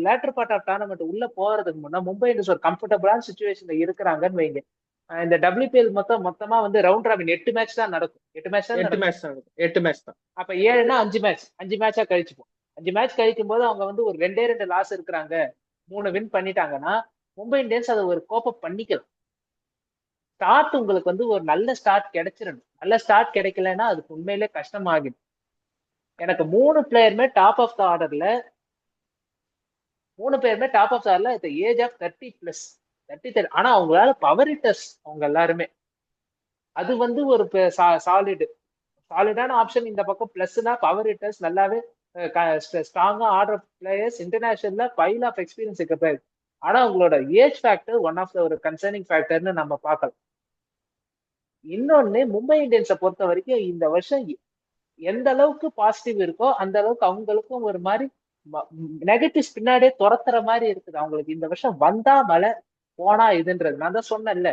லேட்டர் பார்ட் ஆஃப் டோர்னமெண்ட் உள்ள போறதுக்கு முன்னா மும்பை இந்தியன்ஸ் ஒரு கம்ஃபர்டபுளான சுச்சுவேஷன்ல இருக்கிறாங்கன்னு வைங்க. இந்த WPL மொத்தமா வந்து ரவுண்ட் ராபின் 8 மேட்ச் தான் நடக்கும். 8 மேட்ச் தான் 8 நடக்கும். மேட்ச் தான். 8 மேட்ச் தான். அப்ப 7னா 5 மேட்ச், 5 மேட்சா கழிச்சுப்போம். 5 மேட்ச் கழிக்கும் போது அவங்க வந்து ஒரு 2 லாஸ் இருக்கிறாங்க, 3 வின் பண்ணிட்டாங்கன்னா மும்பை இந்தியன்ஸ் அதை ஒரு கோப்பப் பண்ணிக்கலாம். ஸ்டார்ட் உங்களுக்கு வந்து ஒரு நல்ல ஸ்டார்ட் கிடைச்சிடணும். நல்ல ஸ்டார்ட் கிடைக்கலன்னா அதுக்கு உண்மையிலே கஷ்டமாகிடும். எனக்கு 3 பிளேயருமே டாப் ஆஃப் த ஆர்டர்ல, 3 பேருமே டாப் ஆஃப் த ஆர்டர்ல at the ஏஜ் ஆஃப் 30+, 30. ஆனா அவங்களால பவர் ஹிட்டர்ஸ் அவங்க எல்லாருமே. அது வந்து ஒரு சாலிடான ஆப்ஷன். இந்த பக்கம் பிளஸ்னா பவர் ஹிட்டர்ஸ் நல்லாவே ஸ்ட்ராங்கா ஆடுற பிளேயர்ஸ், இன்டர்நேஷனல்ல பைல் ஆஃப் எக்ஸ்பீரியன்ஸ் இருக்க பிளேயர். ஆனா உங்களோட age factor one of the ஒரு கன்சர்னிங் ஃபேக்டர்னு நம்ம பார்க்கலாம். இன்னொன்னு, மும்பை இந்தியன்ஸை பொறுத்த வரைக்கும் இந்த வருஷம் எந்த அளவுக்கு பாசிட்டிவ் இருக்கோ அந்த அளவுக்கு அவங்களுக்கும் ஒரு மாதிரி நெகட்டிவ்ஸ் பின்னாடியே துரத்துற மாதிரி இருக்குது. அவங்களுக்கு இந்த வருஷம் வந்தா மழை போனா இதுன்றது. நான் தான் சொன்னேன்ல,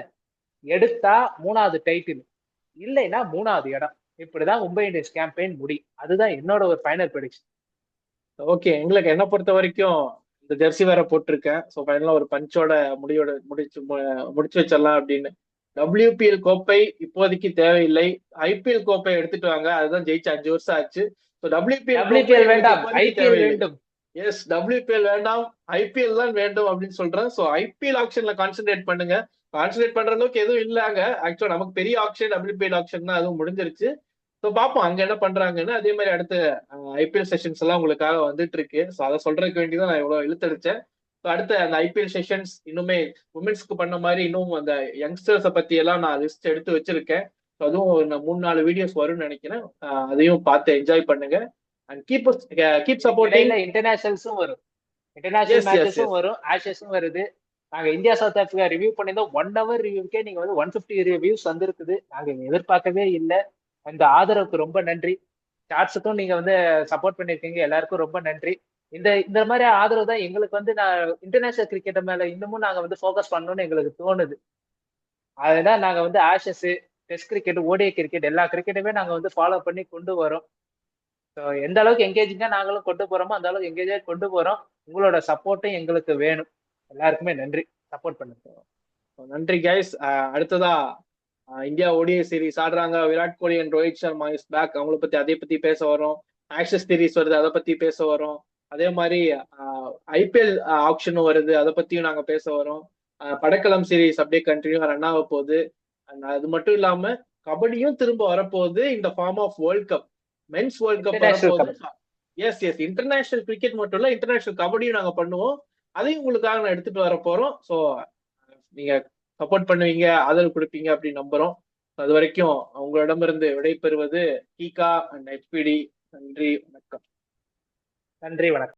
எடுத்தா 3வது டைட்டில், இல்லைன்னா 3வது இடம். இப்படிதான் மும்பை இந்தியன்ஸ் கேம்பெயின் முடியும். அதுதான் என்னோட ஒரு ஃபைனல் ப்ரெடிக்ஷன். ஓகே, எங்களுக்கு என்ன பொறுத்த வரைக்கும் இந்த ஜெர்சி வேற போட்டிருக்கேன். ஸோ ஃபைனலா ஒரு பஞ்சோட முடிச்சு வச்சிடலாம் அப்படின்னு. WPL கோப்பை இப்போதைக்கு தேவையில்லை, IPL கோப்பை எடுத்துட்டு வாங்க, அதுதான் ஜெயிச்சு 5 வருஷம் ஆச்சு. ஸோ WPL வேண்டாம், IPL வேண்டும். எஸ், WPL வேண்டாம், IPL தான் வேண்டும் அப்படின்னு சொல்றேன். ஸோ IPL ஆக்ஷன்ல கான்சென்ட்ரேட் பண்ணுங்க. கான்சென்ட்ரேட் பண்ற அளவுக்கு எதுவும் இல்லைங்க. ஆக்சுவலா நமக்கு பெரிய ஆக்ஷன் WPL ஆக்ஷன் தான், அதுவும் முடிஞ்சிருச்சு. ஸோ பார்ப்போம் அங்க என்ன பண்றாங்கன்னு. அதே மாதிரி அடுத்த IPL செஷன்ஸ் எல்லாம் உங்களுக்காக வந்துட்டு இருக்கு. ஸோ அதை சொல்றதுக்கு வேண்டிதான் நான் இவ்வளவு இழுத்தடிச்சேன். ஸோ அடுத்த அந்த IPL செஷன்ஸ் இன்னுமே உமன்ஸ்க்கு பண்ண மாதிரி இன்னும் அந்த யங்ஸ்டர்ஸை பத்தி எல்லாம் நான் லிஸ்ட் எடுத்து வச்சிருக்கேன். ஸோ அதுவும் ஒரு 3-4 வீடியோஸ் வரும்னு நினைக்கிறேன். அதையும் பார்த்து என்ஜாய் பண்ணுங்க. And keep supporting. இன்டர்நேஷனல்ஸும் வரும், இன்டர்நேஷனல் மேட்சஸும் வரும், ஆஷஸும் வருது. நாங்க இந்தியா சவுத் ஆப்பிரிக்கா ரிவ்யூ பண்ணியிருந்தோம். 1 hour ரிவ்யூக்கே நீங்க வந்து 150 ரிவ்யூஸ் வந்திருக்குது. நாங்க எதிர்பார்க்கவே இல்லை. அந்த ஆதரவுக்கு ரொம்ப நன்றி. சாட்ஸுக்கும் நீங்க வந்து சப்போர்ட் பண்ணிருக்கீங்க, எல்லாருக்கும் ரொம்ப நன்றி. இந்த மாதிரி ஆதரவு தான் எங்களுக்கு வந்து நான் இன்டர்நேஷனல் கிரிக்கெட் மேல இன்னமும் நாங்க வந்து ஃபோக்கஸ் பண்ணணும்னு எங்களுக்கு தோணுது. அதுதான் நாங்க வந்து Ashes, test cricket, ODI cricket எல்லா கிரிக்கெட்டுமே நாங்க வந்து ஃபாலோ பண்ணி கொண்டு வரோம். ஸோ எந்த அளவுக்கு எங்கேஜிங்கா நாங்களும் கொண்டு போறோமோ அந்த அளவுக்கு எங்கேஜா கொண்டு போறோம். உங்களோட சப்போர்ட்டும் எங்களுக்கு வேணும். எல்லாருக்குமே நன்றி, சப்போர்ட் பண்ணுங்க. நன்றி கைஸ். அடுத்ததா இந்தியா ODI சீரிஸ் ஆடுறாங்க. Virat Kohli and Rohit Sharma is back. அவங்கள பத்தி அதை பத்தி பேச வரும். ஆஷஸ் சீரிஸ் வருது, அதை பத்தி பேச வரும். அதே மாதிரி IPL ஆப்ஷனும் வருது, அதை பத்தியும் நாங்க பேச வரோம். படக்களம் சீரிஸ் அப்படியே கண்டினியூ ரன் ஆக போகுது. அது மட்டும் இல்லாம கபடியும் திரும்ப வரப்போகுது இந்த form of world cup, men's world cup வரப்போகுது. எஸ் எஸ், இன்டர்நேஷனல் கிரிக்கெட் மட்டும் இல்ல, இன்டர்நேஷனல் கபடியும் நாங்க பண்ணுவோம். அதையும் உங்களுக்காக நான் எடுத்துட்டு வர போறோம். ஸோ நீங்க சப்போர்ட் பண்ணுவீங்க, ஆதரவு கொடுப்பீங்க அப்படின்னு நம்புறோம். அது வரைக்கும் உங்களிடமிருந்து விடைபெறுவது கீகா அண்ட் ஹெச்பிடி. நன்றி, வணக்கம். நன்றி, வணக்கம்.